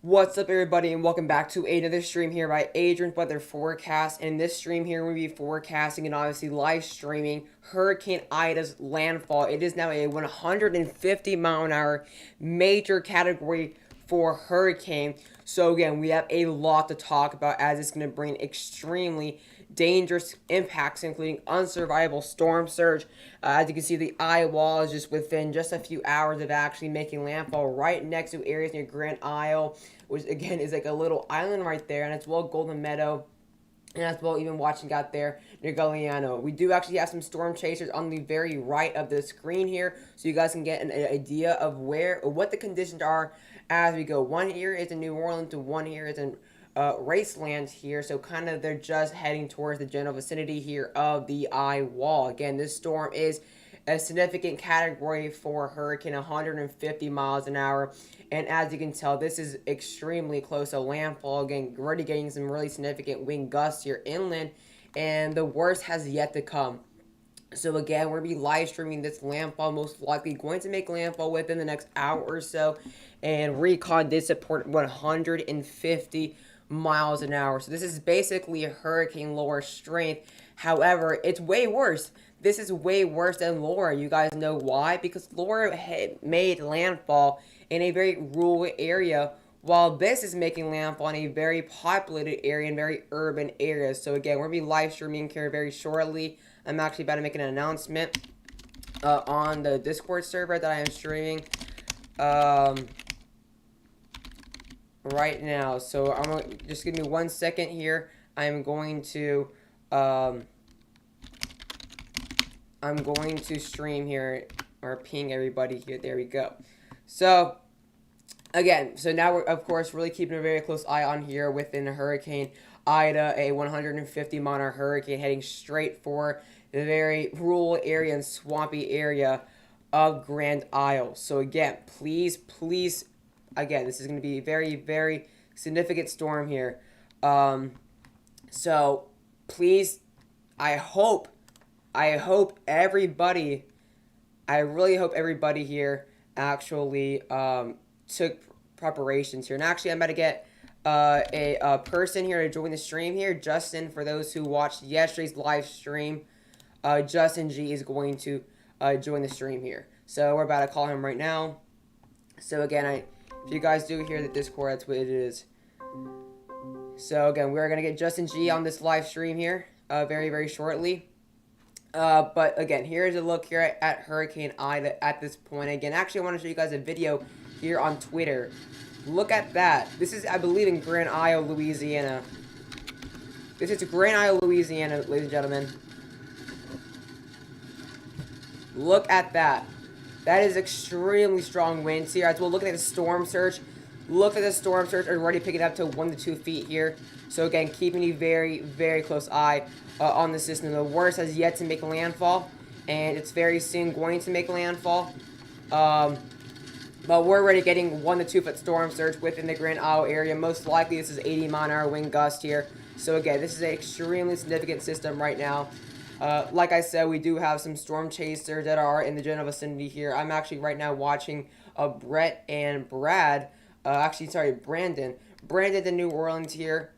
What's up, everybody, and welcome back to another stream here by Adrian's Weather Forecast. In this stream here, we'll be forecasting and obviously live streaming Hurricane Ida's landfall. It is now a 150 mile an hour major category 4 hurricane. So again, we have a lot to talk about as it's going to bring extremely dangerous impacts, including unsurvivable storm surge. As you can see, the Eyewall is just within just a few hours of actually making landfall right next to areas near Grand Isle, which again is like a little island right there, and as well Golden Meadow, and as well even watching out there near Galliano. We do actually have some storm chasers on the very right of the screen here, so you guys can get an idea of what the conditions are as we go. One here is in New Orleans, and one here is in Raceland here, so kind of they're just heading towards the general vicinity here of the eye wall. Again, this storm is a significant category 4 hurricane, 150 miles an hour, and as you can tell, this is extremely close to landfall. Again, already getting some really significant wind gusts here inland, and the worst has yet to come. So again, we're going to be live streaming this landfall, most likely going to make landfall within the next hour or so, and Recon did support 150 miles an hour. So this is basically a hurricane lower strength. However, it's way worse. This is way worse than Laura. You guys know why? Because Laura had made landfall in a very rural area, while this is making landfall in a very populated area and very urban areas. So again, we're going to be live streaming here very shortly. I'm actually about to make an announcement on the Discord server that I am streaming right now. So I'm gonna just give me 1 second here. I'm going to stream here or ping everybody here. There we go. So again, so now we're of course really keeping a very close eye on here within Hurricane Ida, a 150 mile an hour hurricane heading straight for the very rural area and swampy area of Grand Isle. So again, please, again, this is going to be a very, very significant storm here. So please, I really hope everybody here actually took preparations here. And actually, I'm about to get a person here to join the stream here. Justin, for those who watched yesterday's live stream, Justin G is going to join the stream here. So we're about to call him right now. So again, if you guys do hear the Discord, that's what it is. So again, we're going to get Justin G on this live stream here very, very shortly. But again, here's a look here at Hurricane Ida at this point. Again, actually, I want to show you guys a video here on Twitter. Look at that. This is, I believe, in Grand Isle, Louisiana. This is Grand Isle, Louisiana, ladies and gentlemen. Look at that. That is extremely strong winds here. As well, looking at the storm surge. Look at the storm surge already picking up to 1 to 2 feet here. So again, keeping a very, very close eye on the system. The worst has yet to make landfall, and it's very soon going to make landfall. But we're already getting 1 to 2 foot storm surge within the Grand Isle area. Most likely, this is 80 mile an hour wind gust here. So again, this is an extremely significant system right now. Like I said, we do have some storm chasers that are in the general vicinity here. I'm actually right now watching Brett and Brad. Brandon. Brandon in New Orleans here.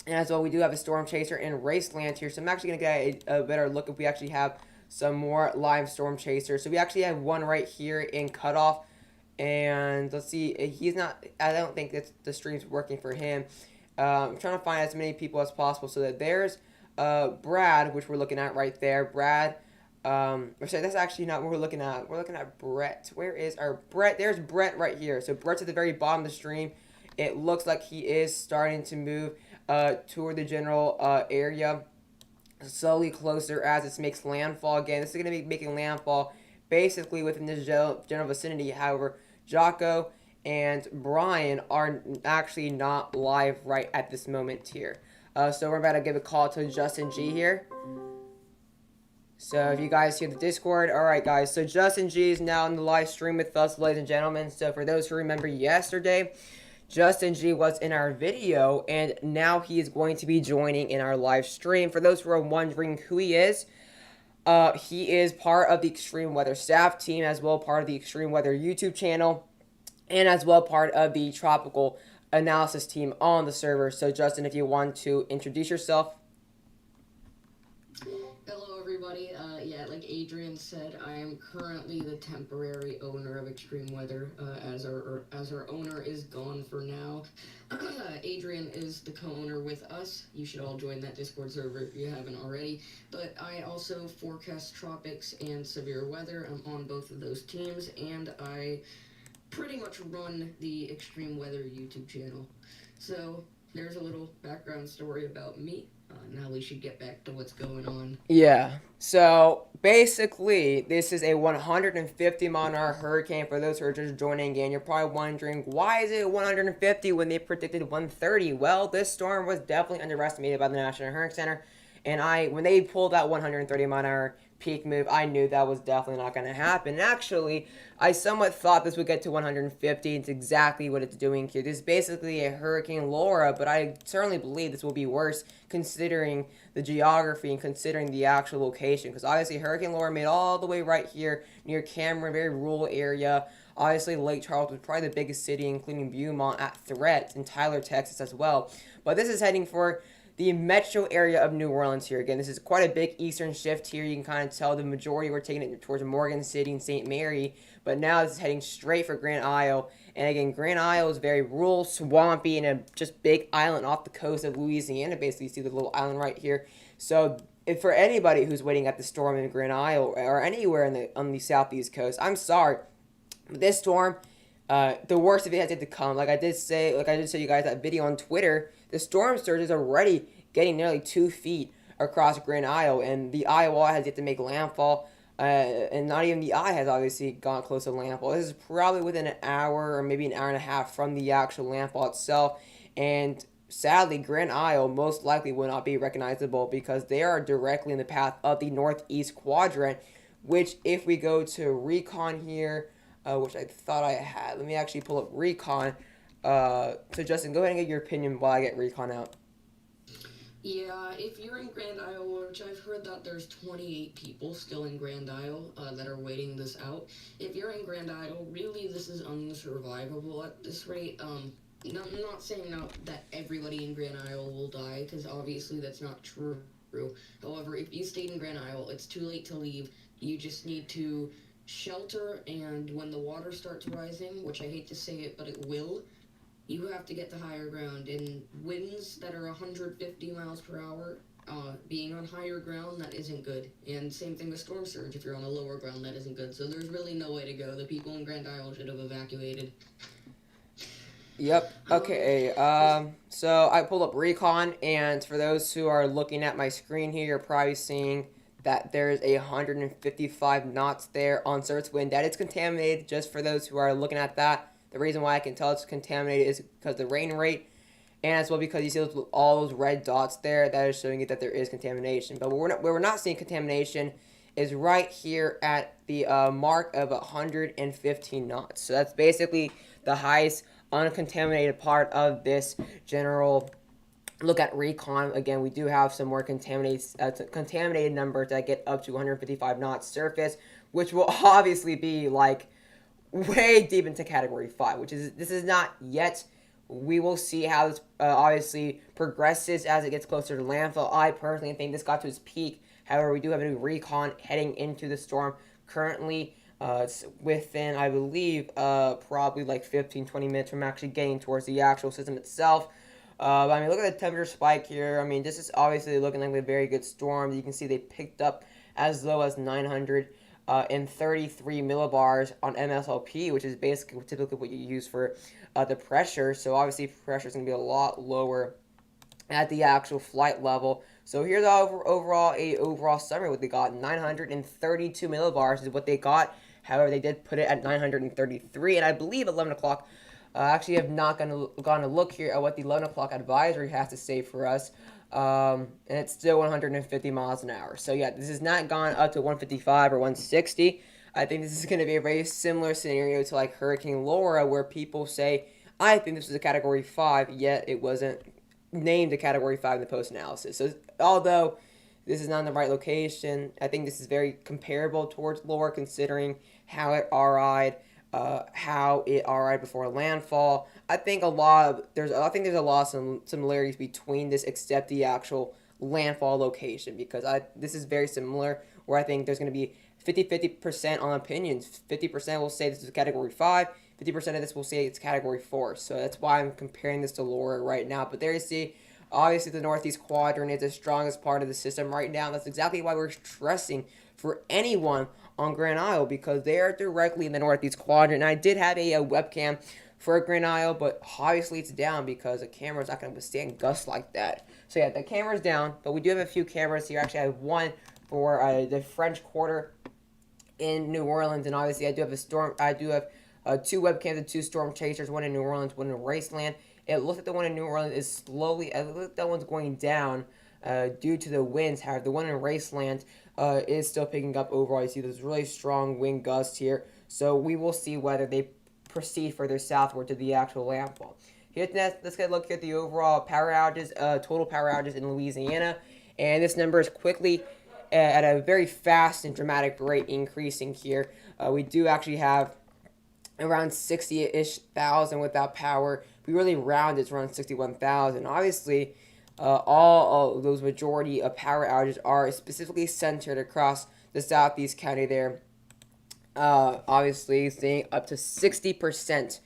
And as well, we do have a storm chaser in Raceland here. So I'm actually going to get a better look if we actually have some more live storm chasers. So we actually have one right here in Cutoff. And let's see, he's not, I don't think that the stream's working for him. I'm trying to find as many people as possible. So that there's Brad, which we're looking at right there. Brad, sorry, that's actually not what we're looking at. We're looking at Brett. Where is our Brett? There's Brett right here. So Brett's at the very bottom of the stream. It looks like he is starting to move toward the general area, slowly closer as it makes landfall. Again, this is going to be making landfall basically within this general vicinity. However, Jocko and Brian are actually not live right at this moment here. So we're about to give a call to Justin G here. So if you guys hear the Discord, alright guys, so Justin G is now in the live stream with us, ladies and gentlemen. So for those who remember yesterday, Justin G was in our video, and now he is going to be joining in our live stream. For those who are wondering who he is part of the Extreme Weather staff team, as well part of the Extreme Weather YouTube channel, and as well part of the Tropical analysis team on the server. So Justin, if you want to introduce yourself. Hello, everybody. Yeah, like Adrian said, I am currently the temporary owner of Extreme Weather, as our owner is gone for now. Adrian is the co-owner with us. You should all join that Discord server if you haven't already. But I also forecast tropics and severe weather. I'm on both of those teams, and I pretty much run the Extreme Weather YouTube channel. So there's a little background story about me. Now we should get back to what's going on. Yeah. So basically, this is a 150-mile-an-hour hurricane. For those who are just joining in, you're probably wondering why is it 150 when they predicted 130? Well, this storm was definitely underestimated by the National Hurricane Center, and when they pulled that 130-mile-an-hour peak move, I knew that was definitely not going to happen. And actually, I somewhat thought this would get to 150. It's exactly what it's doing here. This is basically a Hurricane Laura, but I certainly believe this will be worse considering the geography and considering the actual location. Because obviously, Hurricane Laura made all the way right here near Cameron, very rural area. Obviously, Lake Charles was probably the biggest city, including Beaumont at threat, in Tyler, Texas as well. But this is heading for the metro area of New Orleans here. Again, this is quite a big eastern shift here. You can kind of tell the majority were taking it towards Morgan City and St. Mary, but now it's heading straight for Grand Isle. And again, Grand Isle is very rural, swampy, and a just big island off the coast of Louisiana. Basically, you see the little island right here. So if for anybody who's waiting at the storm in Grand Isle or anywhere on the southeast coast, I'm sorry. This storm, the worst of it has yet to come. Like I did say you guys that video on Twitter, the storm surge is already getting nearly 2 feet across Grand Isle, and the Eyewall has yet to make landfall. And not even the eye has obviously gone close to landfall. This is probably within an hour or maybe an hour and a half from the actual landfall itself. And sadly, Grand Isle most likely will not be recognizable because they are directly in the path of the northeast quadrant, which if we go to Recon here, which I thought I had. Let me actually pull up Recon. So Justin, go ahead and get your opinion while I get Recon out. Yeah, if you're in Grand Isle, which I've heard that there's 28 people still in Grand Isle that are waiting this out. If you're in Grand Isle, really this is unsurvivable at this rate. I'm not saying that everybody in Grand Isle will die, because obviously that's not true. However, if you stayed in Grand Isle, it's too late to leave. You just need to shelter, and when the water starts rising, which I hate to say it, but it will, you have to get to higher ground. And winds that are 150 miles per hour, being on higher ground, that isn't good. And same thing with storm surge. If you're on a lower ground, that isn't good. So there's really no way to go. The people in Grand Isle should have evacuated. Yep. Okay. So I pulled up Recon, and for those who are looking at my screen here, you're probably seeing that there's 155 knots there on surface wind. That is contaminated. Just for those who are looking at that, the reason why I can tell it's contaminated is because the rain rate, and as well because you see all those red dots there. That is showing you that there is contamination. But where we're not seeing contamination is right here at the mark of 115 knots. So that's basically the highest uncontaminated part of this general look at Recon. Again, we do have some more contaminated numbers that get up to 155 knots surface, which will obviously be like way deep into Category 5, this is not yet. We will see how this obviously progresses as it gets closer to landfall. I personally think this got to its peak. However, we do have a new Recon heading into the storm currently. It's within, I believe, probably like 15-20 minutes from actually getting towards the actual system itself. I mean, look at the temperature spike here. I mean, this is obviously looking like a very good storm. You can see they picked up as low as 933 millibars on MSLP, which is basically typically what you use for the pressure. So obviously, pressure is going to be a lot lower at the actual flight level. So here's overall summary. What they got: 932 millibars is what they got. However, they did put it at 933, and I believe 11 o'clock. Actually, have not gone to look here at what the 11 o'clock advisory has to say for us. And it's still 150 miles an hour. So yeah, this has not gone up to 155 or 160. I think this is going to be a very similar scenario to like Hurricane Laura, where people say, I think this was a Category 5, yet it wasn't named a Category 5 in the post-analysis. So although this is not in the right location, I think this is very comparable towards Laura, considering how it RI'd how it arrived before landfall. I think there's a lot of similarities between this except the actual landfall location because this is very similar where I think there's going to be 50-50% on opinions. 50% will say this is category 5, 50% of this will say it's category 4. So that's why I'm comparing this to Laura right now. But there you see, obviously the northeast quadrant is the strongest part of the system right now. That's exactly why we're stressing for anyone on Grand Isle because they are directly in the northeast quadrant. And I did have a webcam for Grand Isle, but obviously it's down because the camera's not going to withstand gusts like that. So yeah, the camera's down, but we do have a few cameras here. Actually, I have one for the French Quarter in New Orleans, and obviously I do have two webcams and two storm chasers, one in New Orleans, one in Raceland. It looks like the one in New Orleans is slowly, it looks like that one's going down due to the winds. However, the one in Raceland is still picking up overall. You see those really strong wind gusts here. So we will see whether they proceed further southward to the actual landfall. Here's next, let's get a look at the overall power outages, total power outages in Louisiana. And this number is quickly at a very fast and dramatic rate increasing here. We do actually have around 60-ish thousand without power. We really round it's around 61,000. Obviously, all of those majority of power outages are specifically centered across the southeast county there. Obviously, seeing up to 60%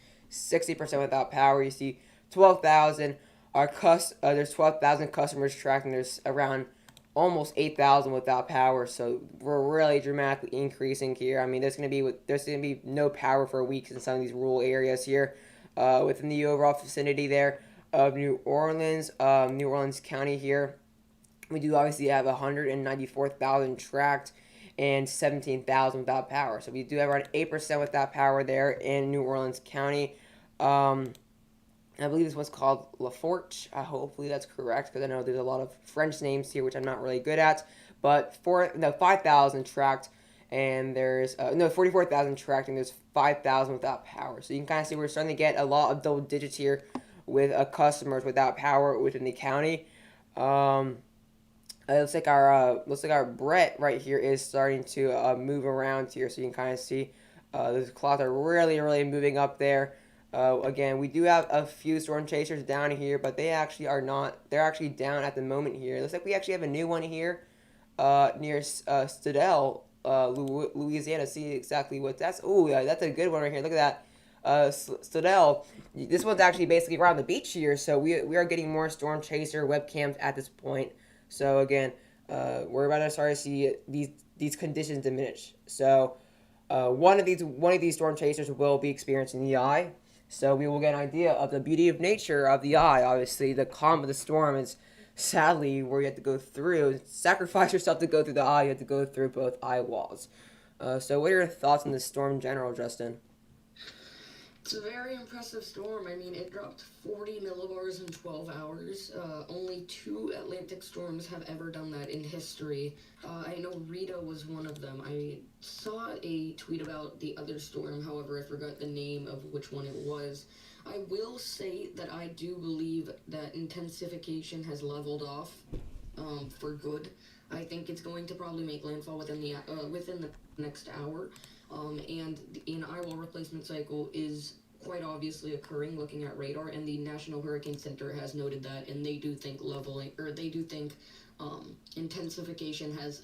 without power. You see 12,000 there's 12,000 customers tracking. There's around almost 8,000 without power. So we're really dramatically increasing here. I mean, there's gonna be no power for weeks in some of these rural areas here, within the overall vicinity there of New Orleans County here. We do obviously have 194,000 tracked and 17,000 without power. So we do have around 8% without power there in New Orleans County. I believe this one's called Laforge. Hopefully that's correct because I know there's a lot of French names here which I'm not really good at. But 5,000 tracked and there's 44,000 tracked and there's 5,000 without power. So you can kind of see we're starting to get a lot of double digits here with customers without power within the county. It looks like our Brett right here is starting to move around here, so you can kind of see those clouds are really moving up there. Again, we do have a few storm chasers down here, but they actually are not. They're actually down at the moment here. It looks like we actually have a new one here near Stedell, Louisiana. See exactly what that's. Oh, yeah, that's a good one right here. Look at that. Stedell. This one's actually basically around the beach here, so we are getting more storm chaser webcams at this point. So again, we're about to start to see these conditions diminish. So one of these storm chasers will be experiencing the eye. So we will get an idea of the beauty of nature of the eye. Obviously, the calm of the storm is sadly where you have to go through. Sacrifice yourself to go through the eye. You have to go through both eye walls. So what are your thoughts on this storm in general, Justin? It's a very impressive storm. I mean, it dropped 40 millibars in 12 hours. Only 2 Atlantic storms have ever done that in history. I know Rita was one of them. I saw a tweet about the other storm, however, I forgot the name of which one it was. I will say that I do believe that intensification has leveled off for good. I think it's going to probably make landfall within the next hour. And an Eyewall replacement cycle is quite obviously occurring looking at radar, and the National Hurricane Center has noted that, and they do think intensification has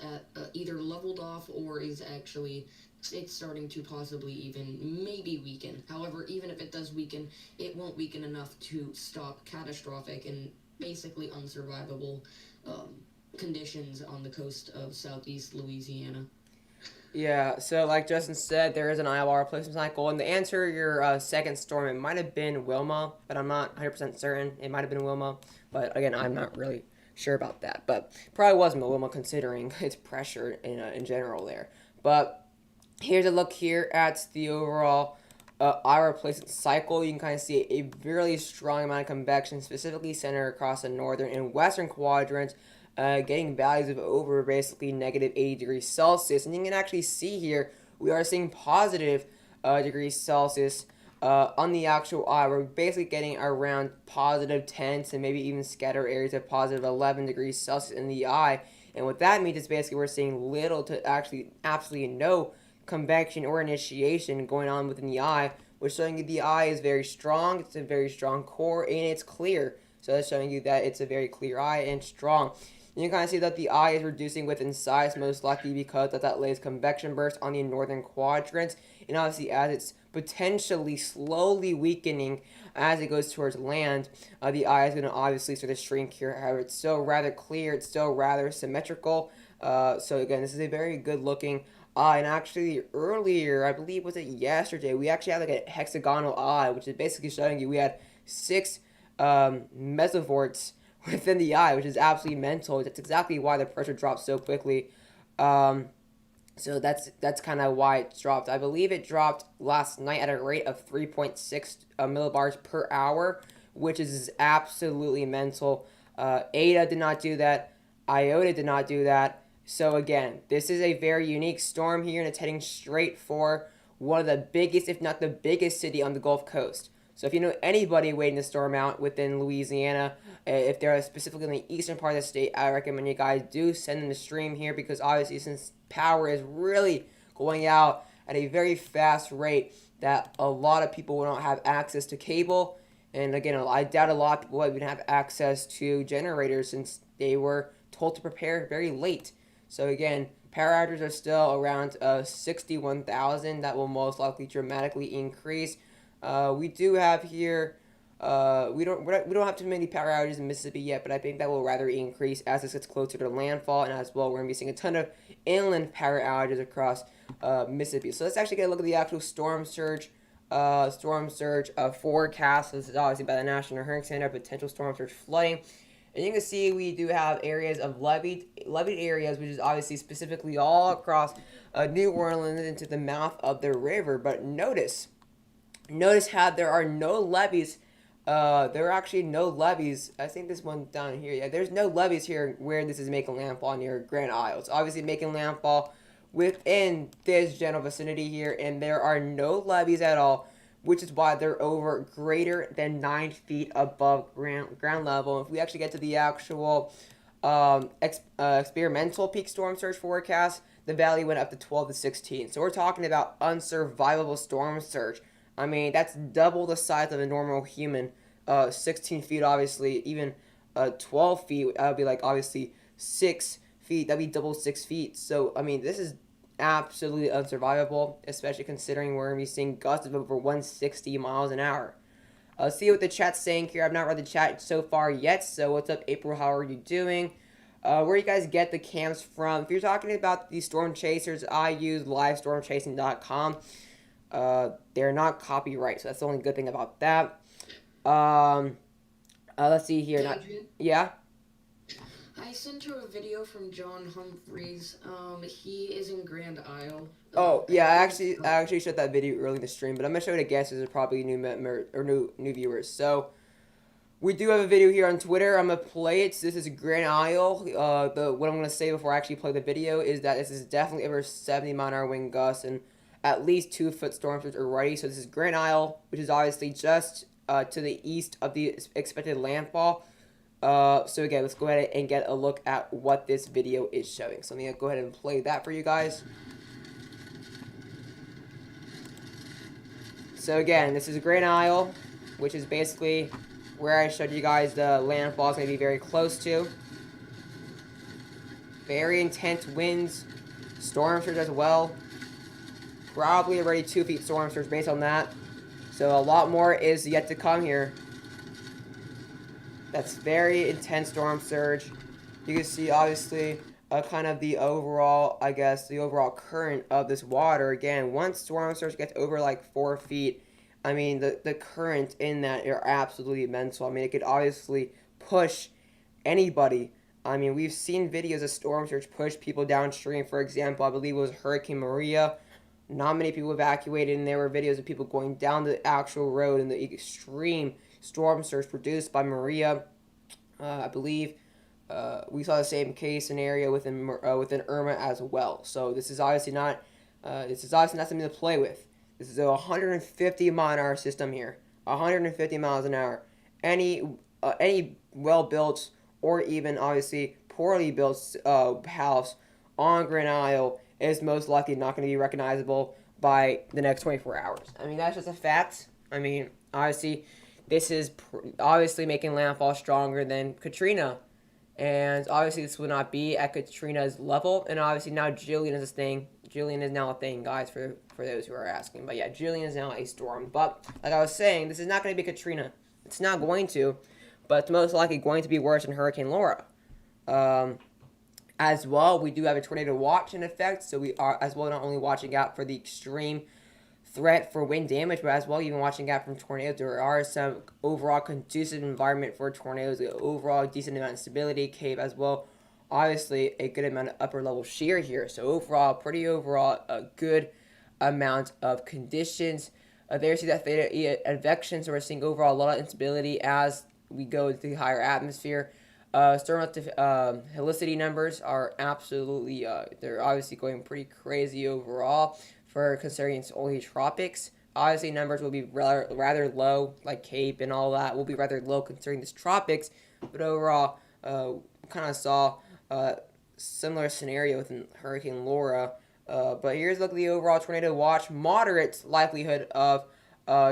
either leveled off or is actually it's starting to possibly even maybe weaken. However, even if it does weaken, it won't weaken enough to stop catastrophic and basically unsurvivable conditions on the coast of southeast Louisiana. Yeah, so like Justin said, there is an Eyewall replacement cycle, and to answer your second storm, it might have been Wilma, but I'm not 100% certain. It might have been Wilma, but again, I'm not really sure about that. But probably wasn't Wilma considering its pressure in general there. But here's a look here at the overall Eyewall replacement cycle. You can kind of see a really strong amount of convection, specifically centered across the northern and western quadrants. Getting values of over basically negative 80 degrees Celsius. And you can actually see here, we are seeing positive degrees Celsius on the actual eye. We're basically getting around positive 10 to maybe even scatter areas of positive 11 degrees Celsius in the eye. And what that means is basically we're seeing little to actually absolutely no convection or initiation going on within the eye, which is showing you the eye is very strong. It's a very strong core and it's clear. So that's showing you that it's a very clear eye and strong. You can kind of see that the eye is reducing within size, most likely because of that latest convection burst on the northern quadrant. And obviously, as it's potentially slowly weakening as it goes towards land, the eye is going to obviously sort of shrink here. However, it's still rather clear. It's still rather symmetrical. So again, this is a very good looking eye. And actually, earlier, I believe was it yesterday, we actually had like a hexagonal eye, which is basically showing you we had 6 mesovorts within the eye, which is absolutely mental. That's exactly why the pressure dropped so quickly. So that's kind of why it dropped. I believe it dropped last night at a rate of 3.6 millibars per hour, which is absolutely mental. Ada did not do that. Iota did not do that. So again, this is a very unique storm here, and it's heading straight for one of the biggest, if not the biggest city on the Gulf Coast. So if you know anybody waiting to storm out within Louisiana, if they're specifically in the eastern part of the state, I recommend you guys do send them the stream here, because obviously since power is really going out at a very fast rate, that a lot of people will not have access to cable. And again, I doubt a lot of people would have access to generators since they were told to prepare very late. So again, power outages are still around 61,000. That will most likely dramatically increase. We do have here, we don't have too many power outages in Mississippi yet, but I think that will rather increase as this gets closer to landfall, and as well, we're going to be seeing a ton of inland power outages across Mississippi. So let's actually get a look at the actual storm surge forecast. So this is obviously by the National Hurricane Center, potential storm surge flooding. And you can see we do have areas of leveed areas, which is obviously specifically all across New Orleans into the mouth of the river. But notice how there are no levees. There are actually no levees. I think this one down here. Yeah, there's no levees here where this is making landfall near Grand Isle. It's obviously making landfall within this general vicinity here, and there are no levees at all, which is why they're over greater than 9 feet above ground level. If we actually get to the actual experimental peak storm surge forecast, the value went up to 12 to 16. So we're talking about unsurvivable storm surge. I mean, that's double the size of a normal human. 16 feet, obviously, even 12 feet, that would be like, obviously, 6 feet. That'd be double 6 feet. So, I mean, this is absolutely unsurvivable, especially considering we're going to be seeing gusts of over 160 miles an hour. See what the chat's saying here. I've not read the chat so far yet, so what's up, April? How are you doing? Where you guys get the cams from? If you're talking about the storm chasers, I use livestormchasing.com. They're not copyright, so that's the only good thing about that. Let's see here. Yeah? I sent you a video from John Humphreys. He is in Grand Isle. Oh, yeah, I actually showed that video early in the stream, but I'm going to show it again so there's probably new viewers. So, we do have a video here on Twitter. I'm going to play it. This is Grand Isle. What I'm going to say before I actually play the video is that this is definitely over 70 mile an hour wind gusts and at least 2 foot storm surge already. So this is Grand Isle, which is obviously just to the east of the expected landfall. So again, let's go ahead and get a look at what this video is showing. So I'm going to go ahead and play that for you guys. So again, this is Grand Isle, which is basically where I showed you guys the landfall is going to be very close to. Very intense winds, storm surge as well. Probably already 2 feet storm surge based on that. So a lot more is yet to come here. That's very intense storm surge. You can see obviously kind of the overall, I guess, the overall current of this water. Again, once storm surge gets over like 4 feet, I mean, the current in that are absolutely mental. I mean, it could obviously push anybody. I mean, we've seen videos of storm surge push people downstream. For example, I believe it was Hurricane Maria. Not many people evacuated, and there were videos of people going down the actual road in the extreme storm surge produced by Maria. I believe we saw the same case scenario within Irma as well. So this is obviously not something to play with. This is a 150 mile an hour system here, 150 miles an hour. Any well built or even obviously poorly built house on Grand Isle is most likely not going to be recognizable by the next 24 hours. I mean, that's just a fact. I mean, obviously, this is obviously making landfall stronger than Katrina. And obviously, this will not be at Katrina's level. And obviously, now Julian is a thing. Julian is now a thing, guys, for those who are asking. But yeah, Julian is now a storm. But like I was saying, this is not going to be Katrina. It's not going to. But it's most likely going to be worse than Hurricane Laura. As well, we do have a tornado watch in effect. So we are, as well, not only watching out for the extreme threat for wind damage, but as well, even watching out from tornadoes. There are some overall conducive environment for tornadoes, overall decent amount of stability, cave as well. Obviously, a good amount of upper level shear here. So overall, a good amount of conditions. There's that theta advection, so we're seeing overall a lot of instability as we go into the higher atmosphere. Storm helicity numbers are absolutely, they're obviously going pretty crazy overall. For considering it's only tropics, obviously numbers will be rather low, like Cape and all that will be rather low considering this tropics. But overall, kind of saw a similar scenario with Hurricane Laura. But here's a look at the overall tornado watch. Moderate likelihood of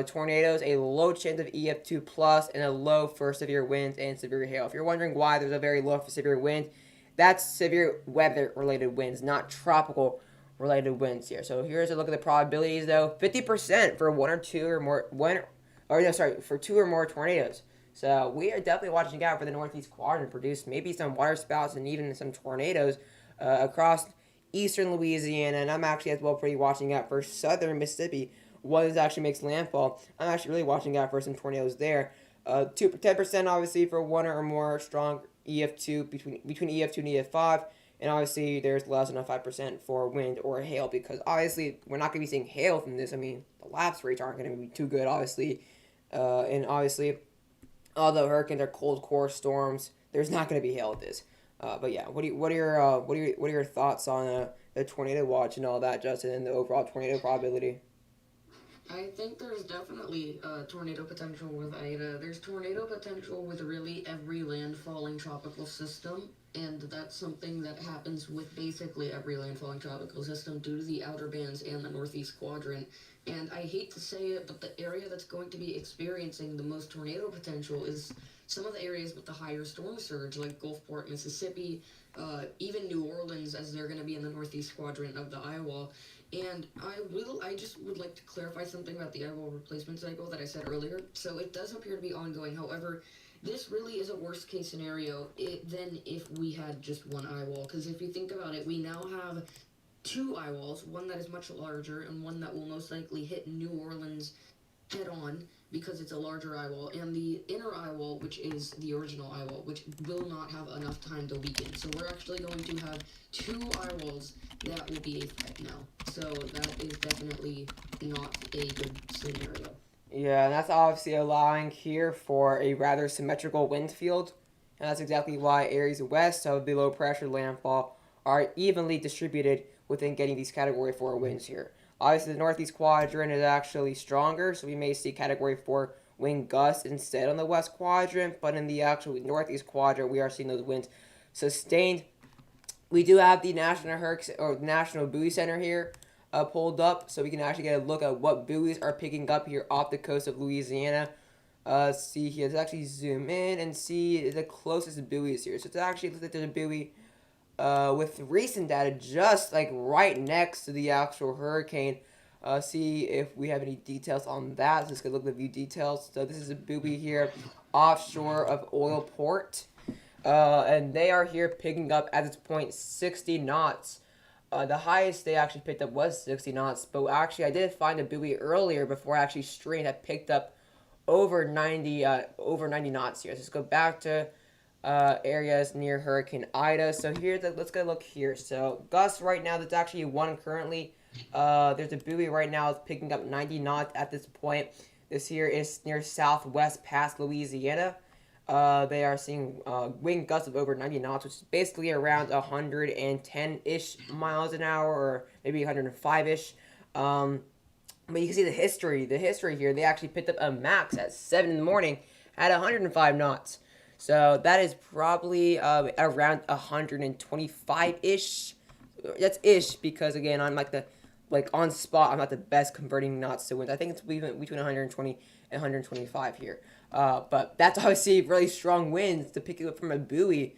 tornadoes, a low chance of EF2 plus, and a low for severe winds and severe hail. If you're wondering why there's a very low for severe wind, that's severe weather related winds, not tropical related winds here. So here's a look at the probabilities though. 50% for for two or more tornadoes. So we are definitely watching out for the northeast quadrant produce maybe some water spouts and even some tornadoes across eastern Louisiana. And I'm actually as well pretty watching out for southern Mississippi. One that actually makes landfall. I'm actually really watching out for some tornadoes there. 10% obviously for one or more strong EF2 between EF2 and EF5. And obviously, there's less than a 5% for wind or hail because obviously, we're not going to be seeing hail from this. I mean, the lapse rates aren't going to be too good, obviously. And obviously, although hurricanes are cold core storms, there's not going to be hail with this. But yeah, what are your thoughts on the tornado watch and all that, Justin, and the overall tornado probability? I think there's definitely tornado potential with Ida. There's tornado potential with really every landfalling tropical system, and that's something that happens with basically every landfalling tropical system due to the outer bands and the northeast quadrant. And I hate to say it, but the area that's going to be experiencing the most tornado potential is some of the areas with the higher storm surge, like Gulfport, Mississippi, even New Orleans, as they're going to be in the northeast quadrant of the Eyewall. And I just would like to clarify something about the Eyewall replacement cycle that I said earlier. So it does appear to be ongoing. However, this really is a worst case scenario than if we had just one Eyewall. Because if you think about it, we now have two Eyewalls, one that is much larger and one that will most likely hit New Orleans head on because it's a larger eyewall, and the inner eyewall, which is the original eyewall, which will not have enough time to weaken. So we're actually going to have two eyewalls that will be a threat now. So that is definitely not a good scenario. Yeah, and that's obviously allowing here for a rather symmetrical wind field. And that's exactly why areas west of the low pressure landfall are evenly distributed within getting these category 4 winds here. Obviously, the northeast quadrant is actually stronger, so we may see category 4 wind gusts instead on the west quadrant, but in the actual northeast quadrant, we are seeing those winds sustained. We do have the National Buoy Center here pulled up, so we can actually get a look at what buoys are picking up here off the coast of Louisiana. See here, let's actually zoom in and see the closest buoys here. So it's actually looks like there's a buoy with recent data just like right next to the actual hurricane. See if we have any details on that. So let's go look at the view details. So this is a buoy here offshore of Oil Port. And they are here picking up at this point 60 knots. The highest they actually picked up was 60 knots, but actually I did find a buoy earlier before I actually streamed that picked up over 90 knots here. So let's go back to areas near Hurricane Ida. So let's go look here. So gusts right now, that's actually one currently. There's a buoy right now that's picking up 90 knots at this point. This here is near southwest past Louisiana. They are seeing wind gusts of over 90 knots, which is basically around 110-ish miles an hour, or maybe 105-ish. But you can see the history here. They actually picked up a max at 7 in the morning at 105 knots. So that is probably around 125-ish That's ish because again I'm like on spot. I'm not the best converting knots to winds. I think it's between 120 and 125 here. But that's obviously really strong winds to pick it up from a buoy.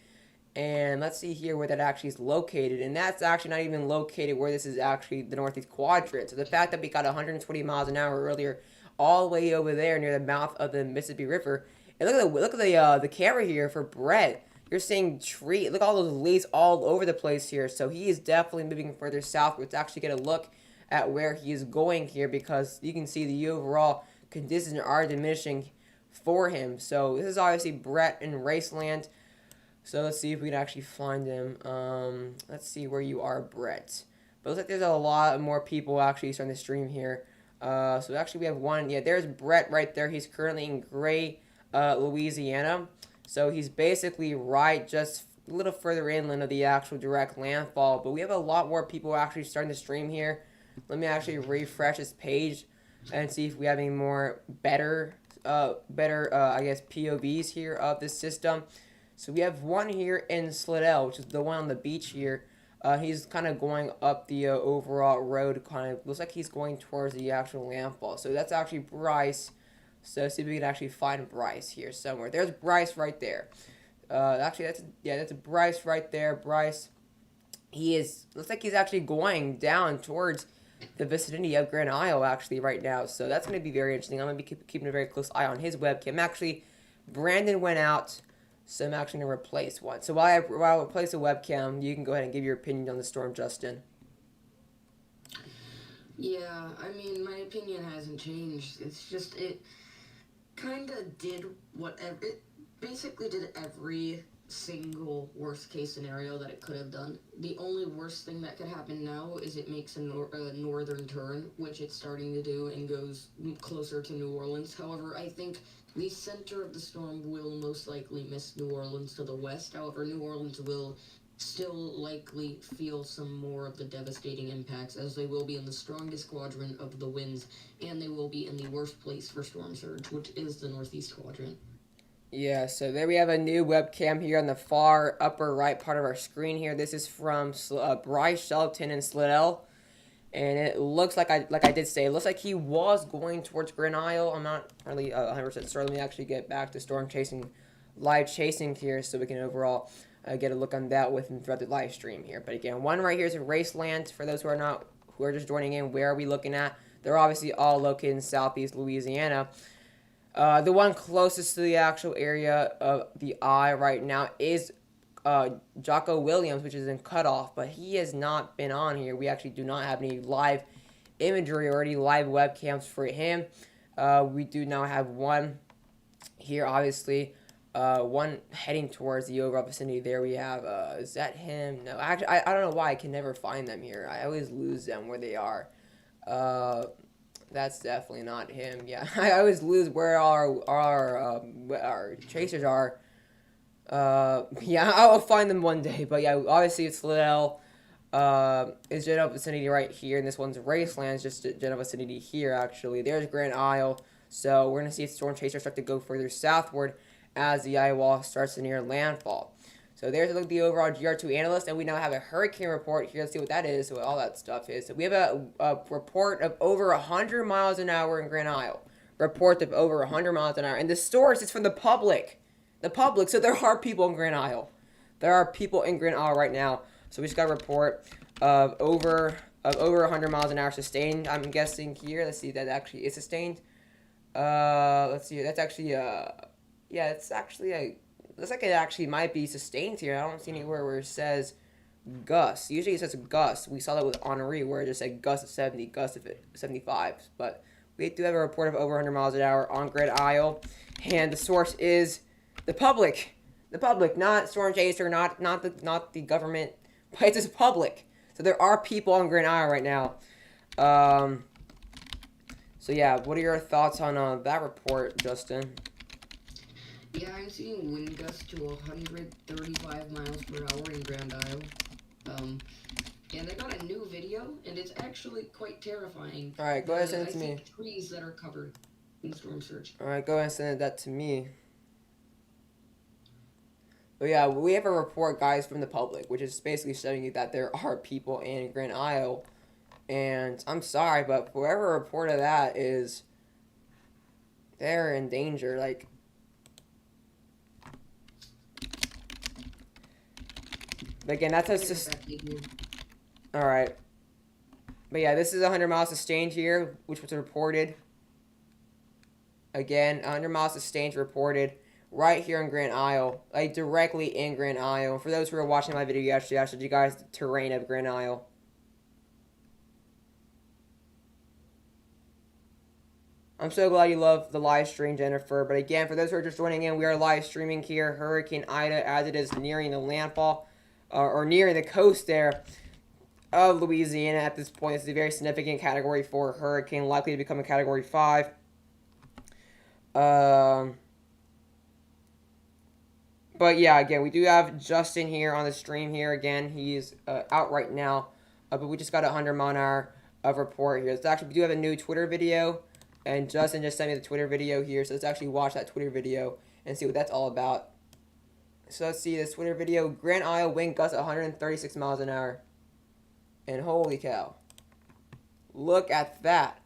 And let's see here where that actually is located. And that's actually not even located where this is actually the northeast quadrant. So the fact that we got 120 miles an hour earlier all the way over there near the mouth of the Mississippi River. And look at the camera here for Brett. You're seeing tree. Look at all those leaves all over the place here. So he is definitely moving further southward. To actually get a look at where he is going here because you can see the overall conditions are diminishing for him. So this is obviously Brett in Raceland. So let's see if we can actually find him. Let's see where you are, Brett. But it looks like there's a lot more people actually starting to stream here. So actually we have one. Yeah, there's Brett right there. He's currently in Gray, Louisiana. So he's basically right just a little further inland of the actual direct landfall. But we have a lot more people actually starting to stream here. Let me actually refresh this page and see if we have any more better I guess, POVs here of this system. So we have one here in Slidell, which is the one on the beach here. He's kind of going up the overall road, kind of looks like he's going towards the actual landfall. So that's actually Bryce. So let's see if we can actually find Bryce here somewhere. There's Bryce right there. Actually, that's Bryce right there. Bryce, looks like he's actually going down towards the vicinity of Grand Isle actually right now. So that's going to be very interesting. I'm going to be keeping a very close eye on his webcam. Actually, Brandon went out. So I'm actually going to replace one. So while I replace a webcam, you can go ahead and give your opinion on the storm, Justin. Yeah, I mean, my opinion hasn't changed. It's just, it kind of did whatever, it basically did every single worst case scenario that it could have done. The only worst thing that could happen now is it makes a northern turn, which it's starting to do, and goes closer to New Orleans. However, I think the center of the storm will most likely miss New Orleans to the west. However, New Orleans will still likely feel some more of the devastating impacts, as they will be in the strongest quadrant of the winds, and they will be in the worst place for storm surge, which is the northeast quadrant. Yeah, so there we have a new webcam here on the far upper right part of our screen here. This is from Bryce Shelton in Slidell. And it looks like I did say, it looks like he was going towards Grand Isle. I'm not really 100% sure. Let me actually get back to storm chasing, live chasing here, so we can overall get a look on that with him throughout the live stream here. But again, one right here is in Raceland. For those who are just joining in, where are we looking at? They're obviously all located in southeast Louisiana. The one closest to the actual area of the eye right now is Jocko Williams, which is in cutoff, but he has not been on here. We actually do not have any live imagery or any live webcams for him. We do now have one here, obviously. One heading towards the overall vicinity. There we have, is that him? No, actually, I don't know why I can never find them here. I always lose them where they are. That's definitely not him. Yeah, I always lose where our chasers are. Yeah, I'll find them one day. But yeah, obviously it's Liddell. Is general vicinity right here, and this one's Raceland, just general vicinity here. Actually, there's Grand Isle. So we're gonna see if storm chasers start to go further southward as the Eyewall starts to near landfall. So there's a look at the overall GR2 analyst, and we now have a hurricane report here. Let's see what that is, what all that stuff is. So we have a report of over 100 miles an hour in Grand Isle. Report of over 100 miles an hour. And the source is from the public. The public, so there are people in Grand Isle. There are people in Grand Isle right now. So we just got a report of over 100 miles an hour sustained, I'm guessing here. Let's see if that actually is sustained. Let's see, that's actually, yeah, it's actually looks like it actually might be sustained here. I don't see anywhere where it says gust. Usually it says gust. We saw that with Henri, where it just said gust of 70, gust of 75. But we do have a report of over 100 miles an hour on Grand Isle. And the source is the public. The public, not Storm Chaser, not the government, but it's just public. So there are people on Grand Isle right now. So yeah, what are your thoughts on that report, Justin? Yeah, I'm seeing wind gusts to 135 miles per hour in Grand Isle. And I got a new video, and it's actually quite terrifying. Alright, go ahead and send it to me. Trees that are covered in storm surge. Alright, go ahead and send that to me. But yeah, we have a report, guys, from the public, which is basically showing you that there are people in Grand Isle. And I'm sorry, but whoever reported that is, they're in danger. Like, but again, that's just all right. But yeah, this is 100 miles sustained here, which was reported. Again, 100 miles sustained reported right here in Grand Isle, like directly in Grand Isle. For those who are watching my video yesterday, I showed you guys the terrain of Grand Isle. I'm so glad you love the live stream, Jennifer. But again, for those who are just joining in, we are live streaming here Hurricane Ida as it is nearing the landfall, or nearing the coast there of Louisiana at this point. This is a very significant Category 4 hurricane, likely to become a Category 5. But yeah, again, we do have Justin here on the stream here. Again, he's out right now. But we just got a 100-mile-an-hour of report here. So actually, we do have a new Twitter video. And Justin just sent me the Twitter video here. So let's actually watch that Twitter video and see what that's all about. So let's see this Twitter video. Grand Isle wind gusts 136 miles an hour. And holy cow. Look at that.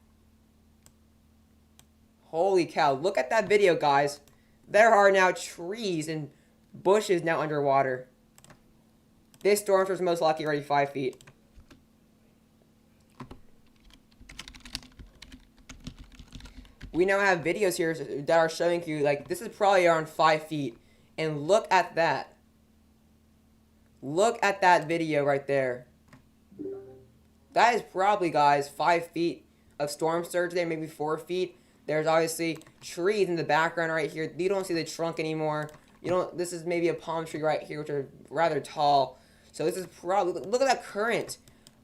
Holy cow. Look at that video, guys. There are now trees and bushes now underwater. This storm was most likely already 5 feet. We now have videos here that are showing you, like, this is probably around 5 feet. And look at that. Look at that video right there. That is probably, guys, 5 feet of storm surge there, maybe 4 feet. There's obviously trees in the background right here. You don't see the trunk anymore. You don't. This is maybe a palm tree right here, which are rather tall. So this is probably, look at that current.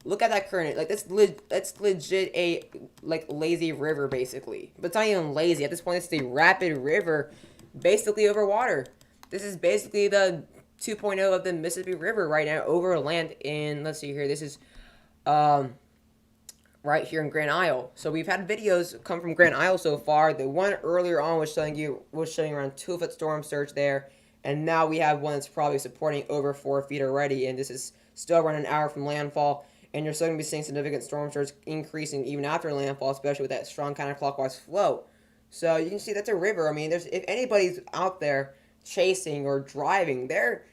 Look at that current. Like, that's legit a, like, lazy river, basically. But it's not even lazy. At this point, it's a rapid river, basically over water. This is basically the 2.0 of the Mississippi River right now over land in, let's see here, this is right here in Grand Isle. So we've had videos come from Grand Isle so far. The one earlier on was showing around 2-foot storm surge there. And now we have one that's probably supporting over 4 feet already. And this is still around an hour from landfall. And you're still going to be seeing significant storm surge increasing even after landfall, especially with that strong counterclockwise flow. So you can see that's a river. I mean, if anybody's out there chasing or driving, their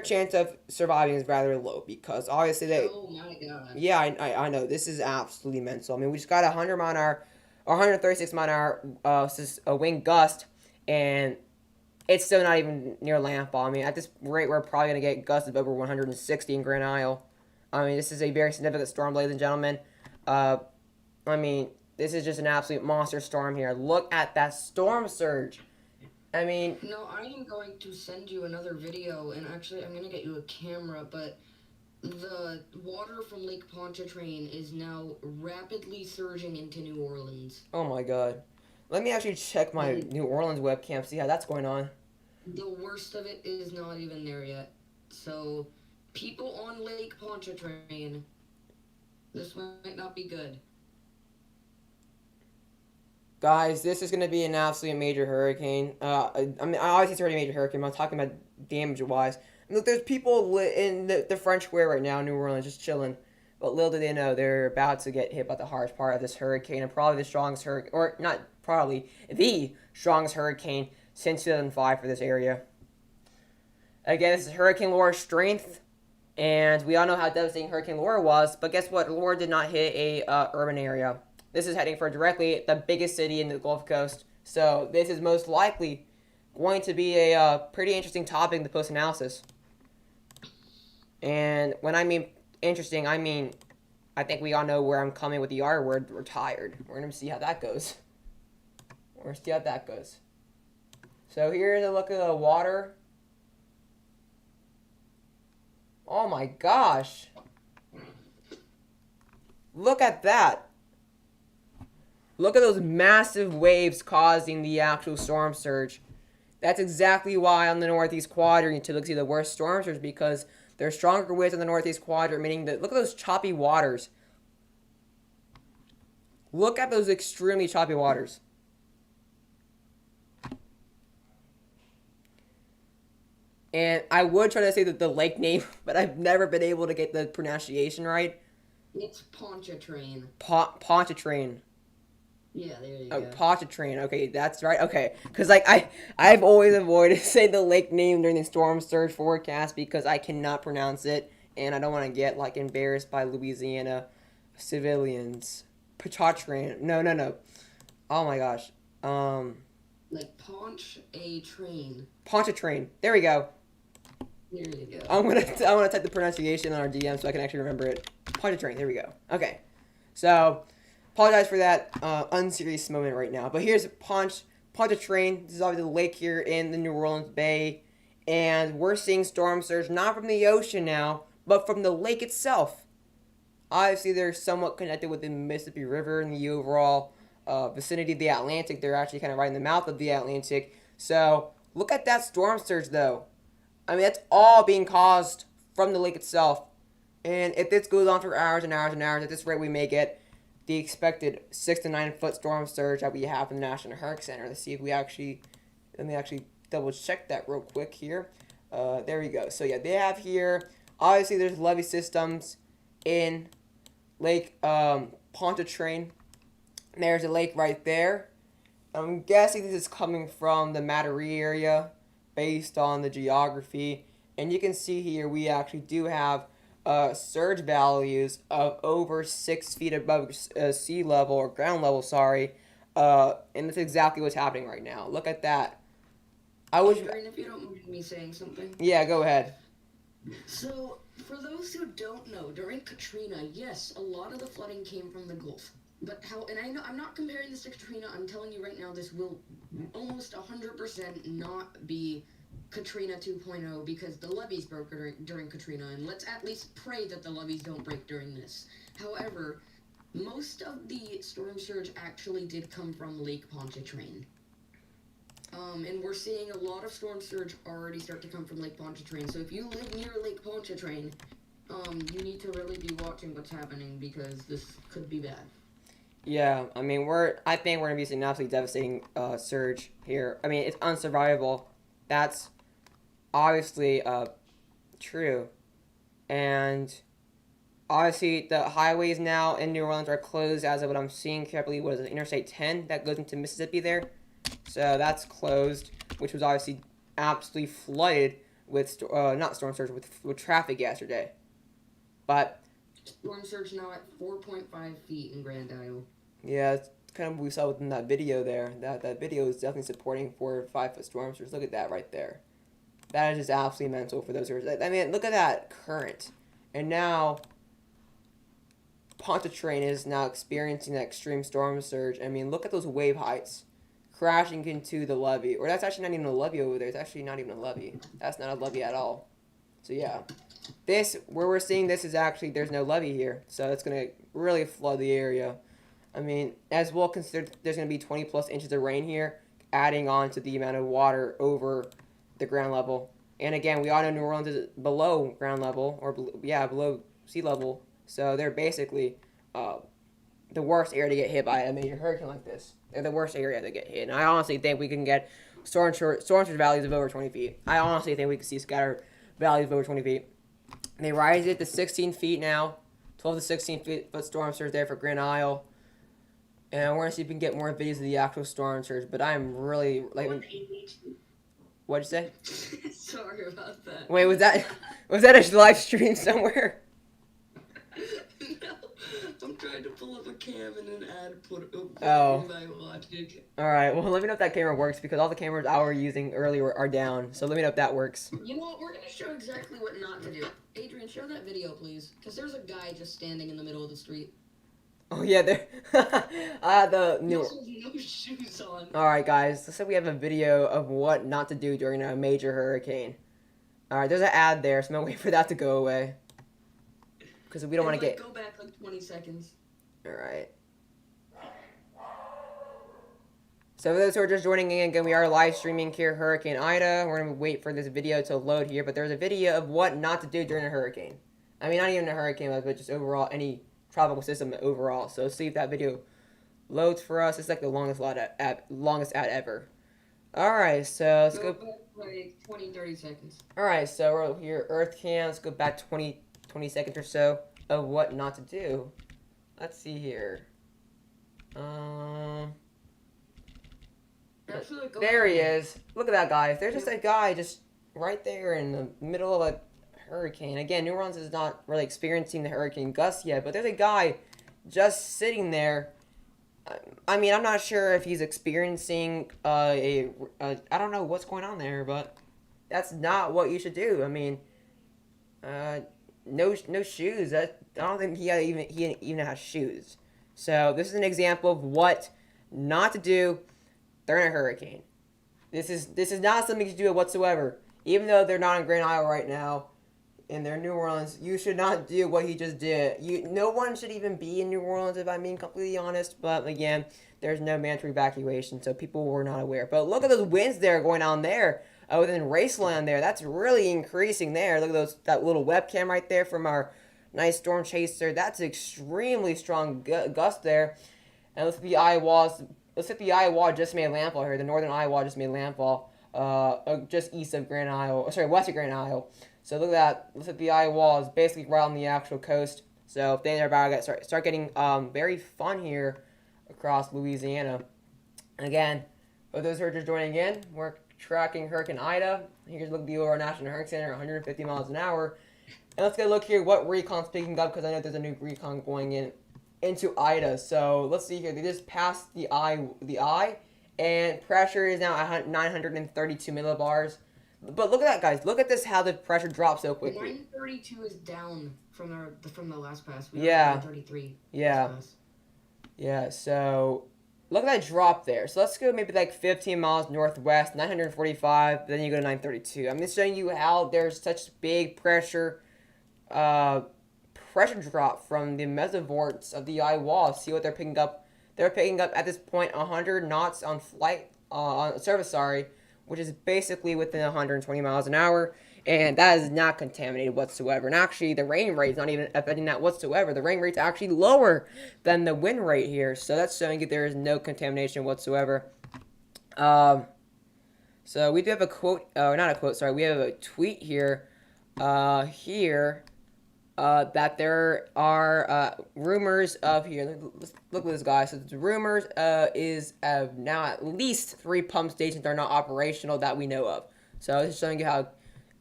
chance of surviving is rather low because obviously they. Oh my god. Yeah, I know this is absolutely mental. I mean, we just got a 100-mile-an-hour or 136-mile-an-hour wind gust, and it's still not even near landfall. I mean, at this rate, we're probably gonna get gusts of over 160 in Grand Isle. I mean, this is a very significant storm, ladies and gentlemen. I mean, this is just an absolute monster storm here. Look at that storm surge. I mean... No, I am going to send you another video, and actually I'm going to get you a camera, but the water from Lake Pontchartrain is now rapidly surging into New Orleans. Oh my god. Let me actually check my New Orleans webcam, see how that's going on. The worst of it is not even there yet. So, people on Lake Pontchartrain, this might not be good. Guys, this is going to be an absolute major hurricane. I mean, obviously it's already a major hurricane, but I'm talking about damage-wise. Look, there's people in the French Quarter right now in New Orleans just chilling. But little do they know, they're about to get hit by the hardest part of this hurricane, and probably the strongest hurricane, or not probably, the strongest hurricane since 2005 for this area. Again, this is Hurricane Laura's strength, and we all know how devastating Hurricane Laura was, but guess what? Laura did not hit a urban area. This is heading for directly the biggest city in the Gulf Coast, so this is most likely going to be a pretty interesting topic in the post-analysis. And when I mean interesting, I mean, I think we all know where I'm coming with the R word, retired. We're going to see how that goes. We're going to see how that goes. So here's a look at the water. Oh my gosh. Look at that. Look at those massive waves causing the actual storm surge. That's exactly why on the northeast quadrant you typically see the worst storm surge, because there's stronger winds on the northeast quadrant, meaning that look at those choppy waters. Look at those extremely choppy waters. And I would try to say that the lake name, but I've never been able to get the pronunciation right. It's Pontchartrain. Pontchartrain. Yeah, there you Oh, go. Pontchartrain. Okay, that's right. Okay, because like I've always avoided saying the lake name during the storm surge forecast because I cannot pronounce it, and I don't want to get like embarrassed by Louisiana civilians. Pontchartrain. No, no, no. Oh my gosh. Like Ponch a train. Pontchartrain. There we go. There you go. I'm gonna type the pronunciation on our DM so I can actually remember it. Pontchartrain. There we go. Okay. So, apologize for that unserious moment right now. But here's Pontchartrain. This is obviously the lake here in the New Orleans Bay, and we're seeing storm surge not from the ocean now, but from the lake itself. Obviously, they're somewhat connected with the Mississippi River and the overall vicinity of the Atlantic. They're actually kind of right in the mouth of the Atlantic. So, look at that storm surge, though. I mean, that's all being caused from the lake itself. And if this goes on for hours and hours and hours, at this rate, we may get the expected 6 to 9 foot storm surge that we have from the National Hurricane Center. Let's see if we actually, let me actually double check that real quick here. There we go. So yeah, they have here, obviously there's levee systems in Lake Pontchartrain. There's a lake right there. I'm guessing this is coming from the Metairie area based on the geography. And you can see here we actually do have surge values of over 6 feet above sea level, or ground level, sorry. And that's exactly what's happening right now. Look at that. I wish. Adrian, if you don't mind me saying something. Yeah, go ahead. So, for those who don't know, during Katrina, yes, a lot of the flooding came from the Gulf. But and I know I'm not comparing this to Katrina. I'm telling you right now, this will almost 100% not be Katrina 2.0 because the levees broke during Katrina, and let's at least pray that the levees don't break during this. However, most of the storm surge actually did come from Lake Pontchartrain. And we're seeing a lot of storm surge already start to come from Lake Pontchartrain. So if you live near Lake Pontchartrain, you need to really be watching what's happening because this could be bad. Yeah, I mean I think we're gonna be seeing an absolutely devastating surge here. I mean it's unsurvivable. That's obviously true, and obviously the highways now in New Orleans are closed as of what I'm seeing. I believe what is it, Interstate 10 that goes into Mississippi there. So that's closed, which was obviously absolutely flooded with not storm surge with traffic yesterday. But storm surge now at 4.5 feet in Grand Isle. Yeah, it's kind of what we saw within that video there. That video is definitely supporting 4 or 5 foot storm surge. Look at that right there. That is just absolutely mental for those who are. I mean, look at that current, and now Pontchartrain is now experiencing that extreme storm surge. I mean, look at those wave heights crashing into the levee. Or that's actually not even a levee over there. It's actually not even a levee. That's not a levee at all. So yeah, where we're seeing this is actually there's no levee here, so it's gonna really flood the area. I mean, as well considered, there's gonna be 20 plus inches of rain here, adding on to the amount of water over the ground level. And again, we all know New Orleans is below ground level, or below sea level. So they're basically the worst area to get hit by a major hurricane like this. They're the worst area to get hit. And I honestly think we can get storm surge values of over 20 feet. I honestly think we can see scatter values of over 20 feet. They rise it to 16 feet now. 12 to 16 foot storm surge there for Grand Isle. And we're going to see if we can get more videos of the actual storm surge. But I'm really, like... What'd you say? Sorry about that. Wait, was that a live stream somewhere? No, I'm trying to pull up a cam and an ad Oh. watching. Alright, well let me know if that camera works because all the cameras I were using earlier are down. So let me know if that works. You know what, we're going to show exactly what not to do. Adrian, show that video please. Because there's a guy just standing in the middle of the street. Oh yeah, there. The new. He also has no shoes on. All right, guys. Let's say we have a video of what not to do during a major hurricane. All right, there's an ad there, so I'm gonna wait for that to go away. Because we don't want to get. Go back like 20 seconds. All right. So for those who are just joining in, again, we are live streaming here Hurricane Ida. We're gonna wait for this video to load here, but there's a video of what not to do during a hurricane. I mean, not even a hurricane, but just overall any tropical system overall. So let's see if that video loads for us. It's like the longest ad ever. Alright, so let's Go go. back like 20, 30 seconds. Alright, so we're here, Earth cam. Let's go back 20 seconds or so of what not to do. Let's see here. Um, Actually, go there he ahead. is. Look at that guy. There's just a guy just right there in the middle of a hurricane. Again, New Orleans is not really experiencing the hurricane gust yet, but there's a guy just sitting there. I mean, I'm not sure if he's experiencing I don't know what's going on there, but that's not what you should do. I mean, uh, no shoes. I don't think he even has shoes. So this is an example of what not to do during a hurricane. This is not something to do whatsoever. Even though they're not in Grand Isle right now, and they're in New Orleans, you should not do what he just did. No one should even be in New Orleans, if I'm being completely honest. But again, there's no mandatory evacuation, so people were not aware. But look at those winds there going on there. Within Raceland there, that's really increasing there. Look at that little webcam right there from our nice storm chaser. That's extremely strong gust there. And let's see Eyewall. Let's hit the Eyewall just made landfall here. The northern Eyewall just made landfall. Just east of Grand Isle. Sorry, west of Grand Isle. So look at that. Let's hit the Eyewall. It's basically right on the actual coast. So things are about to start getting very fun here across Louisiana. And again, for those who are just joining in, we're tracking Hurricane Ida. Here's a look view of our National Hurricane Center, 150 miles an hour. And let's get a look here what Recon's picking up because I know there's a new Recon going in into Ida. So let's see here. They just passed the eye, and pressure is now at 932 millibars. But look at that, guys. Look at this, how the pressure drops so quickly. 932 is down from the last pass. We Yeah. 933. Yeah. Yeah. So look at that drop there. So let's go maybe like 15 miles northwest, 945. Then you go to 932. I'm just showing you how there's such big pressure. Pressure drop from the mesovorts of the eye wall. See what they're picking up. They're picking up at this point 100 knots on surface, sorry, which is basically within 120 miles an hour, and that is not contaminated whatsoever. And actually, the rain rate is not even affecting that whatsoever. The rain rate's actually lower than the wind rate here, so that's showing you there is no contamination whatsoever. So we do have a quote, not a quote, sorry, we have a tweet here, that there are rumors of here. Let's look at this guy. So the rumors is of now at least 3 pump stations are not operational that we know of. So this is showing you how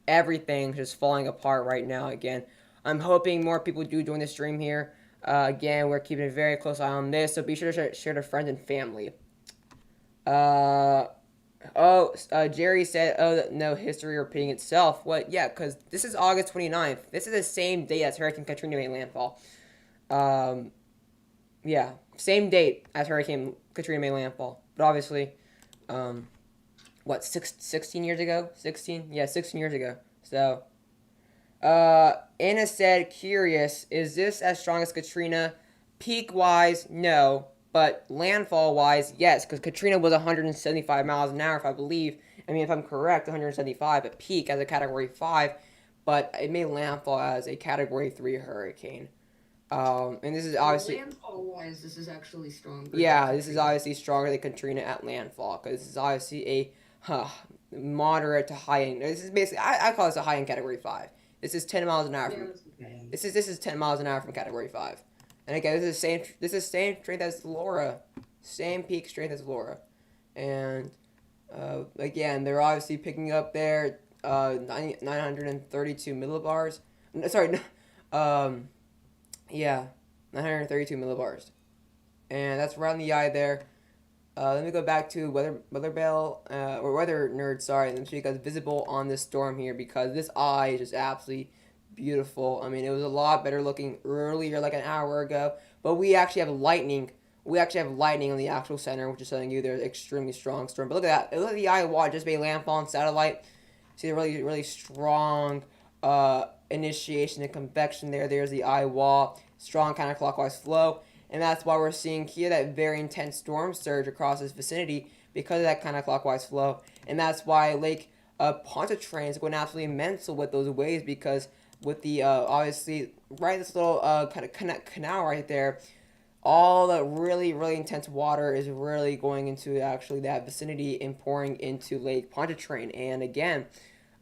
everything's just falling apart right now. Again, I'm hoping more people do join the stream here. Again, we're keeping a very close eye on this, so be sure to share to friends and family. Jerry said, oh, no, history repeating itself. What? Yeah, because this is August 29th. This is the same date as Hurricane Katrina made landfall. Yeah, same date as Hurricane Katrina made landfall. But obviously, 16 years ago? 16? Yeah, 16 years ago. So, Anna said, curious, is this as strong as Katrina? Peak-wise, no. But landfall-wise, yes, because Katrina was 175 miles an hour, if I'm correct, 175 at peak as a Category 5, but it made landfall as a Category 3 hurricane. And this is obviously... landfall-wise, this is actually stronger. Yeah, this is obviously stronger than Katrina at landfall, because this is obviously a moderate to high-end... This is basically... I call this a high-end Category 5. This is 10 miles an hour. This is 10 miles an hour from Category 5. And again, this is same strength as Laura. Same peak strength as Laura. And, again, they're obviously picking up there, 932 millibars. Sorry, yeah, 932 millibars. And that's around the eye there. Let me go back to Weather Nerd, sorry, and show you guys visible on this storm here, because this eye is just absolutely beautiful. I mean, it was a lot better looking earlier, like an hour ago, but we actually have lightning. We actually have lightning on the actual center, which is showing you there's extremely strong storm. But look at that. Look at the Eyewall just made landfall on satellite. See the really, really strong initiation and convection there. There's the Eyewall. Strong counterclockwise flow. And that's why we're seeing here that very intense storm surge across this vicinity because of that counterclockwise flow. And that's why Lake Pontchartrain is going absolutely mental with those waves, because with the obviously right this little kind of canal right there, all the really, really intense water is really going into actually that vicinity and pouring into Lake Pontchartrain. And again,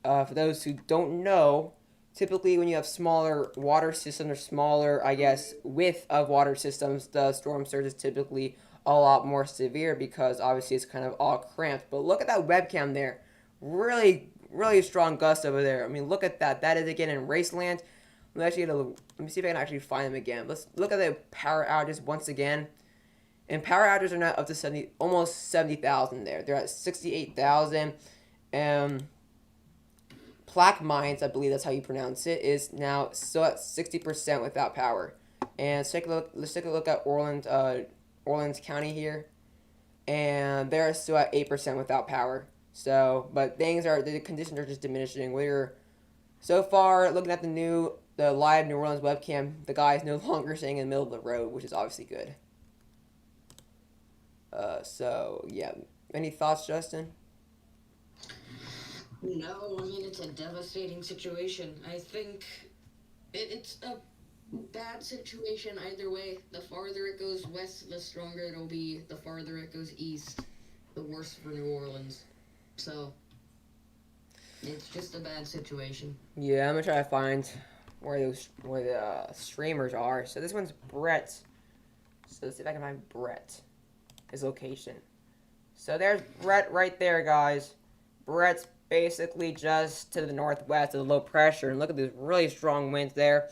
for those who don't know, typically when you have smaller water systems or smaller, I guess, width of water systems, the storm surge is typically a lot more severe because obviously it's kind of all cramped. But look at that webcam there. Really, really strong gust over there. I mean, look at that. That is again in Raceland. Let me see if I can actually find them again. Let's look at the power outages once again. And power outages are now up to 70, almost 70,000 there. They're at 68,000. Plaque Mines, I believe that's how you pronounce it, is now still at 60% without power. And let's take a look at Orleans County here. And they're still at 8% without power. So, but the conditions are just diminishing. So far, looking at the live New Orleans webcam, the guy is no longer staying in the middle of the road, which is obviously good. So, yeah. Any thoughts, Justin? No, I mean, it's a devastating situation. I think it's a bad situation either way. The farther it goes west, the stronger it'll be. The farther it goes east, the worse for New Orleans. So, it's just a bad situation. Yeah, I'm gonna try to find where the streamers are. So this one's Brett. So let's see if I can find Brett, his location. So there's Brett right there, guys. Brett's basically just to the northwest of the low pressure, and look at these really strong winds there.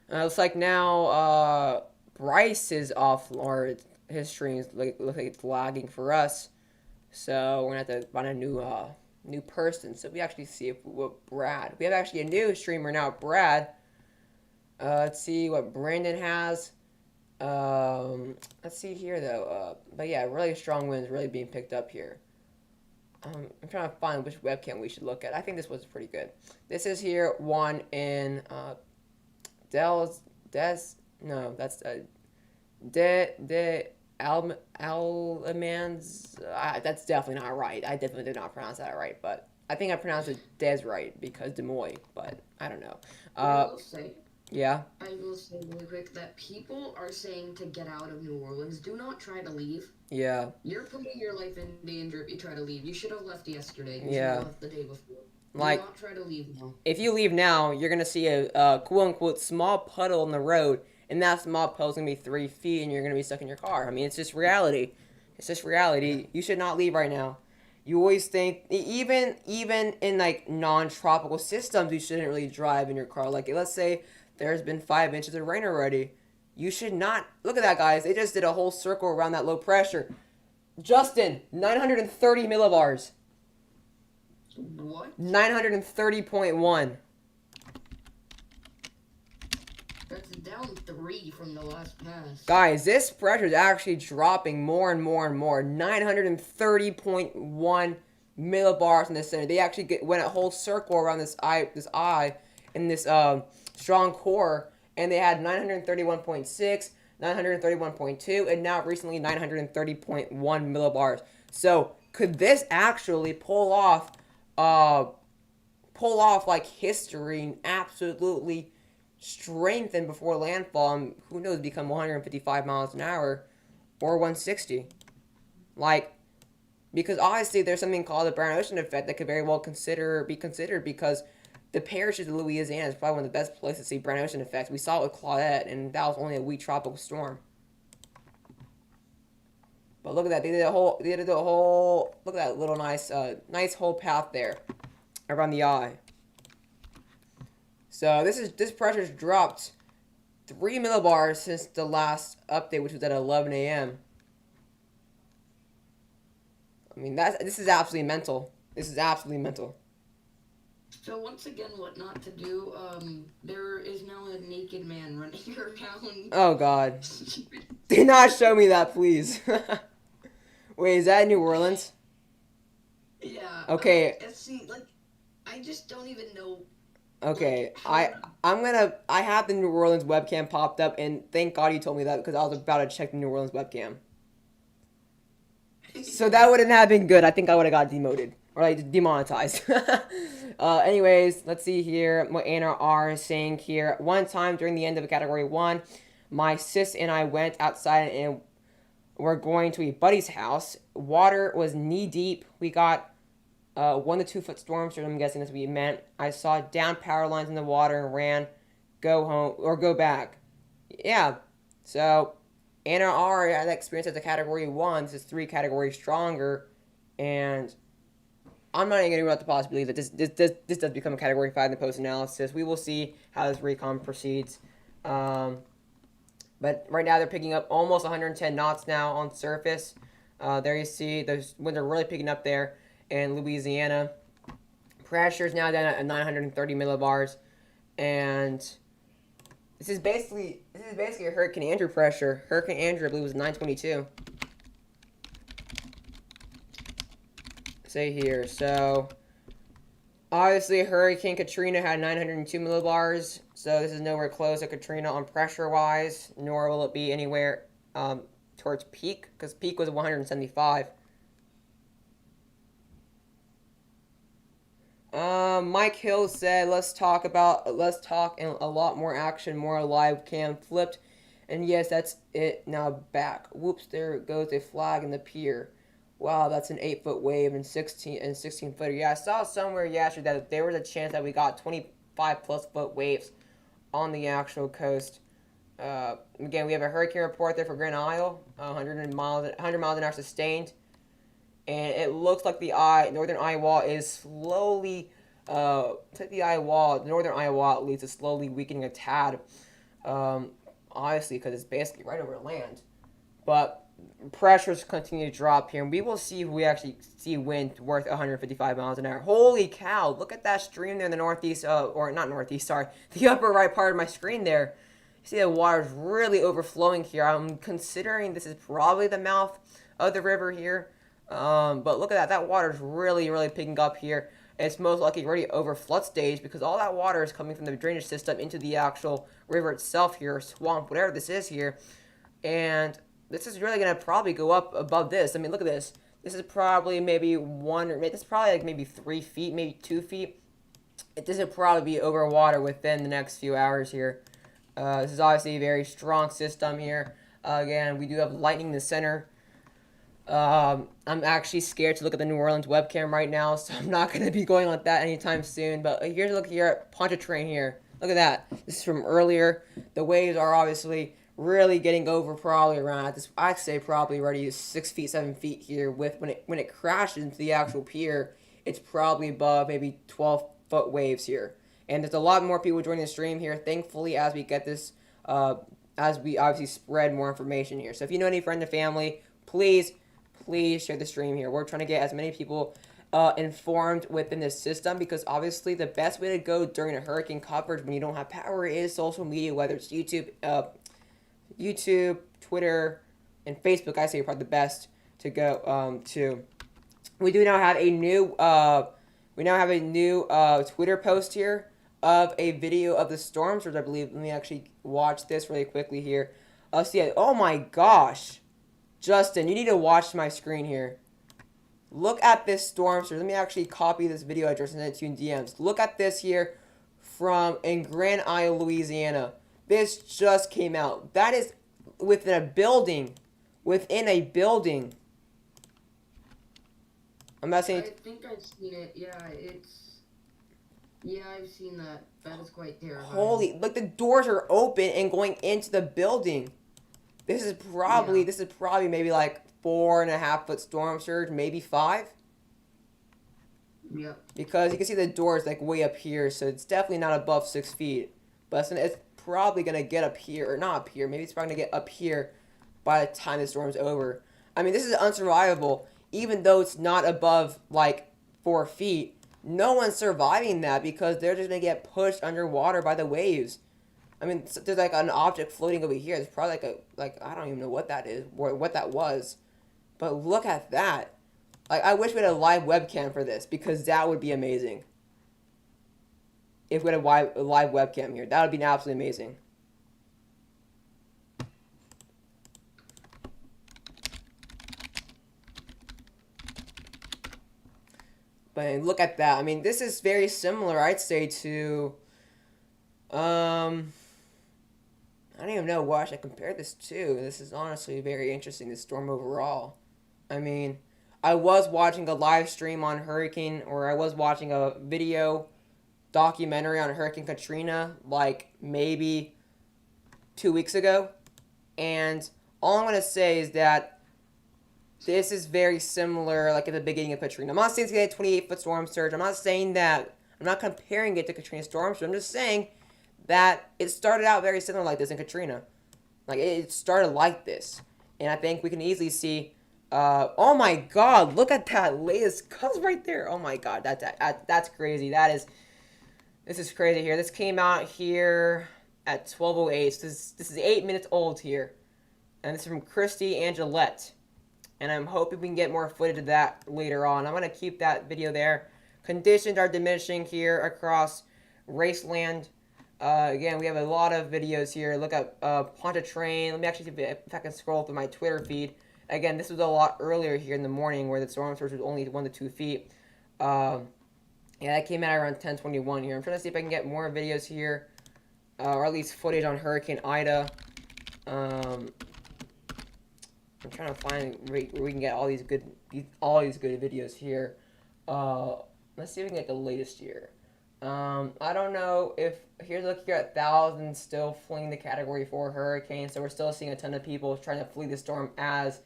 Looks like now Bryce is off, or his stream looks like it's lagging for us. So we're gonna have to find a new person. So we actually see what Brad. We have actually a new streamer now, Brad. Let's see what Brandon has. Let's see here though. But yeah, really strong winds really being picked up here. I'm trying to find which webcam we should look at. I think this was pretty good. This is here one in Alamans. That's definitely not right. I definitely did not pronounce that right, but I think I pronounced it Des right because Des Moines, but I don't know. Yeah. I will say really quick that people are saying to get out of New Orleans. Do not try to leave. Yeah. You're putting your life in danger if you try to leave. You should have left yesterday. You should have left the day before. Do not try to leave now. If you leave now, you're going to see a quote-unquote small puddle in the road, and that small puddle is going to be 3 feet, and you're going to be stuck in your car. I mean, it's just reality. It's just reality. You should not leave right now. You always think, even in, like, non-tropical systems, you shouldn't really drive in your car. Like, let's say there's been 5 inches of rain already. You should not. Look at that, guys. They just did a whole circle around that low pressure. Justin, 930 millibars. What? 930.1. That's down 3 from the last pass. Guys, this pressure is actually dropping more and more and more. 930.1 millibars in the center. They actually went a whole circle around this eye in this strong core, and they had 931.6, 931.2, and now recently 930.1 millibars. So could this actually pull off like history and absolutely strengthen before landfall, and who knows, become 155 miles an hour or 160? Like, because obviously there's something called the Brown Ocean effect that could very well be considered, because the parishes of Louisiana is probably one of the best places to see Brown Ocean effects. We saw it with Claudette, and that was only a weak tropical storm. But look at that. They did a whole. Look at that little nice whole path there around the eye. So this pressure's dropped 3 millibars since the last update, which was at 11 a.m. I mean, this is absolutely mental. This is absolutely mental. So once again, what not to do, there is now a naked man running around. Oh, God. Do not show me that, please. Wait, is that in New Orleans? Yeah. Okay. See, like, I just don't even know. Okay, I have the New Orleans webcam popped up, and thank God you told me that, because I was about to check the New Orleans webcam. So that wouldn't have been good. I think I would have got demoted. Or like demonetized. Anyways, let's see here what ANR is saying here. One time during the end of Category 1, My sis and I went outside and we're going to a buddy's house. Water was knee deep. We got 1 to 2 foot storm surge. I'm guessing that's what you meant. I saw down power lines in the water and ran, go home or go back. Yeah. So, NRR had experience as a category 1. This is 3 categories stronger. And I'm not even going to rule out the possibility that this does become a category 5 in the post analysis. We will see how this recon proceeds. But right now they're picking up almost 110 knots now on surface. There you see the winds are really picking up there in Louisiana. Pressure is now down at 930 millibars, and this is basically a Hurricane Andrew pressure. Hurricane Andrew, I believe, was 922. Say here, so obviously Hurricane Katrina had 902 millibars, so this is nowhere close to Katrina on pressure wise, nor will it be anywhere towards peak, because peak was 175. Mike Hill said, let's talk and a lot more action, more live cam flipped. And yes, that's it. Now back. Whoops, there goes a flag in the pier. Wow, that's an 8-foot wave and 16 footer. Yeah, I saw somewhere yesterday that there was a chance that we got 25 plus foot waves on the actual coast. Again, we have a hurricane report there for Grand Isle, 100 miles an hour sustained. And it looks like the northern Eyewall is slowly, the northern Eyewall at least is slowly weakening a tad. Obviously, because it's basically right over land. But pressures continue to drop here, and we will see if we actually see wind worth 155 miles an hour. Holy cow, look at that stream there in the northeast, or not northeast, sorry, the upper right part of my screen there. You see the water's really overflowing here. I'm considering this is probably the mouth of the river here. But look at that water's really, really picking up here. It's most likely already over flood stage because all that water is coming from the drainage system into the actual river itself here, swamp, whatever this is here. And this is really going to probably go up above this. I mean, look at this. This is probably maybe this is probably like maybe 3 feet, maybe 2 feet. This would probably be over water within the next few hours here. This is obviously a very strong system here. Again, we do have lightning in the center. I'm actually scared to look at the New Orleans webcam right now, so I'm not going to be going like that anytime soon. But here's a look here at Pontchartrain here. Look at that. This is from earlier. The waves are obviously really getting over probably around this. I'd say probably already 6 feet, 7 feet here. With when it crashes into the actual pier, it's probably above maybe 12-foot waves here. And there's a lot more people joining the stream here. Thankfully, as we get this, as we obviously spread more information here. So if you know any friend or family, please share the stream here. We're trying to get as many people informed within this system because obviously the best way to go during a hurricane coverage when you don't have power is social media, whether it's YouTube, Twitter, and Facebook. I say are probably the best to go to. We do now have a new Twitter post here of a video of the storm surge, I believe. Let me actually watch this really quickly here. See, oh my gosh. Justin, you need to watch my screen here. Look at this storm surge. Let me actually copy this video address and send it to you in DMs. Look at this here in Grand Isle, Louisiana. This just came out. That is within a building. Within a building. I'm not saying... I think I've seen it. Yeah, I've seen that. That is quite terrifying. Holy... Look, the doors are open and going into the building. This is probably maybe like 4.5-foot storm surge, maybe 5. Yep. Because you can see the doors like way up here, so it's definitely not above 6 feet. But it's probably gonna get up here, or not up here. Maybe it's probably gonna get up here by the time the storm's over. I mean, this is unsurvivable. Even though it's not above like 4 feet, no one's surviving that because they're just gonna get pushed underwater by the waves. I mean, there's like an object floating over here. There's probably I don't even know what that is, or what that was. But look at that. Like, I wish we had a live webcam for this, because that would be amazing. If we had a live webcam here, that would be absolutely amazing. But look at that. I mean, this is very similar, I'd say, to... I don't even know what I should compare this to. This is honestly very interesting, this storm overall. I mean, I was watching a live stream on Hurricane, or I was watching a video documentary on Hurricane Katrina, like maybe 2 weeks ago. And all I'm going to say is that this is very similar, like at the beginning of Katrina. I'm not saying it's going to get a 28-foot storm surge. I'm not saying that. I'm not comparing it to Katrina storm surge. I'm just saying that it started out very similar like this in Katrina. Like, it started like this. And I think we can easily see, oh my god, look at that latest cuz right there. Oh my god, that's crazy. This is crazy here. This came out here at 12:08. So this is 8 minutes old here. And this is from Christy Angelette. And I'm hoping we can get more footage of that later on. I'm going to keep that video there. Conditions are diminishing here across Raceland. Again, we have a lot of videos here. Look at Pontchartrain. Let me actually see if I can scroll through my Twitter feed. Again, this was a lot earlier here in the morning where the storm surge was only 1 to 2 feet. Yeah, that came out around 10:21 here. I'm trying to see if I can get more videos here. Or at least footage on Hurricane Ida. I'm trying to find where we can get all these good videos here. Let's see if we can get the latest year. I don't know if here's look here at 1,000 still fleeing the Category 4 hurricane, so we're still seeing a ton of people trying to flee the storm as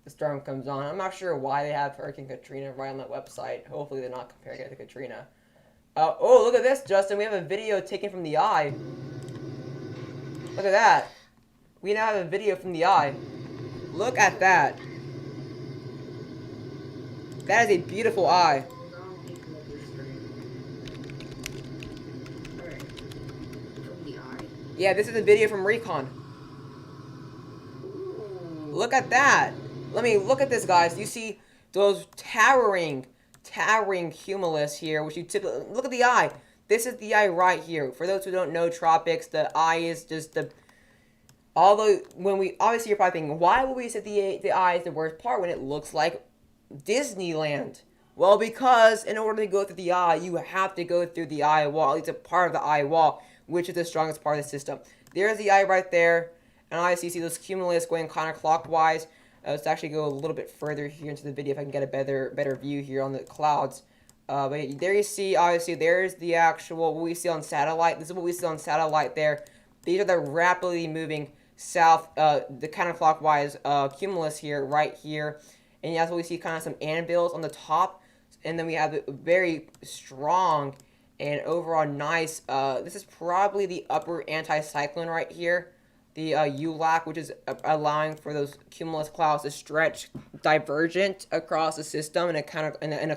the storm comes on. I'm not sure why they have Hurricane Katrina right on that website. Hopefully they're not comparing it to Katrina. Oh, look at this, Justin. We have a video taken from the eye. Look at that. We now have a video from the eye. Look at that. That is a beautiful eye. Yeah, this is a video from Recon. Look at that. Look at this, guys. You see those towering cumulus here, which you typically look at the eye. This is the eye right here. For those who don't know tropics, the eye is just the. Although when we obviously you're probably thinking, why would we say the eye is the worst part when it looks like Disneyland? Well, because in order to go through the eye, you have to go through the eye wall. At least a part of the eye wall, which is the strongest part of the system. There's the eye right there, and obviously you see those cumulus going counterclockwise. Let's actually go a little bit further here into the video if I can get a better view here on the clouds. But there you see, obviously, there's the actual, what we see on satellite. This is what we see on satellite there. These are the rapidly moving south, the counterclockwise cumulus here, right here. And that's what we see, kind of some anvils on the top. And then we have the very strong and overall nice, this is probably the upper anticyclone right here. The ULAC, which is allowing for those cumulus clouds to stretch divergent across the system in a kind of in a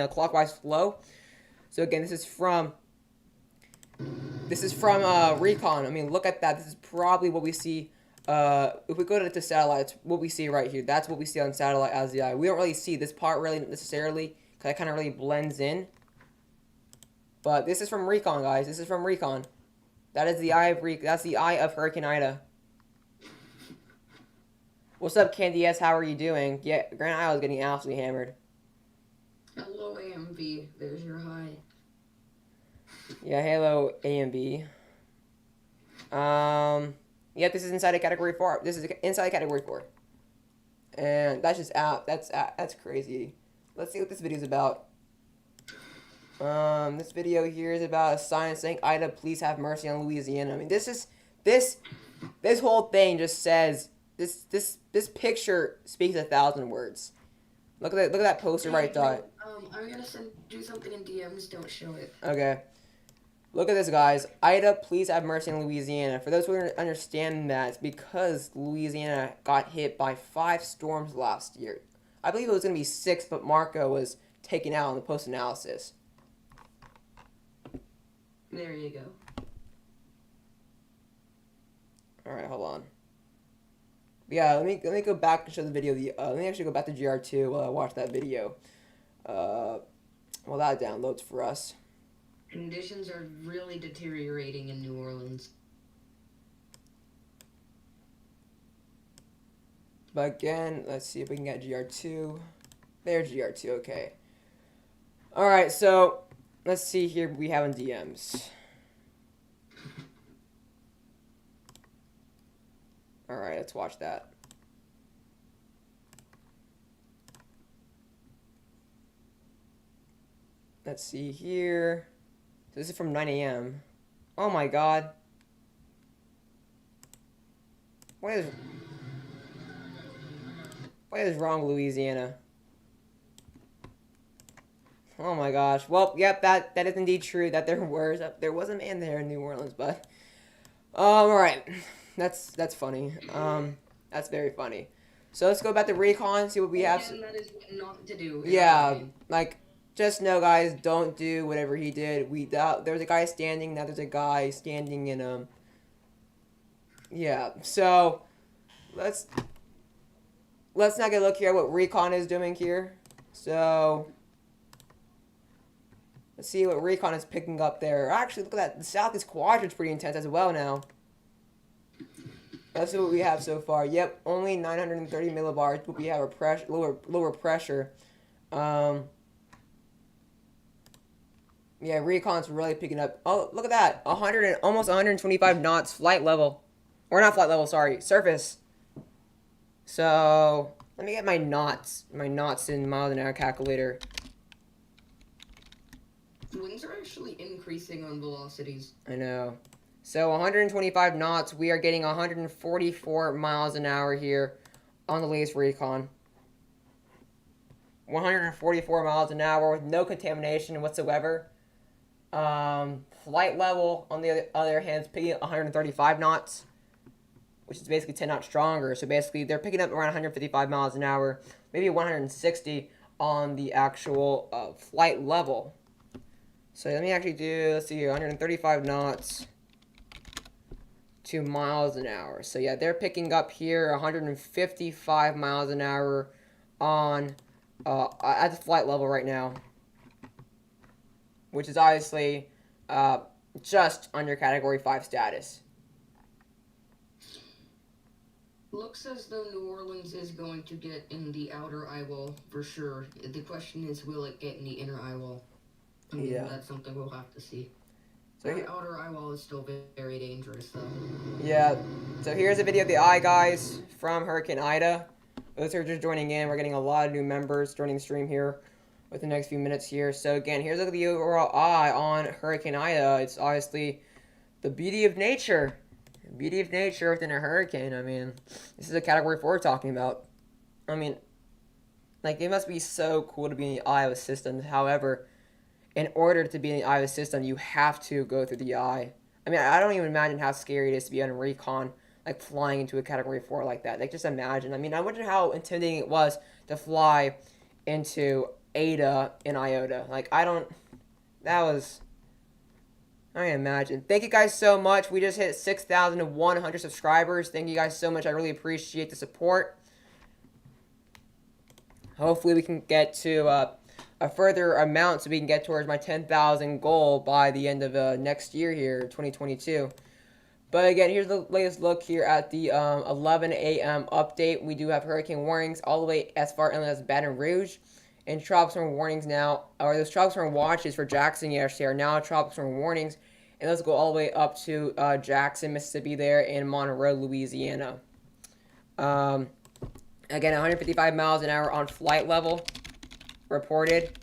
clockwise flow. So again, this is from Recon. I mean, look at that. This is probably what we see. If we go to satellites, what we see right here. That's what we see on satellite as the eye. We don't really see this part really necessarily because it kind of really blends in. But this is from Recon, guys. This is from Recon. That is the eye of That's the eye of Hurricane Ida. What's up, Candy S? How are you doing? Yeah, Grand Isle is getting absolutely hammered. Hello, AMV. There's your hi. Yeah, hello, AMB. Yeah, this is inside a Category 4. This is inside a Category 4. And that's just out. That's crazy. Let's see what this video is about. This video here is about a sign saying, "Ida, please have mercy on Louisiana." I mean, this whole thing just says this picture speaks 1,000 words. Look at that poster right there. I'm gonna do something in DMs. Don't show it. Okay. Look at this, guys. Ida, please have mercy on Louisiana. For those who don't understand that, it's because Louisiana got hit by 5 storms last year. I believe it was gonna be 6, but Marco was taken out on the post-analysis. There you go. Alright, hold on. Yeah, let me go back and show the video. Let me actually go back to GR2 while I watch that video. Well, that downloads for us. Conditions are really deteriorating in New Orleans. But again, let's see if we can get GR2. There's GR2, okay. Alright, so let's see here what we have in DMs. Alright, let's watch that. Let's see here. So this is from 9 a.m. Oh my god. What is wrong, Louisiana? Oh my gosh. Well, yep, that is indeed true that there was a man there in New Orleans, but alright. That's funny. That's very funny. So let's go back to Recon, see what we have. And that is what not to do. Yeah, like, just know, guys, don't do whatever he did. There's a guy standing, now there's a guy standing in, yeah, so, let's now get a look here at what Recon is doing here. So, let's see what Recon is picking up there. Actually, look at that, the Southeast Quadrant's pretty intense as well now. Let's see what we have so far. Yep, only 930 millibars, but we have a lower pressure. Yeah, Recon's really picking up. Oh, look at that. Almost 125 knots flight level. Or not flight level, sorry. Surface. So, let me get my knots. My knots in miles an hour calculator. Winds are actually increasing on velocities. I know. So, 125 knots. We are getting 144 miles an hour here on the latest Recon. 144 miles an hour with no contamination whatsoever. Flight level, on the other hand, is picking up 135 knots, which is basically 10 knots stronger. So basically, they're picking up around 155 miles an hour, maybe 160 on the actual flight level. So let me actually do, let's see here, 135 knots to miles an hour. So yeah, they're picking up here 155 miles an hour on at the flight level right now, which is obviously just under Category 5 status. Looks as though New Orleans is going to get in the outer eyewall for sure. The question is, will it get in the inner eyewall? I mean, Yeah. That's something we'll have to see. So The outer eyewall is still very dangerous, though. yeah, so here's a video of the eye, guys, from Hurricane Ida. Those who are just joining in, we're getting a lot of new members joining the stream here with the next few minutes here. So again, here's a look at the overall eye on Hurricane Ida. It's obviously the beauty of nature. Beauty of nature within a hurricane. I mean, this is a Category 4 we're talking about. I mean, like, it must be so cool to be in the eye of a system. However, in order to be in the eye of a system, you have to go through the eye. I mean, I don't even imagine how scary it is to be on Recon, like, flying into a Category 4 like that. Like, just imagine. I mean, I wonder how intimidating it was to fly into Ada and Iota. Like, I imagine. Thank you guys so much. We just hit 6,100 subscribers. Thank you guys so much. I really appreciate the support. Hopefully we can get to a further amount so we can get towards my 10,000 goal by the end of next year here, 2022. But again, here's the latest look here at the 11 a.m. update. We do have hurricane warnings all the way as far inland as Baton Rouge. And tropical storm warnings now, or those tropical storm watches for Jackson yesterday are now tropical storm warnings. And those go all the way up to Jackson, Mississippi there, and Monroe, Louisiana. Again, 155 miles an hour on flight level reported.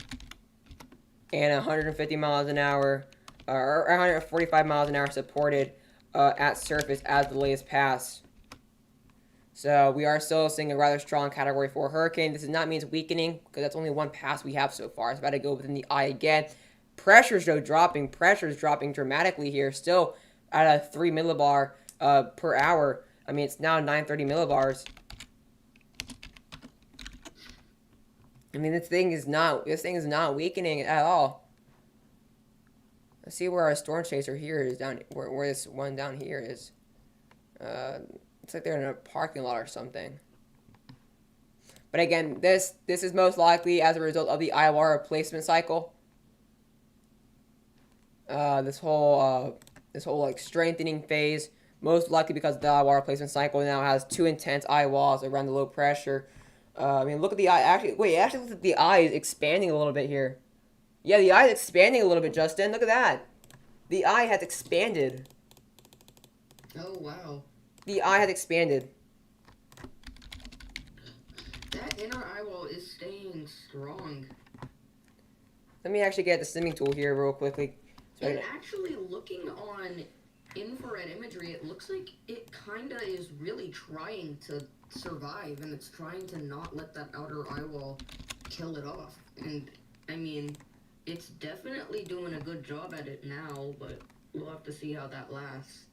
And 150 miles an hour, or 145 miles an hour supported at surface as the latest pass. So we are still seeing a rather strong Category 4 hurricane. This does not mean it's weakening, because that's only one pass we have so far. It's about to go within the eye again. Pressure's dropping. Pressure's dropping dramatically here. Still at a 3 millibar per hour. I mean, it's now 930 millibars. I mean, this thing is not weakening at all. Let's see where our storm chaser here is down. Where this one down here is. It's like they're in a parking lot or something. But again, this is most likely as a result of the Eyewall replacement cycle. This whole like strengthening phase, most likely because the Eyewall replacement cycle now has two intense eye walls around the low pressure. I mean, look at the eye. Actually looks like the eye is expanding a little bit here. Yeah, the eye is expanding a little bit, Justin. Look at that. The eye has expanded. Oh, wow. The eye has expanded. That inner eyewall is staying strong. Let me actually get the simming tool here real quickly. So And actually, looking on infrared imagery, it looks like it kinda is really trying to survive, and it's trying to not let that outer eyewall kill it off. And I mean, it's definitely doing a good job at it now, but we'll have to see how that lasts.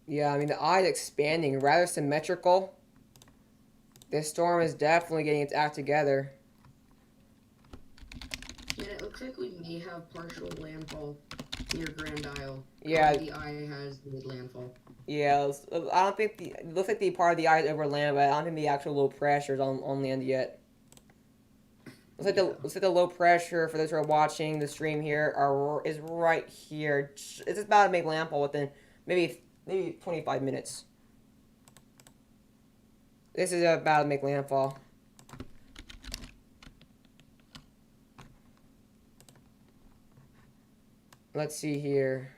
yeah, I mean, the eye is expanding, rather symmetrical. This storm is definitely getting its act together. And it looks like we may have partial landfall near Grand Isle. Yeah. The eye has made landfall. Yeah, I don't think it looks like the part of the eye is over land, but I don't think the actual low pressure is on land yet. Looks like the low pressure for those who are watching the stream here is right here. It's about to make landfall within maybe 25 minutes. This is about to make landfall. Let's see here.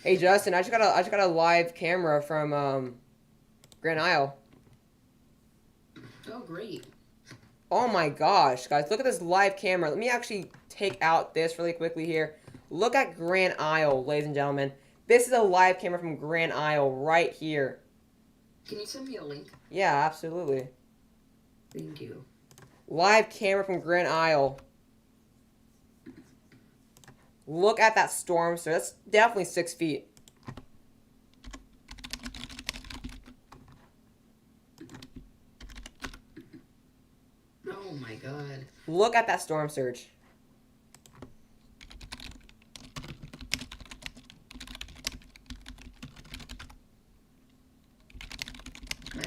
Hey Justin, I just got a live camera from Grand Isle. Oh great. Oh my gosh, guys, look at this live camera. Let me actually take out this really quickly here. Look at Grand Isle, ladies and gentlemen. This is a live camera from Grand Isle right here. Can you send me a link? Yeah, absolutely. Thank you. Live camera from Grand Isle. Look at that storm surge. That's definitely 6 feet. Oh my god. Look at that storm surge.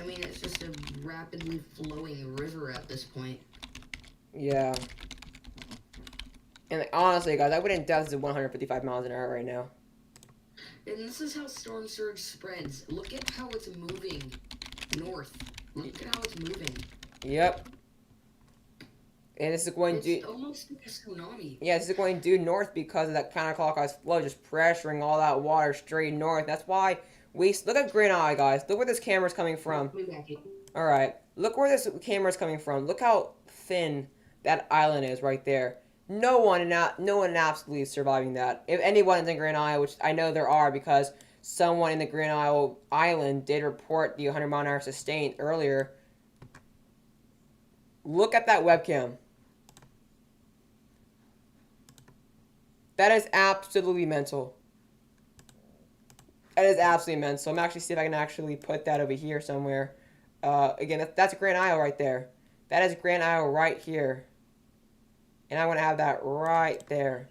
I mean, it's just a rapidly flowing river at this point. Yeah. And like, honestly, guys, I wouldn't doubt this is 155 miles an hour right now. And this is how storm surge spreads. Look at how it's moving north. Look at how it's moving. Yep. And this is going It's almost like a tsunami. Yeah, this is going due north because of that counterclockwise flow just pressuring all that water straight north. That's why look at Green Eye, guys. Look where this camera's coming from. All right, look where this camera's coming from. Look how thin that island is right there. No one absolutely is surviving that. If anyone's in Grand Isle, which I know there are because someone in the Grand Isle Island did report the 100-mile-an-hour sustained earlier. Look at that webcam. That is absolutely mental. That is absolutely mental. I'm actually see if I can actually put that over here somewhere. Again, that's Grand Isle right there. That is Grand Isle right here. And I want to have that right there.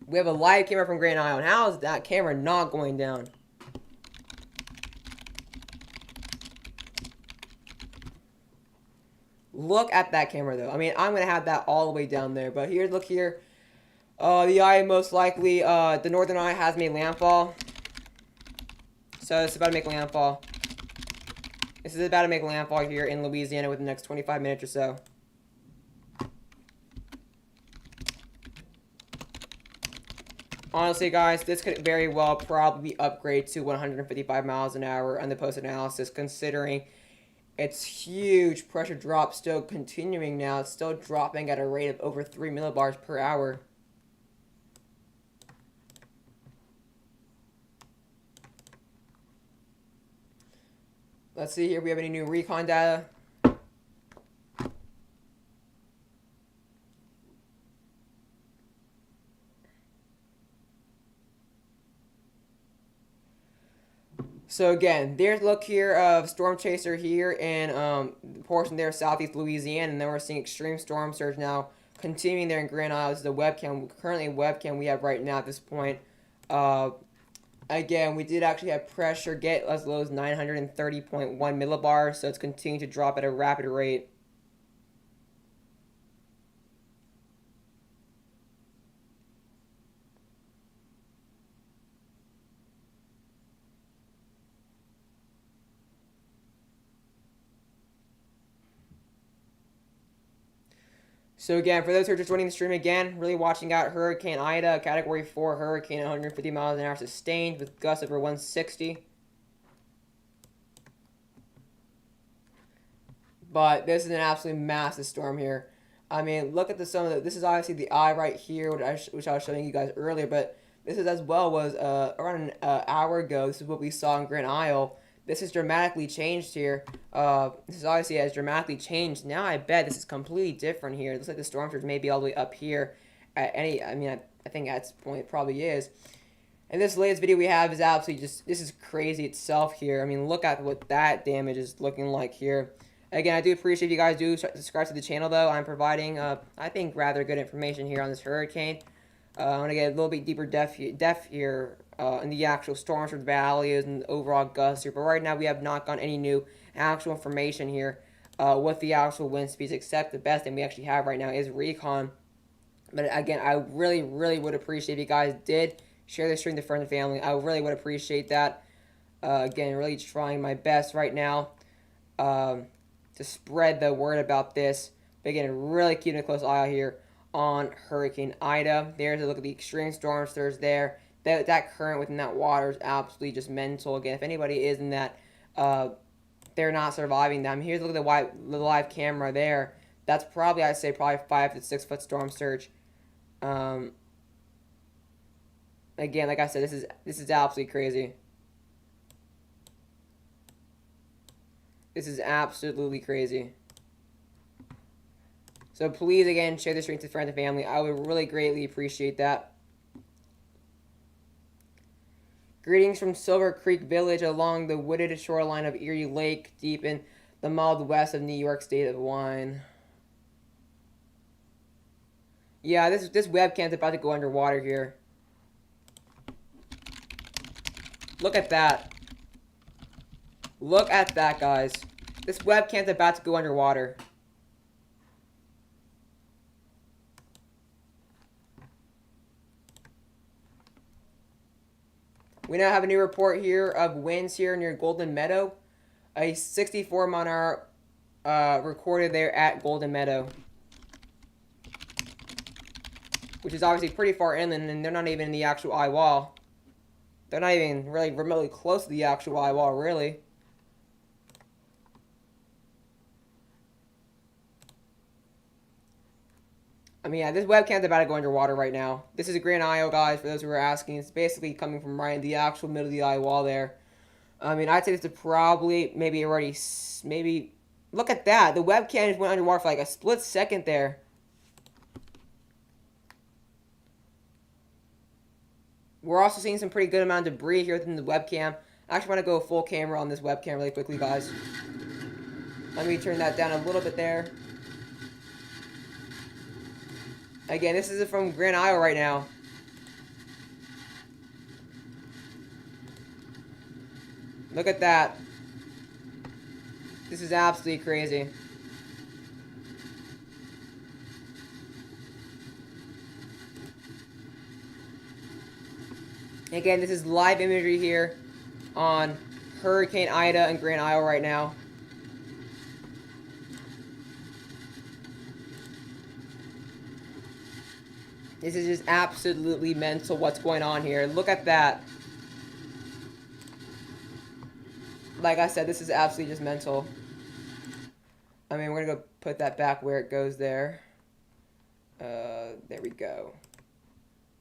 We have a live camera from Grand Isle. And how is that camera not going down? Look at that camera, though. I mean, I'm going to have that all the way down there. But here, look here. The eye most likely, the northern eye has made landfall. So it's about to make landfall. This is about to make landfall here in Louisiana within the next 25 minutes or so. Honestly, guys, this could very well probably upgrade to 155 miles an hour on the post-analysis, considering its huge pressure drop still continuing now. It's still dropping at a rate of over 3 millibars per hour. Let's see here if we have any new Recon data. So again, there's look here of Storm Chaser here in portion there southeast Louisiana, and then we're seeing extreme storm surge now continuing there in Grand Isle. This is the webcam, currently webcam we have right now at this point. Again, we did actually have pressure get as low as 930.1 millibars, so it's continuing to drop at a rapid rate. So again, for those who are just joining the stream again, really watching out Hurricane Ida, Category 4 hurricane, 150 miles an hour sustained with gusts over 160. But this is an absolutely massive storm here. I mean, look at this is obviously the eye right here, which I was showing you guys earlier, but this is as well was around an hour ago. This is what we saw in Grand Isle. This has dramatically changed here. This is obviously has dramatically changed. Now I bet this is completely different here. It looks like the storm surge may be all the way up here. I think at this point it probably is. And this latest video we have is absolutely this is crazy itself here. I mean, look at what that damage is looking like here. Again, I do appreciate you guys do subscribe to the channel, though. I'm providing, I think, rather good information here on this hurricane. I'm going to get a little bit deeper depth here in the actual storm surge values and overall gusts here. But right now, we have not gotten any new actual information here with the actual wind speeds, except the best thing we actually have right now is Recon. But again, I really, really would appreciate if you guys did share this stream to friends and family. I really would appreciate that. Again, really trying my best right now. To spread the word about this. But again, really keeping a close eye out here on Hurricane Ida. There's a look at the extreme storm surge there. That current within that water is absolutely just mental. Again, if anybody is in that, they're not surviving them. Here's a look at the live camera there. That's probably, I'd say, probably 5 to 6 foot storm surge. Again, like I said, this is absolutely crazy. This is absolutely crazy. So please, again, share this stream to friends and family. I would really greatly appreciate that. Greetings from Silver Creek Village along the wooded shoreline of Erie Lake, deep in the mild west of New York State of Wine. Yeah, this webcam's about to go underwater here. Look at that. Look at that, guys. This webcam's about to go underwater. We now have a new report here of winds here near Golden Meadow. A 64 mile an hour recorded there at Golden Meadow. Which is obviously pretty far inland, and they're not even in the actual Eyewall. They're not even really remotely close to the actual Eyewall, really. I mean, yeah, this webcam's about to go underwater right now. This is a Grand Isle, guys, for those who are asking. It's basically coming from right in the actual middle of the eye wall there. I mean, I'd say this is probably, maybe, look at that. The webcam just went underwater for like a split second there. We're also seeing some pretty good amount of debris here within the webcam. I actually want to go full camera on this webcam really quickly, guys. Let me turn that down a little bit there. Again, this is from Grand Isle right now. Look at that. This is absolutely crazy. Again, this is live imagery here on Hurricane Ida and Grand Isle right now. This is just absolutely mental what's going on here. Look at that. Like I said, this is absolutely just mental. I mean, we're going to go put that back where it goes there. There we go.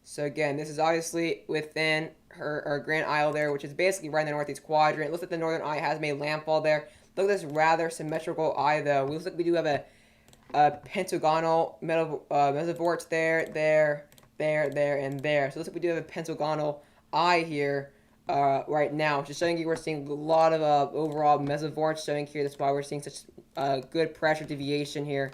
So again, this is obviously within our Grand Isle there, which is basically right in the northeast quadrant. It looks like the northern eye has made landfall there. Look at this rather symmetrical eye, though. It looks like we do have a pentagonal mesovorts there, and there. So it looks like we do have a pentagonal eye here right now, which is showing you we're seeing a lot of overall mesovorts showing here. That's why we're seeing such good pressure deviation here.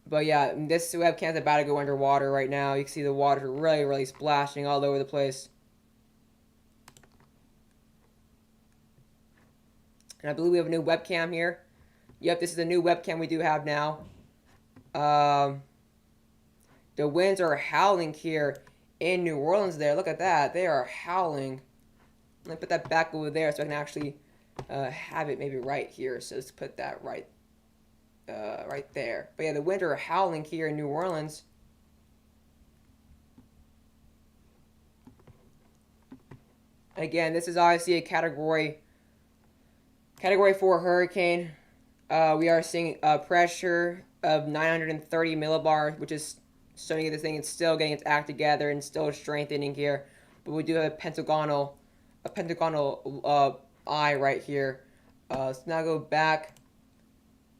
But yeah, this webcam's about to go underwater right now. You can see the water really, really splashing all over the place. And I believe we have a new webcam here. Yep, this is a new webcam we do have now. The winds are howling here in New Orleans there. Look at that. They are howling. Let me put that back over there so I can actually have it maybe right here. So let's put that right there. But yeah, the winds are howling here in New Orleans. Again, this is obviously a category 4 hurricane. We are seeing a pressure of 930 millibars, which is showing you this thing. It's still getting its act together and still strengthening here. But we do have a pentagonal eye right here. Let's now go back.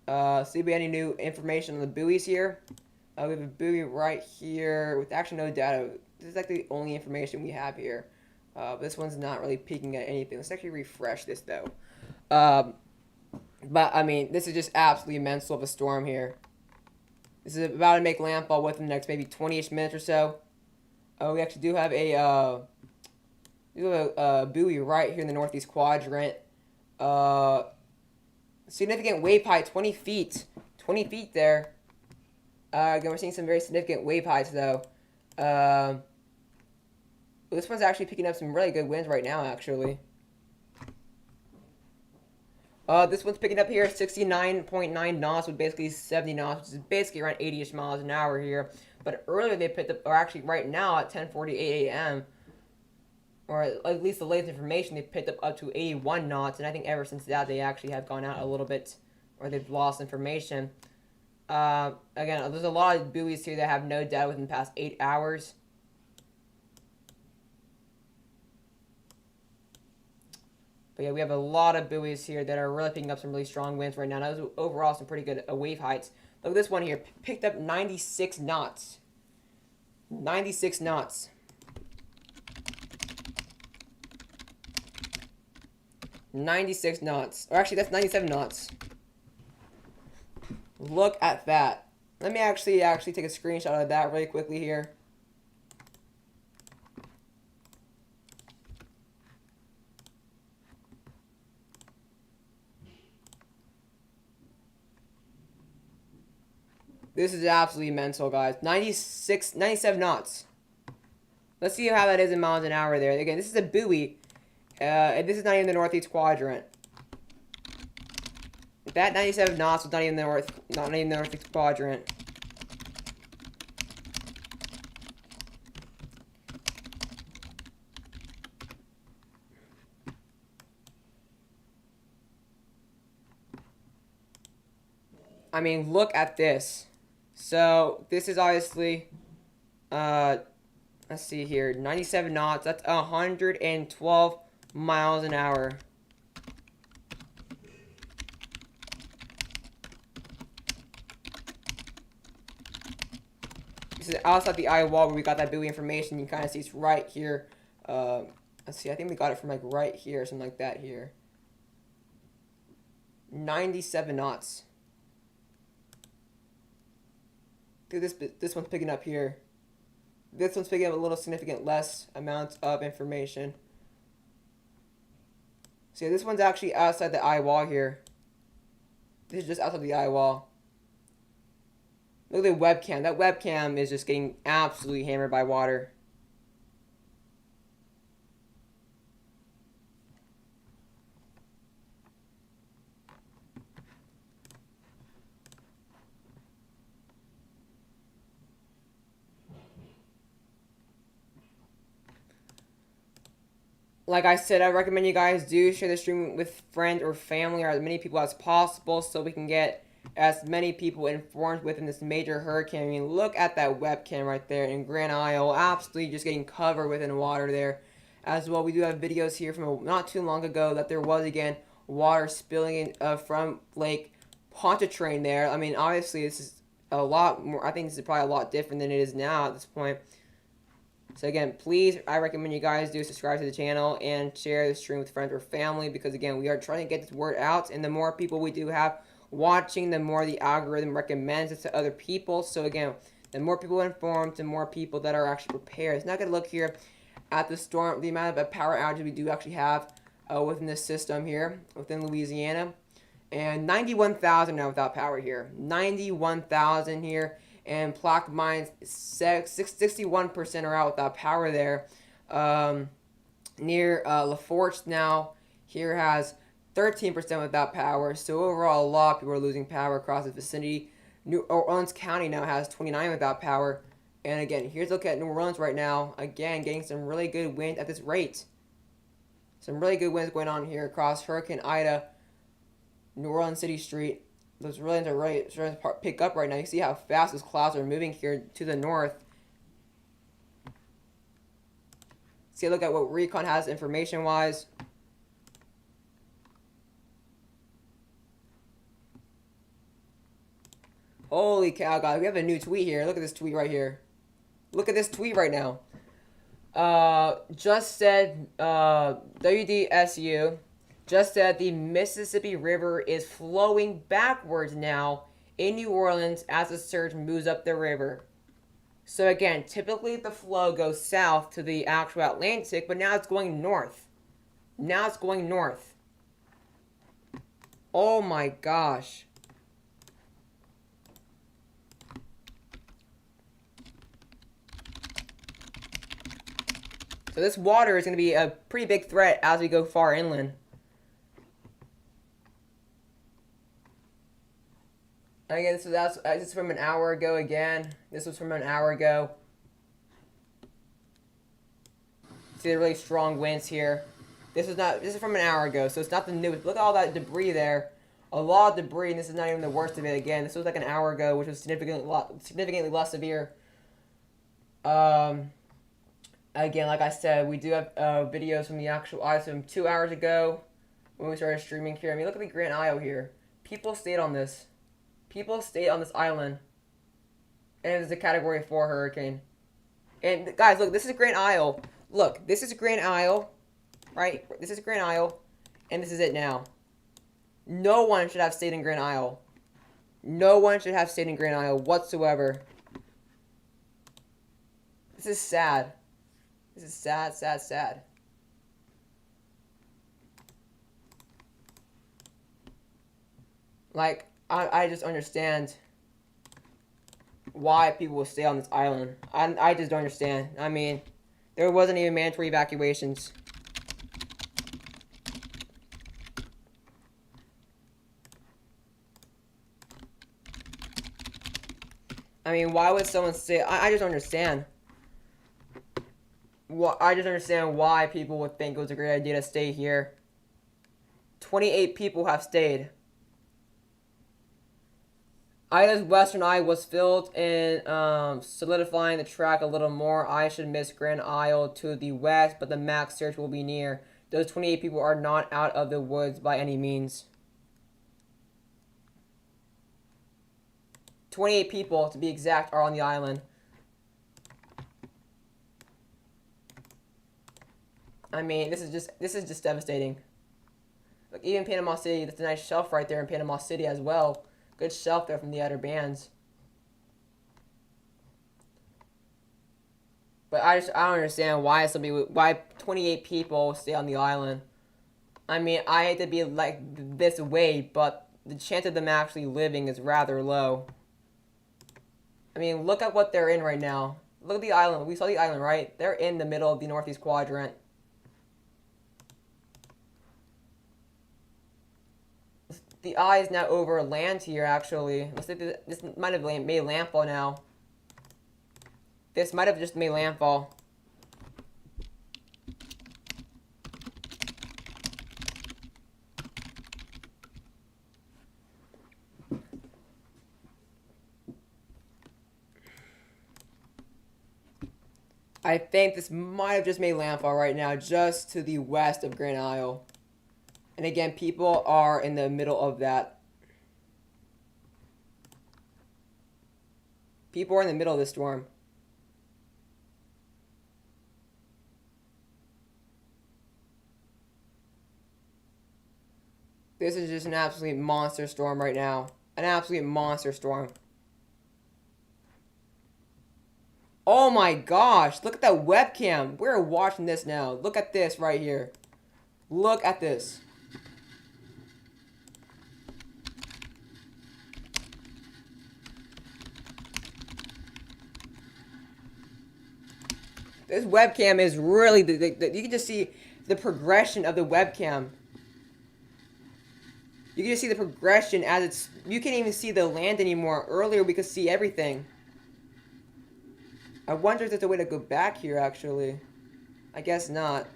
See if we have any new information on the buoys here. We have a buoy right here with actually no data. This is like the only information we have here. This one's not really peeking at anything. Let's actually refresh this though. But I mean, this is just absolutely immense of a storm here. This is about to make landfall within the next maybe 20-ish minutes or so. We actually do have a buoy right here in the northeast quadrant. Significant wave height, 20 feet. 20 feet there. Again, we're seeing some very significant wave heights though. This one's actually picking up some really good winds right now, actually. This one's picking up here 69.9 knots with basically 70 knots, which is basically around 80-ish miles an hour here. But earlier they picked up, or actually right now at 10:48 a.m., or at least the latest information, they picked up to 81 knots. And I think ever since that, they actually have gone out a little bit, or they've lost information. Again, there's a lot of buoys here that have no data within the past 8 hours. But yeah, we have a lot of buoys here that are really picking up some really strong winds right now. That was overall some pretty good wave heights. Look at this one here. Picked up 96 knots. 96 knots. 96 knots. Or actually, that's 97 knots. Look at that. Let me actually take a screenshot of that really quickly here. This is absolutely mental, guys. 97 knots. Let's see how that is in miles an hour there. Again, this is a buoy. This is not even the northeast quadrant. That 97 knots was not even the northeast quadrant. I mean, look at this. So this is obviously, let's see here, 97 knots. That's 112 miles an hour. This is outside the Eyewall where we got that buoy information. You can kind of see it's right here. Let's see, I think we got it from like right here or something like that here. 97 knots. Dude, this one's picking up here. This one's picking up a little significant less amount of information. See, this one's actually outside the Eyewall here. This is just outside the Eyewall. Look at the webcam. That webcam is just getting absolutely hammered by water. Like I said, I recommend you guys do share the stream with friends or family or as many people as possible so we can get as many people informed within this major hurricane. I mean, look at that webcam right there in Grand Isle, absolutely just getting covered within water there. As well, we do have videos here from not too long ago that there was, again, water spilling in, from Lake Pontchartrain there. I mean, obviously, this is a lot more, I think this is probably a lot different than it is now at this point. So again, please, I recommend you guys do subscribe to the channel and share the stream with friends or family because, again, we are trying to get this word out, and the more people we do have watching, the more the algorithm recommends it to other people. So again, the more people informed, the more people that are actually prepared. It's not going to look here at the storm, the amount of power outages we do actually have within this system here, within Louisiana. And 91,000 now without power here. 91,000 here. And Plaquemines, 61% are out without power there. Near Laforge now, here has 13% without power. So overall, a lot of people are losing power across the vicinity. New Orleans County now has 29 without power. And again, here's a look at New Orleans right now. Again, getting some really good wind at this rate. Some really good winds going on here across Hurricane Ida, New Orleans City Street. Those winds are really starting to pick up right now. You see how fast those clouds are moving here to the north. See a look at what Recon has information-wise. Holy cow, guys. We have a new tweet here. Look at this tweet right here. Look at this tweet right now. Just said, WDSU just said the Mississippi River is flowing backwards now in New Orleans as the surge moves up the river. So again, typically the flow goes south to the actual Atlantic, but now it's going north. Now it's going north. Oh my gosh. So this water is going to be a pretty big threat as we go far inland. Again, so this is from an hour ago again. This was from an hour ago. See the really strong winds here. This is from an hour ago, so it's not the newest. Look at all that debris there. A lot of debris, and this is not even the worst of it again. This was like an hour ago, which was significantly less severe. Again, like I said, we do have videos from the actual ice from 2 hours ago when we started streaming here. I mean, look at the Grand Isle here. People stayed on this. People stayed on this island. And it's a Category 4 hurricane. And guys, look, this is Grand Isle. Look, this is Grand Isle. Right? This is Grand Isle. And this is it now. No one should have stayed in Grand Isle. No one should have stayed in Grand Isle whatsoever. This is sad. This is sad, sad, sad. Like, I just understand why people will stay on this island. I just don't understand. I mean, there wasn't even mandatory evacuations. I mean, why would someone stay? I just don't understand. Well, I just understand why people would think it was a great idea to stay here. 28 people have stayed. Ida's western eye was filled in, solidifying the track a little more. I should miss Grand Isle to the west, but the max search will be near. Those 28 people are not out of the woods by any means. 28 people, to be exact, are on the island. I mean, this is just devastating. Look, even Panama City, that's a nice shelf right there in Panama City as well. Good shelf there from the Outer Bands. But I don't understand why 28 people stay on the island. I mean, I hate to be like this way, but the chance of them actually living is rather low. I mean, look at what they're in right now. Look at the island. We saw the island, right? They're in the middle of the northeast quadrant. The eye is now over land here, actually. Looks like this might have made landfall now. This might have just made landfall. I think this might have just made landfall right now, just to the west of Grand Isle. And again, people are in the middle of that. People are in the middle of the storm. This is just an absolute monster storm right now. An absolute monster storm. Oh my gosh, look at that webcam. We're watching this now. Look at this right here. Look at this. This webcam is really, you can just see the progression of the webcam. You can just see the progression as it's... You can't even see the land anymore. Earlier, we could see everything. I wonder if there's a way to go back here, actually. I guess not.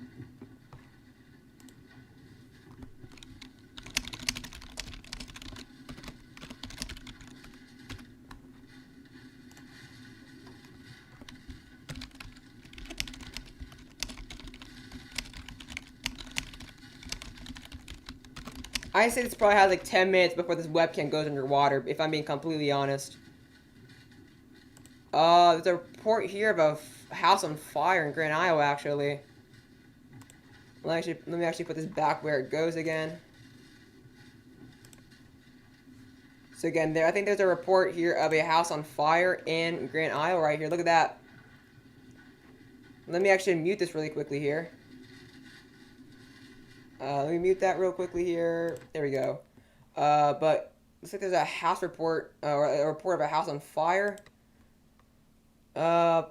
I say this probably has like 10 minutes before this webcam goes underwater, if I'm being completely honest. There's a report here of a house on fire in Grand Isle, actually. Let me actually put this back where it goes again. So again, I think there's a report here of a house on fire in Grand Isle right here. Look at that. Let me actually mute this really quickly here. Let me mute that real quickly here. There we go. But looks like there's a house report, or a report of a house on fire. A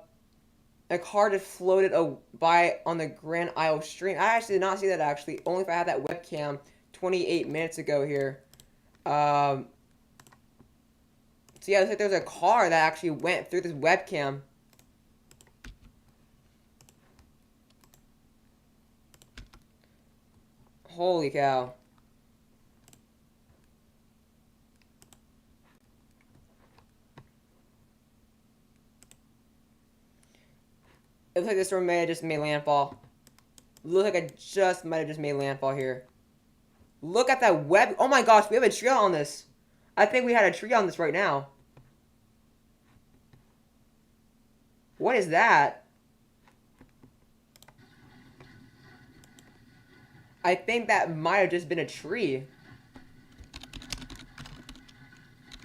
car just floated by on the Grand Isle stream. I actually did not see that, actually. Only if I had that webcam 28 minutes ago here. So yeah, it looks like there's a car that actually went through this webcam. Holy cow. It looks like this storm may have just made landfall. Looks like I just might have just made landfall here. Look at that web. Oh my gosh, we have a tree on this. I think we had a tree on this right now. What is that? I think that might have just been a tree.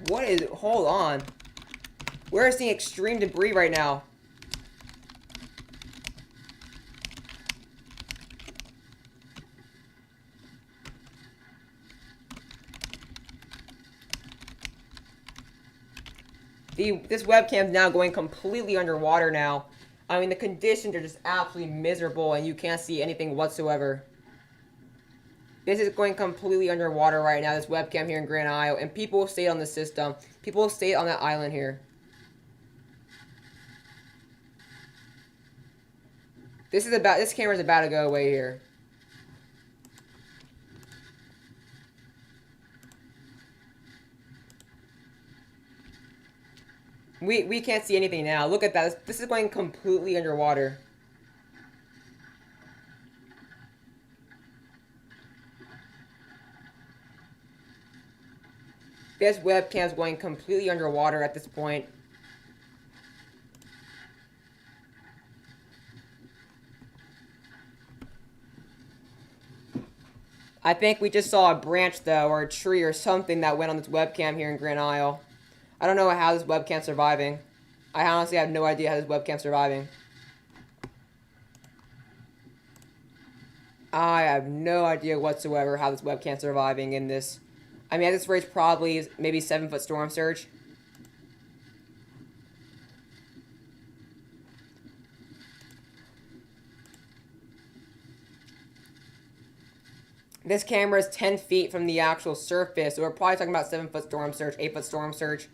What is... Hold on. We're seeing extreme debris right now. This webcam is now going completely underwater now. I mean, the conditions are just absolutely miserable and you can't see anything whatsoever. This is going completely underwater right now, this webcam here in Grand Isle, and people stayed on the system. People stayed on that island here. This camera's about to go away here. We can't see anything now. Look at that. This is going completely underwater. This webcam's going completely underwater at this point. I think we just saw a branch, though, or a tree or something that went on this webcam here in Grand Isle. I don't know how this webcam's surviving. I honestly have no idea how this webcam's surviving. I have no idea whatsoever how this webcam's surviving in this. I mean, at this rate, probably maybe 7-foot storm surge. This camera is 10 feet from the actual surface, so we're probably talking about 7-foot storm surge, 8-foot storm surge.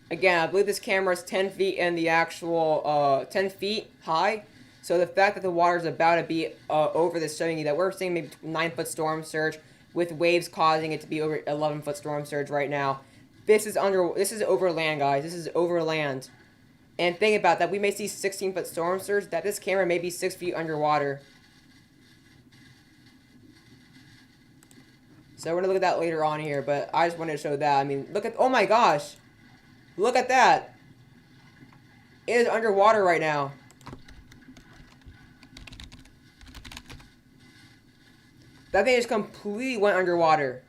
Again, I believe this camera is 10 feet and the actual 10 feet high. So the fact that the water is about to be over this, showing you that we're seeing maybe 9-foot storm surge with waves causing it to be over 11-foot storm surge right now. This is over land, guys. This is over land. And think about that. We may see 16-foot storm surge. That this camera may be 6 feet underwater. So we're gonna look at that later on here. But I just wanted to show that. I mean, look at. Oh my gosh. Look at that. It is underwater right now. That thing just completely went underwater.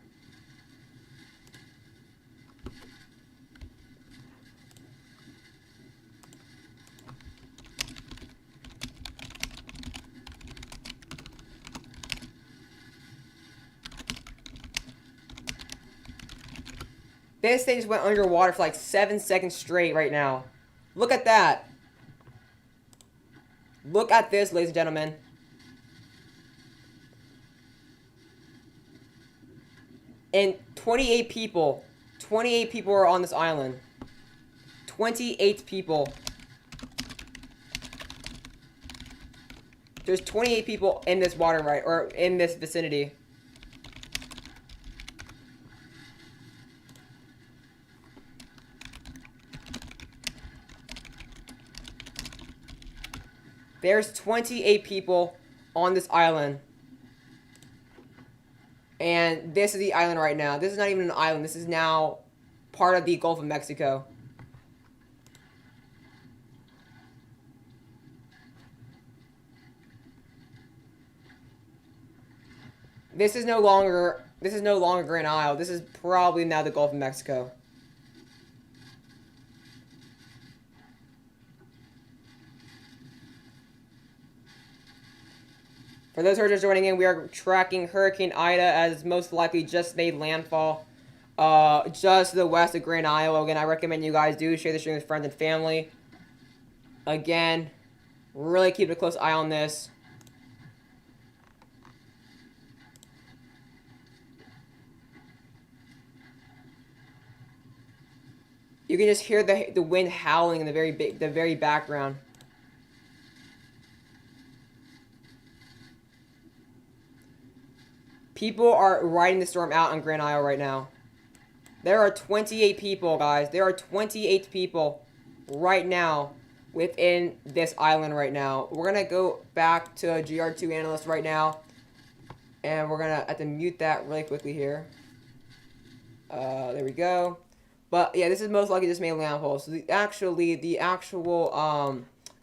This thing just went underwater for like 7 seconds straight right now. Look at that. Look at this, ladies and gentlemen. And 28 people are on this island. 28 people. There's 28 people in this water right, or in this vicinity. There's 28 people on this island. And this is the island right now. This is not even an island. This is now part of the Gulf of Mexico. This is no longer Grand Isle. This is probably now the Gulf of Mexico. For those who are just joining in, we are tracking Hurricane Ida as most likely just made landfall just to the west of Grand Isle. Again, I recommend you guys do share the stream with friends and family. Again, really keep a close eye on this. You can just hear the wind howling in the very background. People are riding the storm out on Grand Isle right now. There are 28 people, guys. There are 28 people right now within this island right now. We're going to go back to a GR2 analyst right now. And we're going to have to mute that really quickly here. There we go. But yeah, this is most likely just made landfall. So the actual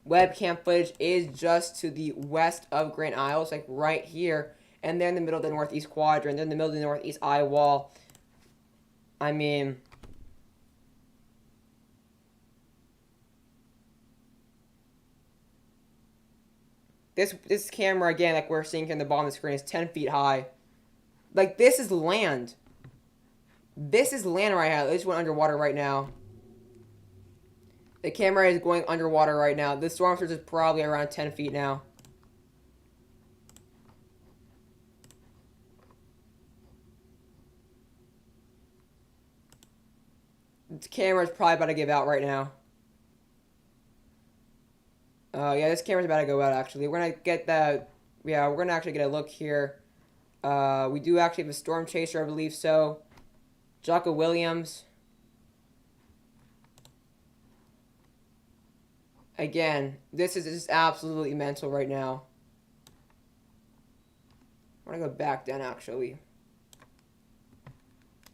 webcam footage is just to the west of Grand Isle. It's like right here. And they're in the middle of the northeast quadrant. They're in the middle of the northeast Eyewall. I mean, this camera, again, like we're seeing here in the bottom of the screen, is 10 feet high. Like, this is land. This is land right now. It just went underwater right now. The camera is going underwater right now. The storm surge is probably around 10 feet now. The camera's probably about to give out right now. Yeah, this camera's about to go out, actually. We're gonna get the... Yeah, we're gonna actually get a look here. We do actually have a storm chaser, I believe so. Jocko Williams. Again, this is just absolutely mental right now. I'm gonna go back down, actually.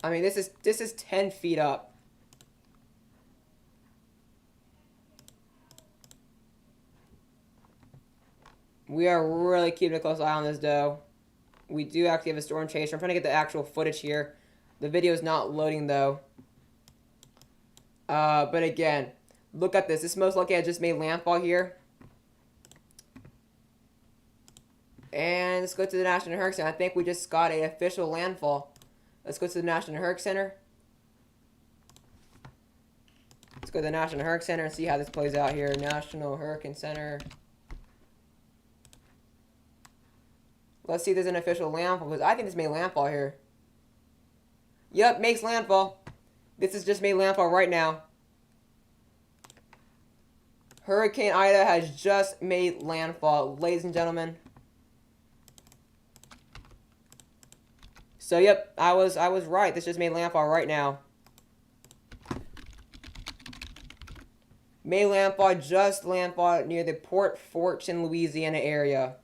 I mean, this is 10 feet up. We are really keeping a close eye on this, though. We do actually have a storm chaser. I'm trying to get the actual footage here. The video is not loading, though. But again, look at this. This most likely I just made landfall here. And let's go to the National Hurricane Center. I think we just got an official landfall. Let's go to the National Hurricane Center. Let's go to the National Hurricane Center and see how this plays out here. National Hurricane Center. Let's see if there's an official landfall, because I think this made landfall here. Yep, makes landfall. This is just made landfall right now. Hurricane Ida has just made landfall, ladies and gentlemen. So yep, I was right. This just made landfall right now. Made landfall, just landfall near the Port Fortune, Louisiana area.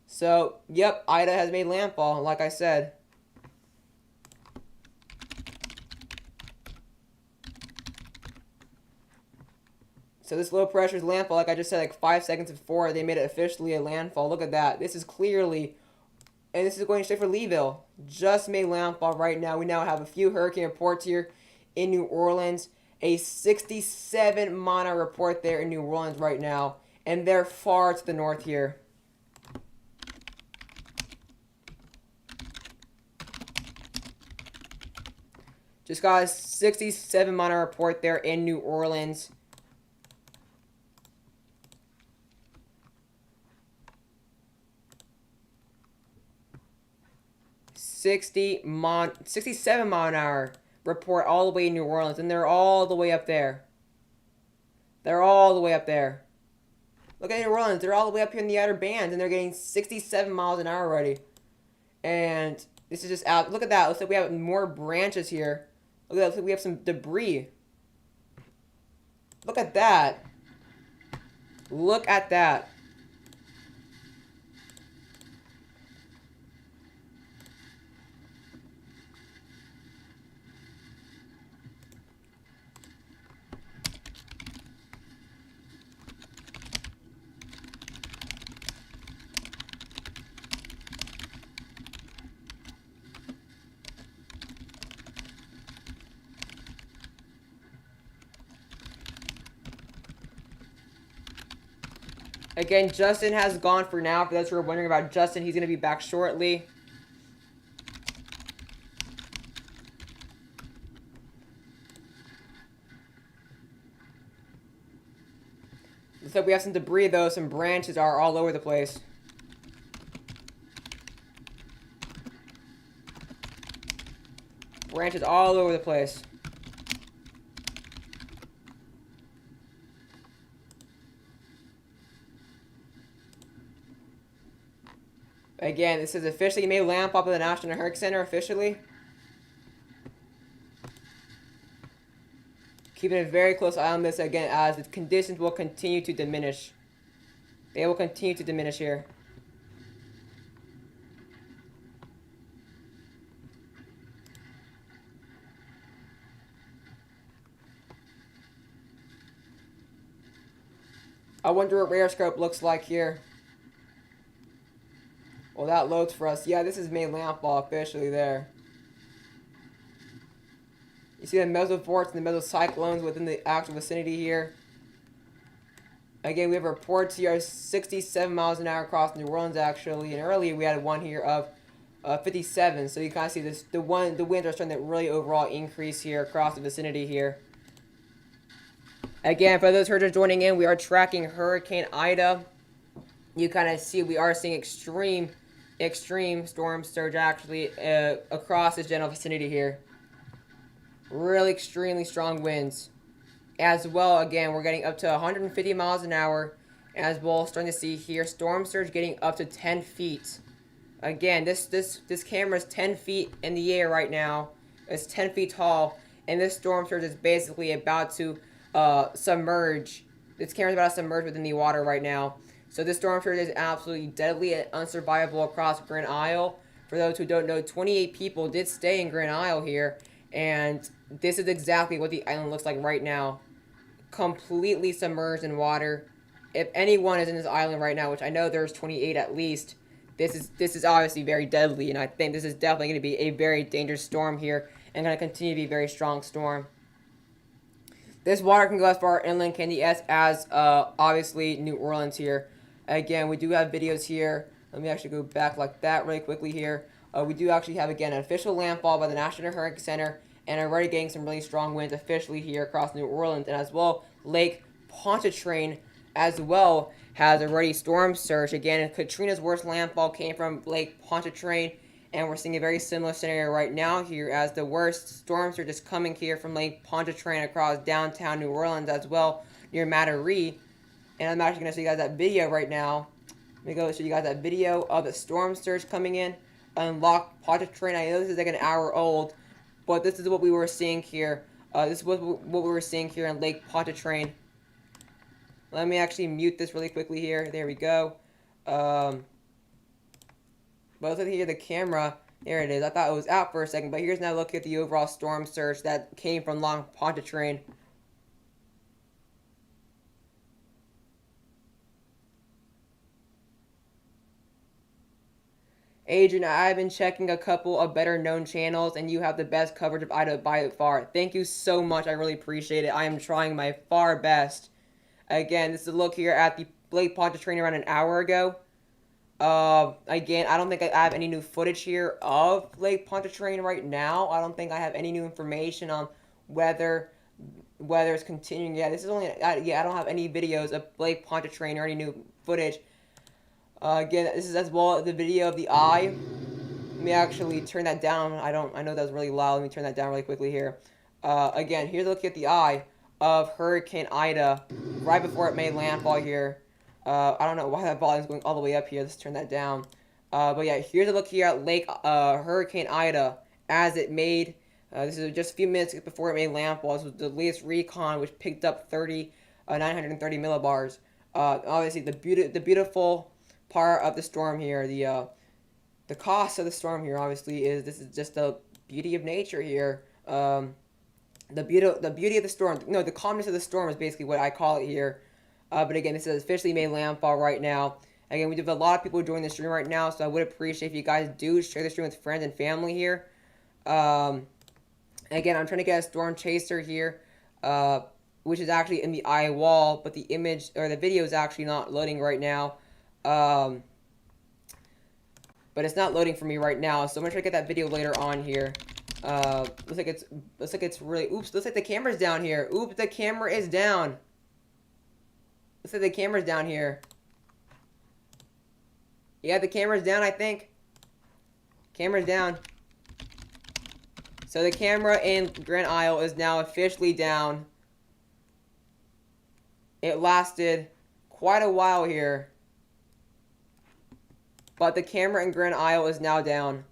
So, yep, Ida has made landfall, like I said. So this low pressure's landfall, like I just said, like 5 seconds before they made it officially a landfall. Look at that. This is clearly, and this is going straight for Leeville. Just made landfall right now. We now have a few hurricane reports here in New Orleans. A 67 mana report there in New Orleans right now. And they're far to the north here. Just got a 67-mile report there in New Orleans. $67-mile-an-hour report all the way in New Orleans, and they're all the way up there. They're all the way up there. Look at New Orleans. They're all the way up here in the outer bands, and they're getting 67 miles an hour already. And this is just out. Look at that. Looks like we have more branches here. Look at that. Looks like we have some debris. Look at that. Look at that. Again, Justin has gone for now. For those who are wondering about Justin, he's going to be back shortly. Looks like we have some debris, though. Some branches are all over the place. Branches all over the place. Again, this is officially made landfall by the National Hurricane Center officially. Keeping a very close eye on this again as the conditions will continue to diminish. They will continue to diminish here. I wonder what radar scope looks like here. Well, that loads for us. Yeah, this is made landfall officially there. You see the mesoforts and the mesocyclones within the actual vicinity here. Again, we have reports here of 67 miles an hour across New Orleans actually, and earlier we had one here of 57. So you kind of see this. The winds are starting to really overall increase here across the vicinity here. Again, for those who are just joining in, we are tracking Hurricane Ida. You kind of see we are seeing extreme storm surge actually across this general vicinity here. Really extremely strong winds. As well, again, we're getting up to 150 miles an hour. As well, starting to see here storm surge getting up to 10 feet. Again, this camera is 10 feet in the air right now. It's 10 feet tall, and this storm surge is basically about to submerge. This camera is about to submerge within the water right now. So this storm surge is absolutely deadly and unsurvivable across Grand Isle. For those who don't know, 28 people did stay in Grand Isle here, and this is exactly what the island looks like right now. Completely submerged in water. If anyone is in this island right now, which I know there's 28 at least, this is obviously very deadly, and I think this is definitely going to be a very dangerous storm here, and going to continue to be a very strong storm. This water can go as far inland Candy as obviously New Orleans here. Again, we do have videos here. Let me actually go back like that really quickly here. We do actually have, again, an official landfall by the National Hurricane Center, and already getting some really strong winds officially here across New Orleans. And as well, Lake Pontchartrain as well has already storm surge. Again, Katrina's worst landfall came from Lake Pontchartrain, and we're seeing a very similar scenario right now here as the worst storm surge is coming here from Lake Pontchartrain across downtown New Orleans as well, near Metairie. And I'm actually going to show you guys that video right now. Let me go show you guys that video of the storm surge coming in. Unlock Pontchartrain. I know this is like an hour old, but this is what we were seeing here. This is what we were seeing here in Lake Pontchartrain. Let me actually mute this really quickly here. There we go. But let's look here the camera. There it is. I thought it was out for a second, but here's now a look at the overall storm surge that came from Lake Pontchartrain. Adrian, I've been checking a couple of better known channels, and you have the best coverage of Ida by far. Thank you so much. I really appreciate it. I am trying my far best. Again, this is a look here at the Lake Pontchartrain around an hour ago. Again, I don't think I have any new footage here of Lake Pontchartrain right now. I don't think I have any new information on whether it's continuing. Yeah, this is only yeah. I don't have any videos of Lake Pontchartrain or any new footage. Again, this is as well the video of the eye. Let me actually turn that down. I know that was really loud. Let me turn that down really quickly here. Again, here's a look at the eye of Hurricane Ida right before it made landfall here. I don't know why that volume is going all the way up here. Let's turn that down. But yeah, here's a look here at Lake Hurricane Ida as it made. This is just a few minutes before it made landfall. This was the latest Recon, which picked up 930 millibars. Obviously, the beautiful part of the storm here, the cost of the storm here, obviously, is this is just the beauty of nature here. The beauty of the storm. No, the calmness of the storm is basically what I call it here. But again, this has officially made landfall right now. Again, we have a lot of people joining the stream right now, so I would appreciate if you guys do share the stream with friends and family here. Again, I'm trying to get a storm chaser here, which is actually in the Eyewall, but the image or the video is actually not loading right now. But it's not loading for me right now, so I'm gonna try to get that video later on here. Looks like it's really. Oops, looks like the camera's down here. Oops, the camera is down. Looks like the camera's down here. Yeah, the camera's down, I think. Camera's down. So the camera in Grand Isle is now officially down. It lasted quite a while here. But the camera in Grand Isle is now down.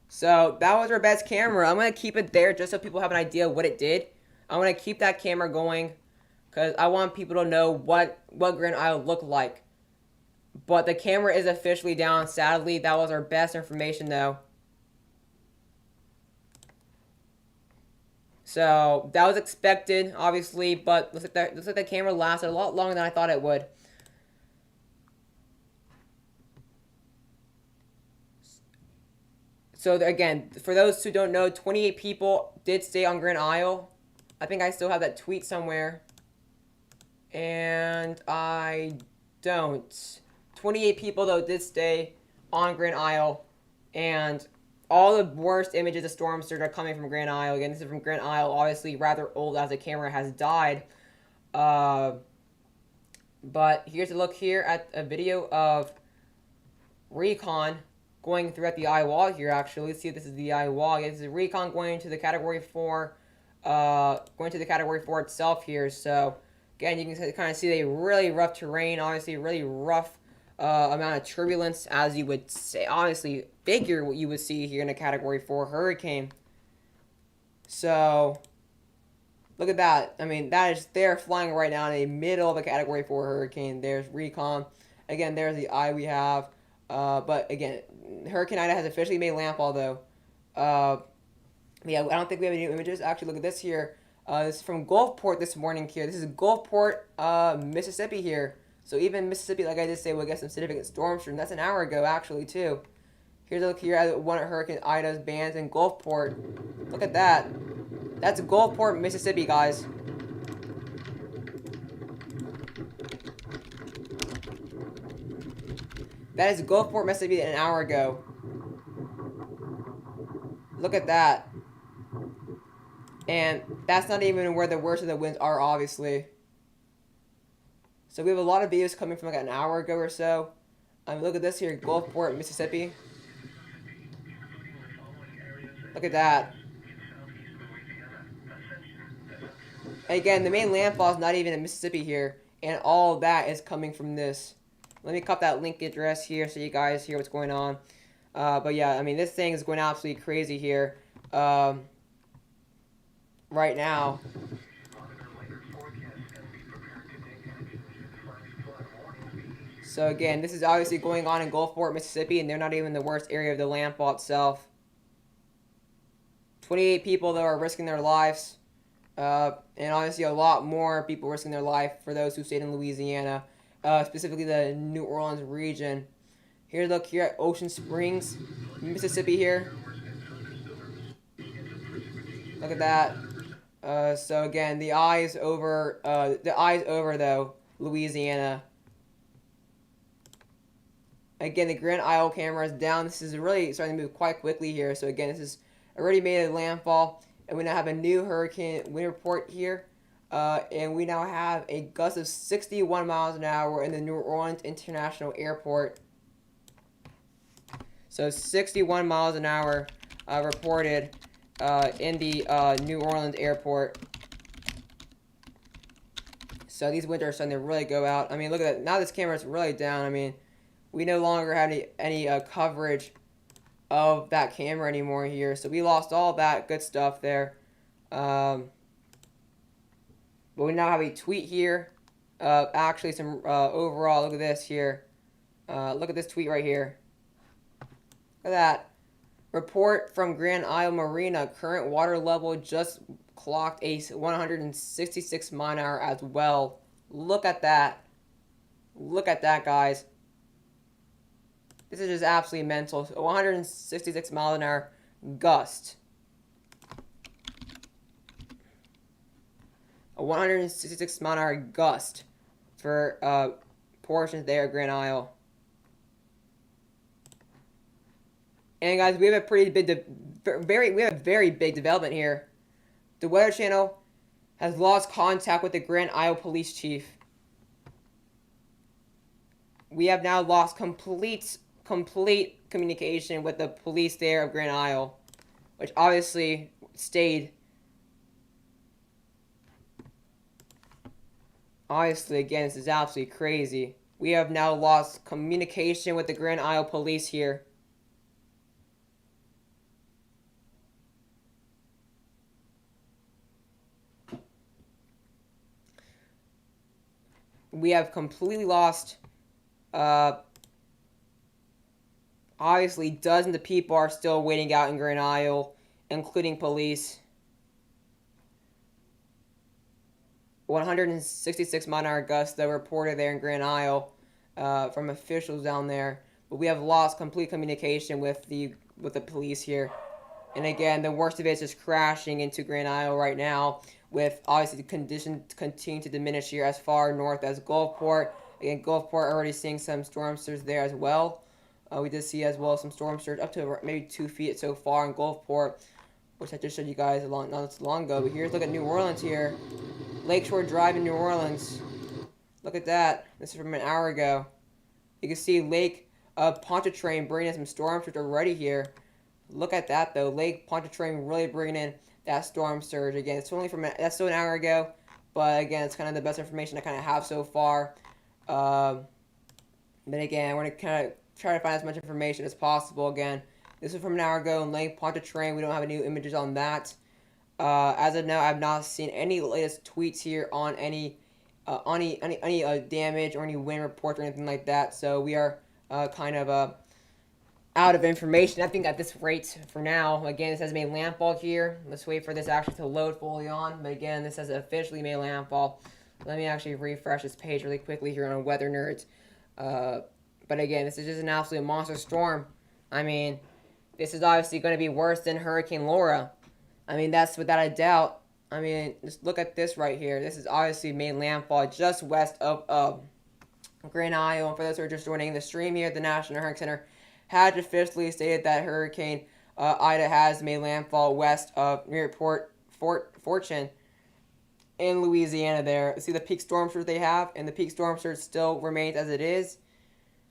So that was our best camera. I'm going to keep it there just so people have an idea what it did. I'm going to keep that camera going because I want people to know what Grand Isle looked like. But the camera is officially down. Sadly, that was our best information though. So that was expected, obviously, but looks like the camera lasted a lot longer than I thought it would. So again, for those who don't know, 28 people did stay on Grand Isle. I think I still have that tweet somewhere. And I don't. 28 people, though, did stay on Grand Isle. And all the worst images of storm surge are coming from Grand Isle. Again, this is from Grand Isle, obviously rather old as the camera has died. But here's a look here at a video of Recon going through at the Eyewall here, actually. Let's see if this is the Eyewall. Yeah, this is Recon going to the Category 4, going to the Category 4 itself here. So, again, you can kind of see the really rough terrain, obviously really rough amount of turbulence, as you would say, honestly, figure what you would see here in a Category 4 hurricane. So, look at that. I mean, they're flying right now in the middle of a Category 4 hurricane. There's Recon. Again, there's the eye we have. But again, Hurricane Ida has officially made landfall, though. Yeah, I don't think we have any new images. Actually, look at this here. This is from Gulfport this morning here. This is Gulfport, Mississippi here. So even Mississippi, like I did say, will get some significant storm stream. That's an hour ago, actually, too. Here's a look here at one of Hurricane Ida's bands in Gulfport. Look at that. That's Gulfport, Mississippi, guys. That is Gulfport, Mississippi an hour ago. Look at that. And that's not even where the worst of the winds are, obviously. So we have a lot of videos coming from like an hour ago or so. Look at this here, Gulfport, Mississippi. Look at that. Again, the main landfall is not even in Mississippi here. And all of that is coming from this. Let me copy that link address here so you guys hear what's going on. But yeah, I mean, this thing is going absolutely crazy here. Right now. So again, this is obviously going on in Gulfport, Mississippi, and they're not even the worst area of the landfall itself. 28 people, though, are risking their lives. And obviously a lot more people risking their life for those who stayed in Louisiana. Specifically the New Orleans region. Here, look here at Ocean Springs, Mississippi here. Look at that. So again, the eye is over. The eye is over though, Louisiana. Again, the Grand Isle camera is down. This is really starting to move quite quickly here. So again, this is already made a landfall, and we now have a new hurricane wind report here. And we now have a gust of 61 miles an hour in the New Orleans International Airport. So 61 miles an hour reported in the New Orleans airport. So these winds are starting to really go out. I mean, look at that. Now this camera is really down. I mean, we no longer have any coverage of that camera anymore here. So we lost all that good stuff there. But we now have a tweet here. Actually, some overall, look at this here. Look at this tweet right here. Look at that. Report from Grand Isle Marina. Current water level just clocked a 166 mile an hour as well. Look at that. Look at that, guys. This is just absolutely mental. 166 miles an hour gust. A 166 mile an hour gust for portions there at Grand Isle. And guys, we have a pretty big, we have a very big development here. The Weather Channel has lost contact with the Grand Isle Police Chief. We have now lost complete communication with the police there of Grand Isle, which obviously stayed. Obviously, again, this is absolutely crazy. We have now lost communication with the Grand Isle Police here. We have completely lost. Obviously, dozens of people are still waiting out in Grand Isle, including police. 166 mile an hour gusts that were reported there in Grand Isle from officials down there. But we have lost complete communication with the police here. And again, the worst of it is just crashing into Grand Isle right now, with obviously the conditions continue to diminish here as far north as Gulfport. Again, Gulfport already seeing some storm surge there as well. We did see as well some storm surge up to maybe 2 feet so far in Gulfport, which I just showed you guys not so long ago. But here's look at New Orleans here. Lakeshore Drive in New Orleans. Look at that. This is from an hour ago. You can see Lake Pontchartrain bringing in some storm surge already here. Look at that though. Lake Pontchartrain really bringing in that storm surge again. It's only that's still an hour ago, but again, it's kind of the best information I kind of have so far. But again, I want to kind of try to find as much information as possible. Again, this is from an hour ago in Lake Pontchartrain. We don't have any new images on that. As of now, I've not seen any latest tweets here on any damage or any wind reports or anything like that. So we are kind of out of information. I think at this rate for now. Again, this has made landfall here. Let's wait for this actually to load fully on. But again, this has officially made landfall. Let me actually refresh this page really quickly here on Weather Nerds. But again, this is just an absolute monster storm. I mean, this is obviously going to be worse than Hurricane Laura. I mean, that's without a doubt. I mean, just look at this right here. This is obviously made landfall just west of Grand Isle. And for those who are just joining the stream here, the National Hurricane Center had officially stated that Hurricane Ida has made landfall west of near Fort Fortune in Louisiana there. See the peak storm surge they have, and the peak storm surge still remains as it is.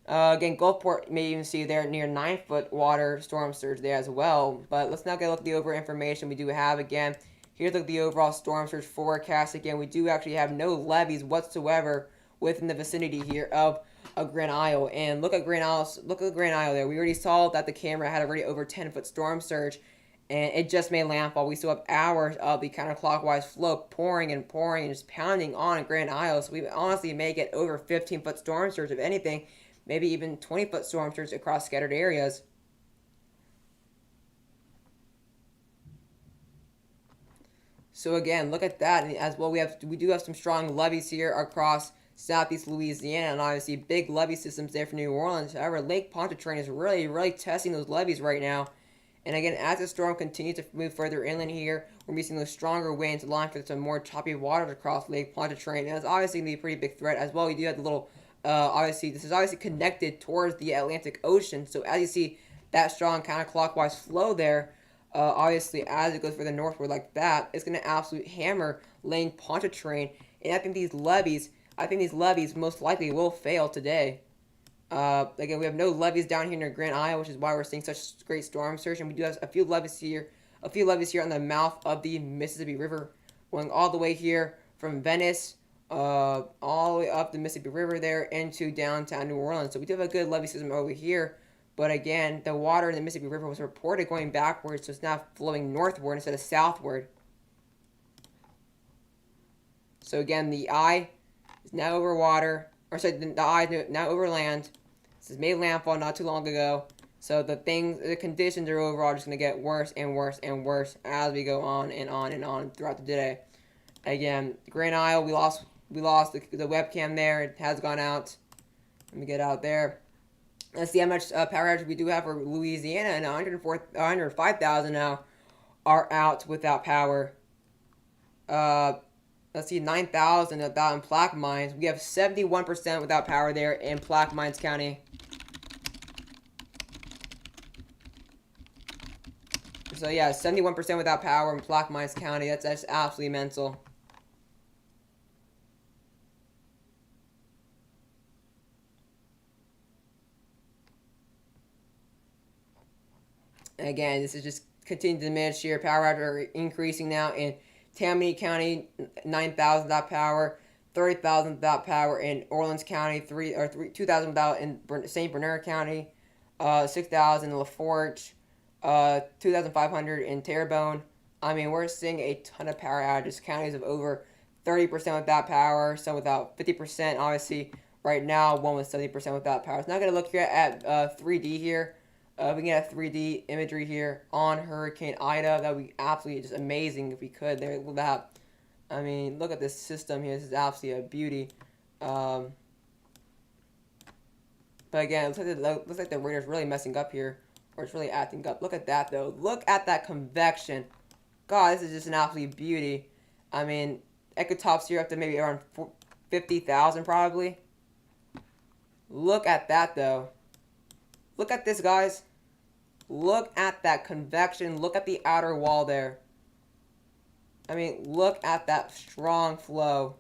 Again, Gulfport may even see there near 9-foot water storm surge there as well. But let's now get a look at the overall information we do have. Again, here's look at the overall storm surge forecast. Again, we do actually have no levees whatsoever within the vicinity here of Grand Isle. And look at Grand Isle. Look at Grand Isle there. We already saw that the camera had already over 10-foot storm surge, and it just made landfall. We still have hours of the counterclockwise flow pouring and just pounding on Grand Isle. So we honestly may get over 15-foot storm surge if anything. Maybe even 20-foot storm surge across scattered areas. So again, look at that. And as well, we do have some strong levees here across southeast Louisiana, and obviously big levee systems there for New Orleans. However, Lake Pontchartrain is really testing those levees right now. And again, as the storm continues to move further inland here, we're going to be seeing those stronger winds allowing for some more choppy waters across Lake Pontchartrain. And it's obviously going to be a pretty big threat as well. We do have the little, obviously, this is obviously connected towards the Atlantic Ocean. So as you see that strong counterclockwise flow there, obviously as it goes further northward like that, it's going to absolutely hammer Lake Pontchartrain. And I think these levees most likely will fail today. Again, we have no levees down here near Grand Isle, which is why we're seeing such great storm surge. And we do have a few levees here on the mouth of the Mississippi River, going all the way here from Venice, all the way up the Mississippi River there into downtown New Orleans. So we do have a good levee system over here. But again, the water in the Mississippi River was reported going backwards, so it's now flowing northward instead of southward. So again, the eye is now over water, or sorry, the eye is now over land. This has made landfall not too long ago. So the conditions are overall just going to get worse and worse and worse as we go on and on and on throughout the day. Again, Grand Isle, we lost the webcam there. It has gone out. Let me get out there. Let's see how much power outage we do have for Louisiana, and 105,000 now are out without power. Let's see, 9,000 of that in Plaquemines. We have 71% without power there in Plaquemines County. So yeah, 71% without power in Plaquemines County. That's absolutely mental. Again, this is just continuing to diminish here. Power outages are increasing now in Tammany County, 9,000 without power, 30,000 without power in Orleans County, 2,000 without in St. Bernard County, 6,000 in LaForge, 2,500 in Terrebonne. I mean, we're seeing a ton of power outages. Counties of over 30% without power, some without 50%. Obviously, right now, one with 70% without power. So now going to look here at 3D here. We can get a 3D imagery here on Hurricane Ida. That would be absolutely just amazing if we could. There with that. I mean, look at this system here. This is absolutely a beauty. But again, it looks like the radar's really messing up here, or it's really acting up. Look at that though. Look at that convection. God, this is just an absolute beauty. I mean, ecotops here up to maybe around 50,000 probably. Look at that though. Look at this, guys. Look at that convection. Look at the outer wall there. I mean, look at that strong flow.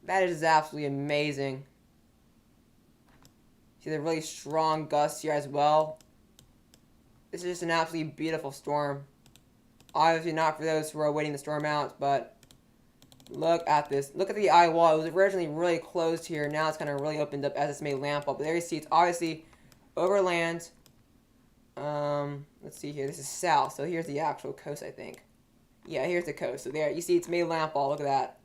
That is absolutely amazing. See the really strong gusts here as well. This is just an absolutely beautiful storm. Obviously not for those who are waiting the storm out, but look at this. Look at the Eyewall. It was originally really closed here. Now it's kind of really opened up as it's made landfall. But there you see, it's obviously over land. Let's see here. This is south. So here's the actual coast, I think. Yeah, here's the coast. So there, you see, it's made landfall. Look at that.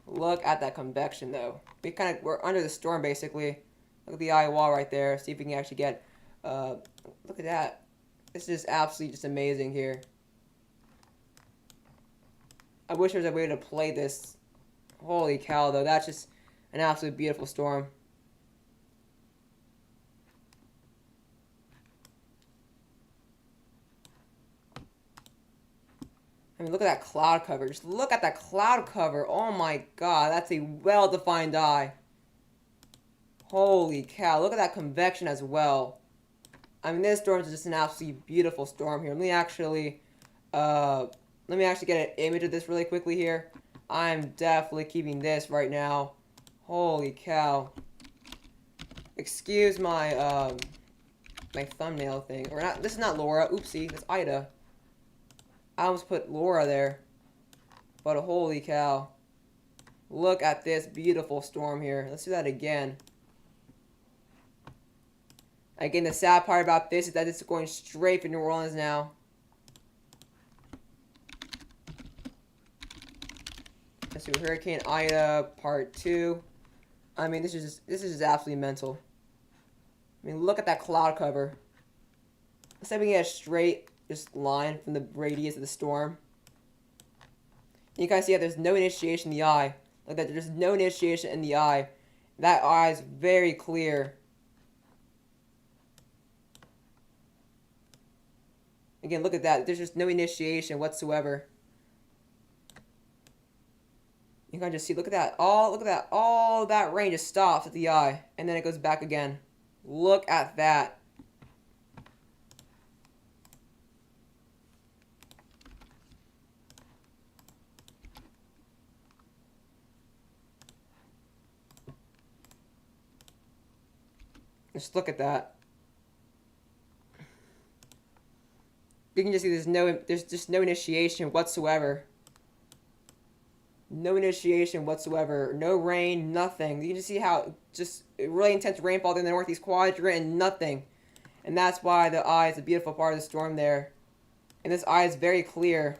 Look at that convection, though. We're under the storm, basically. Look at the Eyewall right there. See if we can actually get. Look at that. This is absolutely just amazing here. I wish there was a way to play this. Holy cow, though. That's just an absolute beautiful storm. I mean, look at that cloud cover. Just look at that cloud cover. Oh my god, that's a well-defined eye. Holy cow, look at that convection as well. I mean, this storm is just an absolutely beautiful storm here. Let me actually get an image of this really quickly here. I'm definitely keeping this right now. Holy cow. Excuse my, my thumbnail thing. Or not, this is not Laura. Oopsie, that's Ida. I almost put Laura there. But holy cow. Look at this beautiful storm here. Let's do that again. Again, the sad part about this is that it's going straight for New Orleans now. Let's do Hurricane Ida Part 2. I mean, this is just absolutely mental. I mean, look at that cloud cover. Let's say we get a straight just line from the radius of the storm. You guys see that there's no initiation in the eye. Like that, there's no initiation in the eye. That eye is very clear. Again, look at that. There's just no initiation whatsoever. You can just see, look at that. Look at that. All that rain just stops at the eye, and then it goes back again. Look at that. Just look at that. You can just see there's just no initiation whatsoever. No initiation whatsoever. No rain, nothing. You can just see how just really intense rainfall in the northeast quadrant and nothing. And that's why the eye is a beautiful part of the storm there. And this eye is very clear.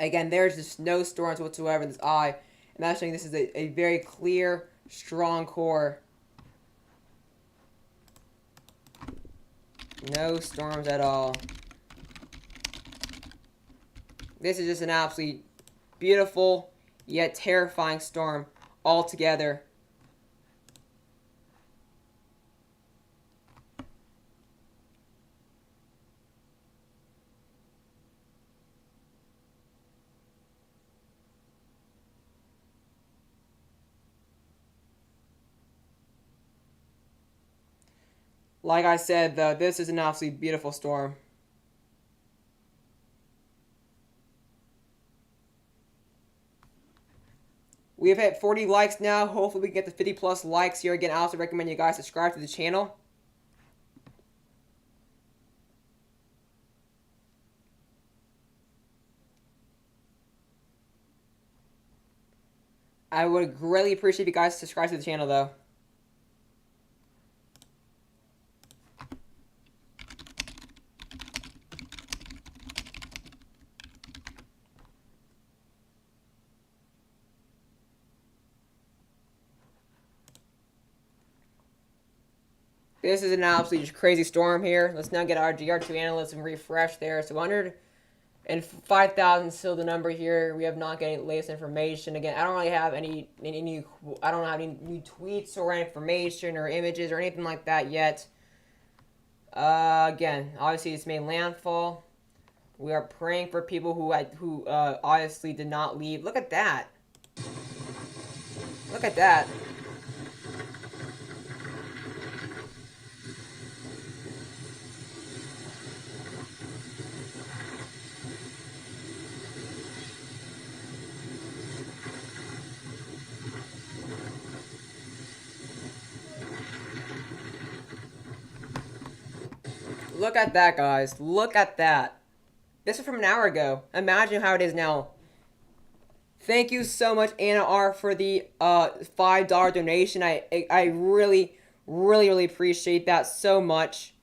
Again, there's just no storms whatsoever in this eye. And that's showing this is a very clear, strong core. No storms at all. This is just an absolutely beautiful yet terrifying storm altogether. Like I said, though, this is an absolutely beautiful storm. We have hit 40 likes now. Hopefully we can get the 50 plus likes here. Again, I also recommend you guys subscribe to the channel. I would greatly appreciate if you guys subscribe to the channel, though. This is an absolutely crazy storm here. Let's now get our GR2 analysts and refresh there. So 105,000 still the number here. We have not getting the latest information. Again, I don't really have any new tweets or information or images or anything like that yet. Again, obviously it's made landfall. We are praying for people who obviously did not leave. Look at that. Look at that. Look at that, guys. Look at that. This is from an hour ago. Imagine how it is now. Thank you so much, Anna R, for the $5 donation. I really, really, really appreciate that so much.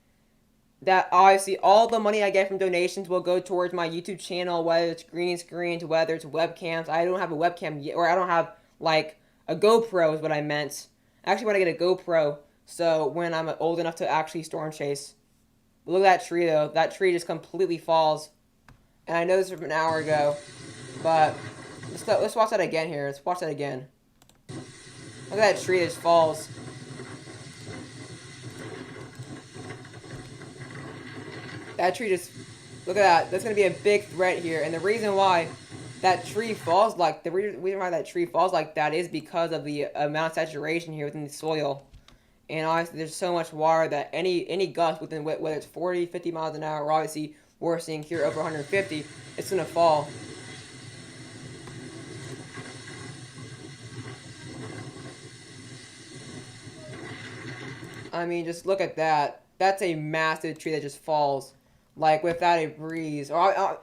That obviously all the money I get from donations will go towards my YouTube channel, whether it's green screens, whether it's webcams. I don't have a webcam yet, or I don't have like a GoPro is what I meant. I actually want to get a GoPro, so when I'm old enough to actually storm chase. Look at that tree, though. That tree just completely falls. And I know this was from an hour ago, but let's watch that again here. Let's watch that again. Look at that tree that just falls. That tree just... Look at that. That's going to be a big threat here. And the reason why that tree falls like... The reason why that tree falls like that is because of the amount of saturation here within the soil. And obviously, there's so much water that any gust within, whether it's 40, 50 miles an hour, or obviously we're seeing here over 150, it's going to fall. I mean, just look at that. That's a massive tree that just falls, like without a breeze. That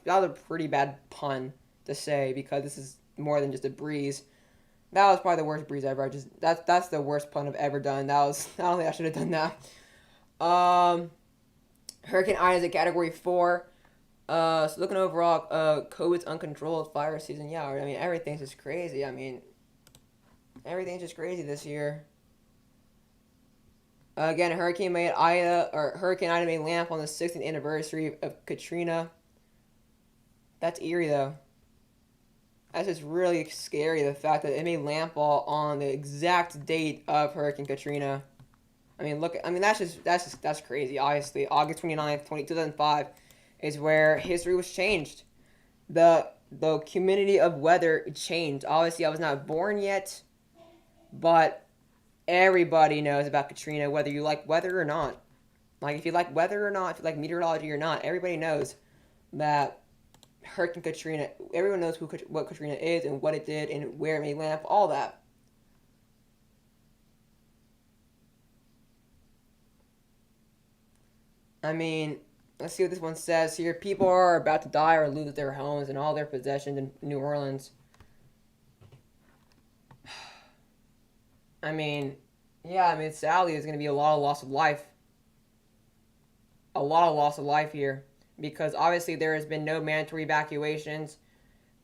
was a pretty bad pun to say, because this is more than just a breeze. That was probably the worst breeze ever. That's the worst pun I've ever done. I don't think I should have done that. Hurricane Ida is a Category 4. So looking overall, COVID's uncontrolled fire season. Yeah, I mean everything's just crazy. I mean, everything's just crazy this year. Again, Hurricane Ida made landfall on the 60th anniversary of Katrina. That's eerie though. That's just really scary, the fact that it made landfall on the exact date of Hurricane Katrina. I mean, look. I mean, that's crazy. Obviously, August 29th, 2005, is where history was changed. The community of weather changed. Obviously, I was not born yet, but everybody knows about Katrina, whether you like weather or not. Like, if you like weather or not, if you like meteorology or not, everybody knows that Hurricane Katrina. Everyone knows what Katrina is and what it did and where it made landfall. All that. I mean, let's see what this one says here. People are about to die or lose their homes and all their possessions in New Orleans. I mean, yeah, I mean, sadly, there's going to be a lot of loss of life. A lot of loss of life here. Because obviously there has been no mandatory evacuations.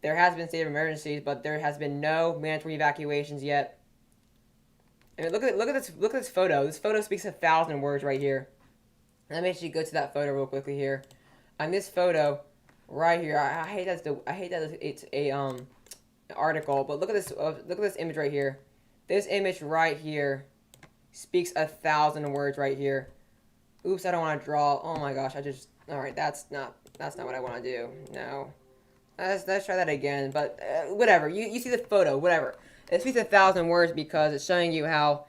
There has been state of emergencies, but there has been no mandatory evacuations yet. I mean, look at this photo. This photo speaks 1,000 words right here. Let me actually go to that photo real quickly here. On this photo, right here, I hate that it's a article, but look at this image right here. This image right here speaks 1,000 words right here. Oops, I don't want to draw. Oh my gosh, all right. That's not what I want to do. No, let's try that again. But whatever. You see the photo, whatever. It speaks 1,000 words because it's showing you how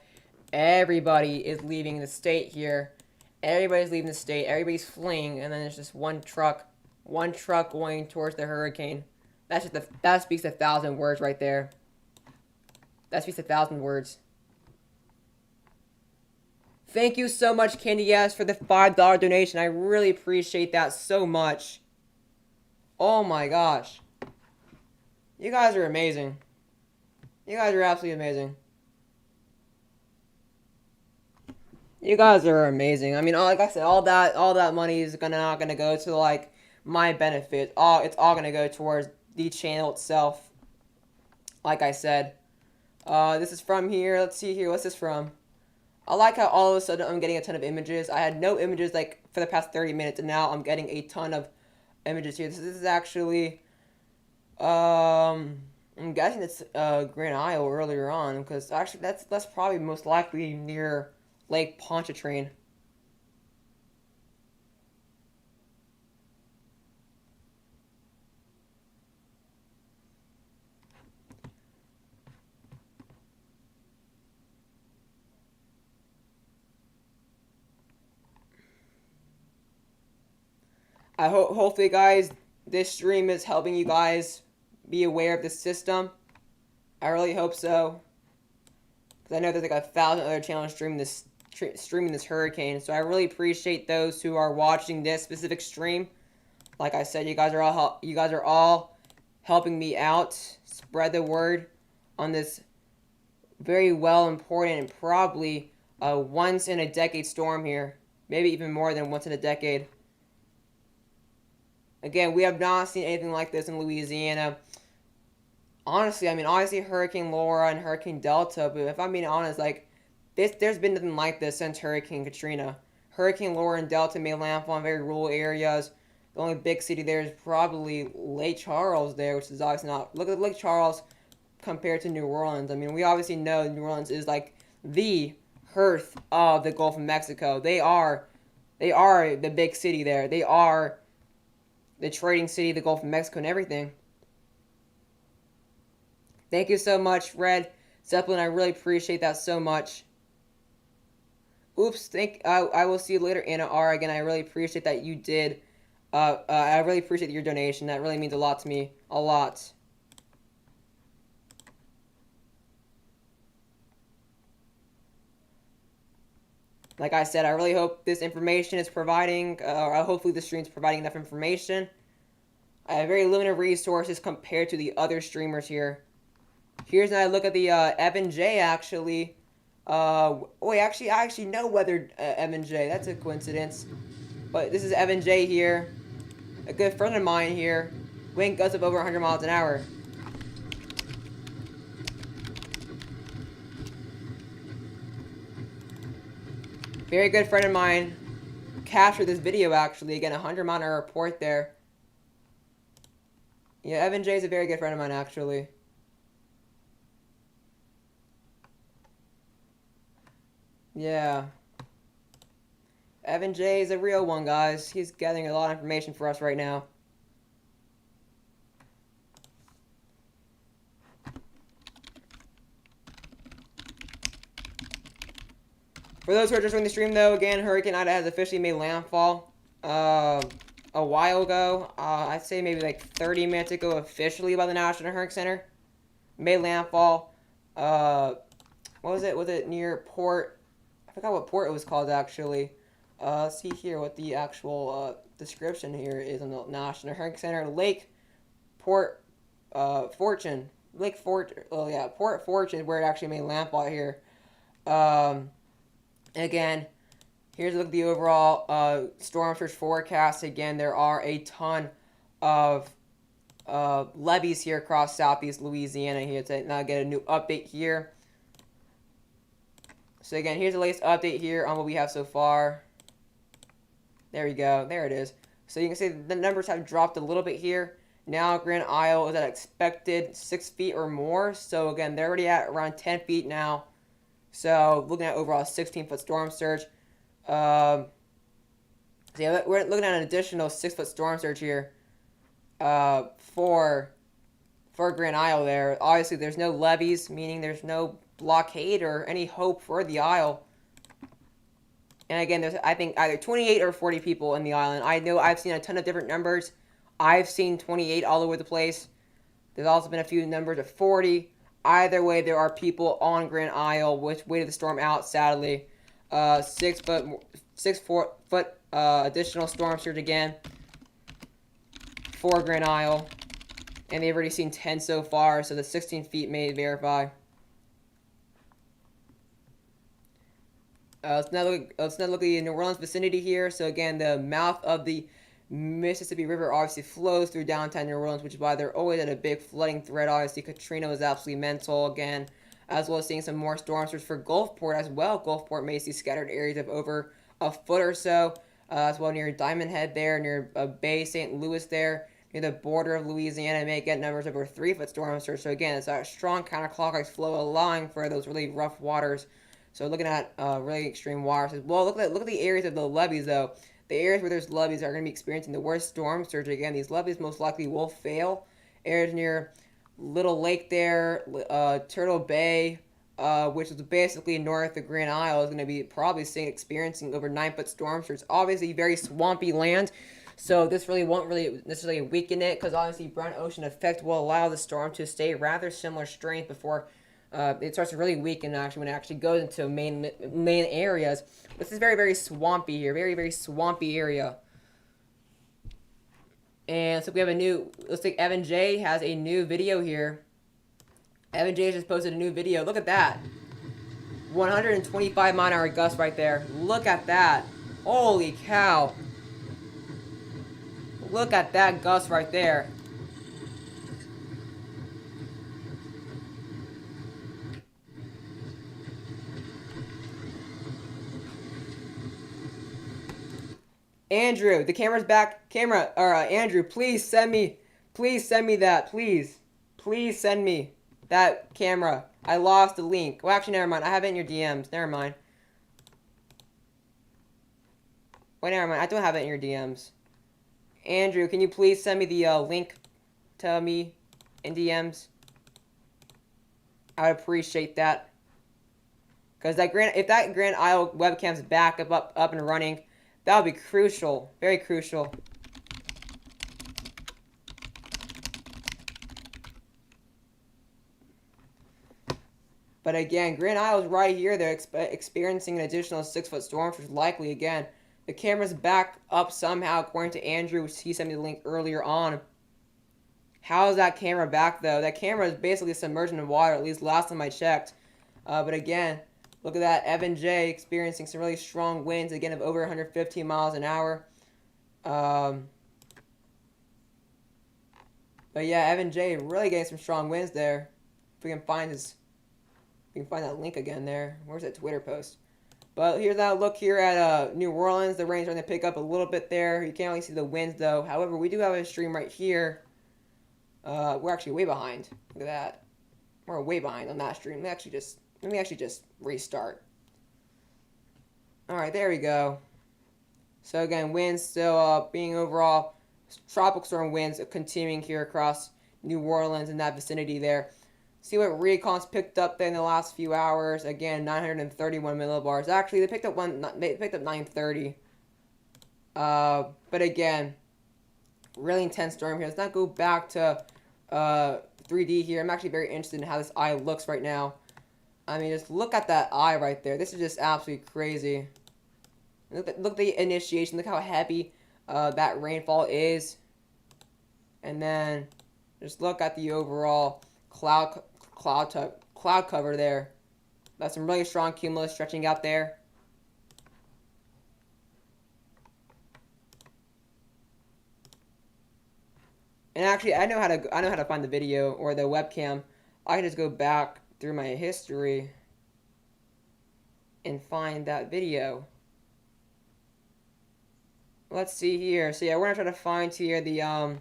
everybody is leaving the state here. Everybody's leaving the state. Everybody's fleeing, and then there's just one truck going towards the hurricane. That speaks 1,000 words right there. That speaks 1,000 words. Thank you so much, Candy S, for the $5 donation. I really appreciate that so much. Oh my gosh. You guys are amazing. You guys are absolutely amazing. You guys are amazing. I mean, like I said, all that money is not gonna go to like my benefit. It's all gonna go towards the channel itself. Like I said, this is from here. Let's see here. What's this from? I like how all of a sudden I'm getting a ton of images. I had no images like for the past 30 minutes, and now I'm getting a ton of images here. This is actually, I'm guessing it's Grand Isle earlier on, because actually that's probably most likely near Lake Pontchartrain. Hopefully, guys, this stream is helping you guys be aware of the system. I really hope so, because I know there's like 1,000 other channels streaming this hurricane. So I really appreciate those who are watching this specific stream. Like I said, you guys are all helping me out, spread the word on this very important and probably a once in a decade storm here, maybe even more than once in a decade. Again, we have not seen anything like this in Louisiana. Honestly, I mean, obviously Hurricane Laura and Hurricane Delta, but if I'm being honest, like, there's been nothing like this since Hurricane Katrina. Hurricane Laura and Delta made landfall in very rural areas. The only big city there is probably Lake Charles there, which is obviously not... Look at Lake Charles compared to New Orleans. I mean, we obviously know New Orleans is like the hearth of the Gulf of Mexico. They are the big city there. They are the trading city of the Gulf of Mexico and everything. Thank you so much, Red Zeppelin. I really appreciate that so much. Oops, I will see you later, Anna R. Again, I really appreciate that you did. I really appreciate your donation. That really means a lot to me. A lot. Like I said, I really hope this information is providing, or hopefully the stream is providing enough information. I have very limited resources compared to the other streamers here. Here's another look at the Evan J, actually. Wait, actually, I actually know weathered Evan J. That's a coincidence. But this is Evan J here. A good friend of mine here. Wind gusts of over 100 miles an hour. Very good friend of mine captured this video, actually. Again, 100 mile an hour report there. Yeah, Evan J is a very good friend of mine, actually. Yeah. Evan J is a real one, guys. He's gathering a lot of information for us right now. For those who are just joining the stream, though, again, Hurricane Ida has officially made landfall a while ago. I'd say maybe like 30 minutes ago, officially by the National Hurricane Center. Made landfall. What was it? Was it near Port? I forgot what port it was called, actually. Let's see here what the actual description here is on the National Hurricane Center. Port Fortune. Port Fortune, where it actually made landfall here. Again, here's a look at the overall storm surge forecast. Again, there are a ton of levees here across southeast Louisiana here to now get a new update here. So again, here's the latest update here on what we have so far. There we go. There it is. So you can see the numbers have dropped a little bit here. Now Grand Isle is at expected 6 feet or more. So again, they're already at around 10 feet now. So looking at overall 16-foot storm surge. So yeah, we're looking at an additional 6-foot storm surge here for Grand Isle there. Obviously, there's no levees, meaning there's no blockade or any hope for the Isle. And again, there's, I think, either 28 or 40 people in the island. I know I've seen a ton of different numbers. I've seen 28 all over the place. There's also been a few numbers of 40. Either way, there are people on Grand Isle, which waited the storm out, sadly. 6 foot additional storm surge again for Grand Isle. And they've already seen 10 so far, so the 16 feet may verify. Let's now look at the New Orleans vicinity here. So again, the mouth of the Mississippi River obviously flows through downtown New Orleans, which is why they're always at a big flooding threat. Obviously, Katrina was absolutely mental again, as well as seeing some more storm surge for Gulfport as well. Gulfport may see scattered areas of over a foot or so, as well near Diamond Head there, near Bay St. Louis there, near the border of Louisiana, may get numbers of over 3-foot storm surge. So again, it's a strong counterclockwise flow, allowing for those really rough waters. So looking at really extreme waters as well. Look at the areas of the levees though. The areas where there's levees are going to be experiencing the worst storm surge. Again, these levees most likely will fail. Areas near Little Lake there, Turtle Bay, which is basically north of Grand Isle, is going to be probably experiencing over 9-foot storm surge. Obviously, very swampy land, so this really won't really necessarily weaken it, because obviously brown ocean effect will allow the storm to stay rather similar strength before it starts to really weaken actually when it actually goes into main areas. This is very, very swampy here. Very, very swampy area. And so we have a new, looks like Evan J has a new video here. Evan J just posted a new video. Look at that. 125 mile-an-hour gust right there. Look at that. Holy cow. Look at that gust right there. Andrew, the camera's back. Andrew, please send me that, please. Please send me that camera. I lost the link. Well, actually, never mind. I have it in your DMs. Never mind. Wait, never mind. I don't have it in your DMs. Andrew, can you please send me the link to me in DMs? I would appreciate that. Because if that Grand Isle webcam's back up and running, that would be crucial. Very crucial. But again, Grand Isle's right here. They're experiencing an additional 6-foot storm, which is likely, again, the camera's back up somehow, according to Andrew, which he sent me the link earlier on. How is that camera back, though? That camera is basically submerged in water, at least last time I checked. But again, look at that. Evan J experiencing some really strong winds, again, of over 115 miles an hour. But yeah, Evan J really getting some strong winds there. If we can find that link again there. Where's that Twitter post? But here's that look here at New Orleans. The rain's starting to pick up a little bit there. You can't really see the winds though. However, we do have a stream right here. We're actually way behind. Look at that. We're way behind on that stream. Let me actually just restart. Alright, there we go. So again, winds still being overall tropical storm winds continuing here across New Orleans and that vicinity there. See what Recon's picked up there in the last few hours. Again, 931 millibars. Actually, they picked up 930. But again, really intense storm here. Let's not go back to 3D here. I'm actually very interested in how this eye looks right now. I mean, just look at that eye right there. This is just absolutely crazy. Look at the initiation. Look how heavy that rainfall is. And then just look at the overall cloud cover there. That's some really strong cumulus stretching out there. And actually, I know how to find the video or the webcam. I can just go back through my history and find that video. Let's see here. So yeah, we're gonna try to find here the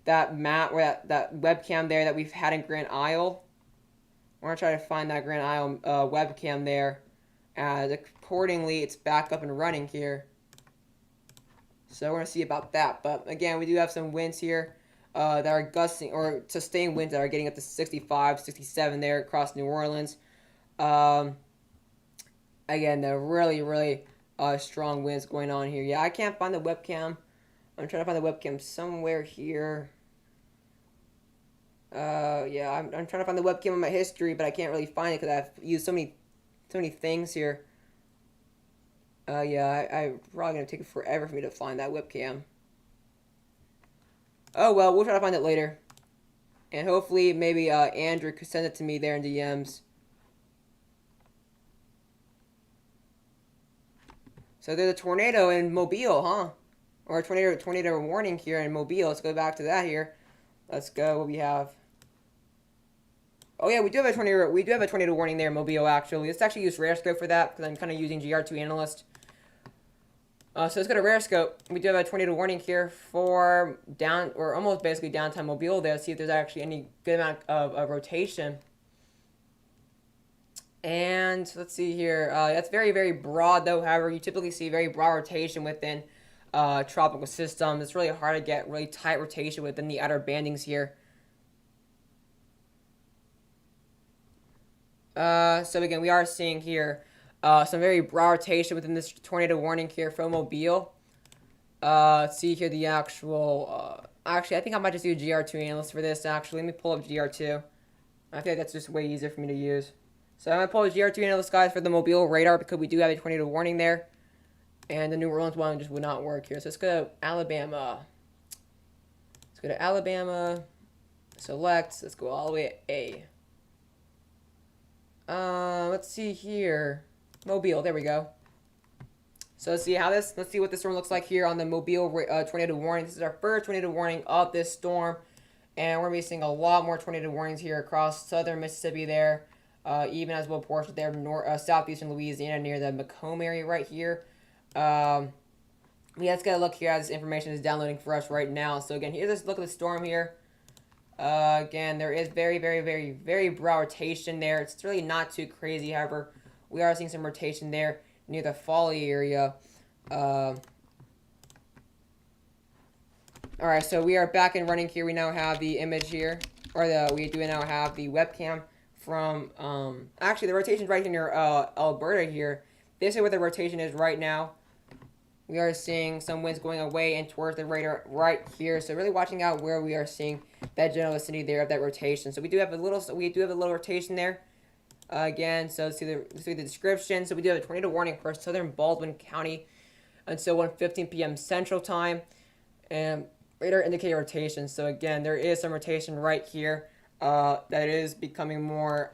that map or that webcam there that we've had in Grand Isle. We're gonna try to find that Grand Isle webcam there, as accordingly it's back up and running here. So we're gonna see about that. But again, we do have some winds here that are gusting or sustained winds that are getting up to 65, 67 there across New Orleans. Again, the really strong winds going on here. Yeah, I can't find the webcam. I'm trying to find the webcam somewhere here. Yeah, I'm trying to find the webcam in my history, but I can't really find it because I've used so many things here. Yeah, I probably gonna take it forever for me to find that webcam. Oh well, we'll try to find it later. And hopefully, maybe Andrew could send it to me there in DMs. So there's a tornado in Mobile, huh? Or a tornado warning here in Mobile. Let's go back to that here. Let's go. What we have? Oh yeah, we do have a tornado. We do have a tornado warning there in Mobile. Actually, let's actually use rare scope for that because I'm kind of using GR2 analyst. So let's go to rare scope. We do have a tornado warning here for down or almost basically downtime Mobile there. Let's see if there's actually any good amount of rotation. And let's see here. That's very broad though. However, you typically see very broad rotation within tropical system. It's really hard to get really tight rotation within the outer bandings here. So again, we are seeing here some very broad rotation within this tornado warning here from Mobile. Let's see here the actual. Actually, I think I might just do GR2 analyst for this. Actually, let me pull up GR2. I think that's just way easier for me to use. So I'm gonna pull the GR2 analyst guys for the Mobile radar because we do have a tornado warning there, and the New Orleans one just would not work here. So let's go to Alabama. Let's go to Alabama. Select. Let's go all the way to A. Let's see here. Mobile, there we go. So let's see what this storm looks like here on the Mobile tornado warning. This is our first tornado warning of this storm, and we're gonna be seeing a lot more tornado warnings here across southern Mississippi there, even as well portions there southeastern Louisiana near the Macomb area right here. Yeah, let's get a look here as this information is downloading for us right now. So again, here's a look at the storm here. Again, there is very broad rotation there. It's really not too crazy. However, we are seeing some rotation there near the Folly area. Alright, so we are back and running here. We now have the image here, or we do now have the webcam from, actually the rotation's right here near Alberta here. This is where the rotation is right now. We are seeing some winds going away and towards the radar right here. So really watching out where we are seeing that general vicinity there of that rotation. So we do have a little rotation there. Again, so let's see the description. So we do have a tornado warning for southern Baldwin County until 1:15 p.m. Central Time, and radar indicated rotation. So again, there is some rotation right here that is becoming more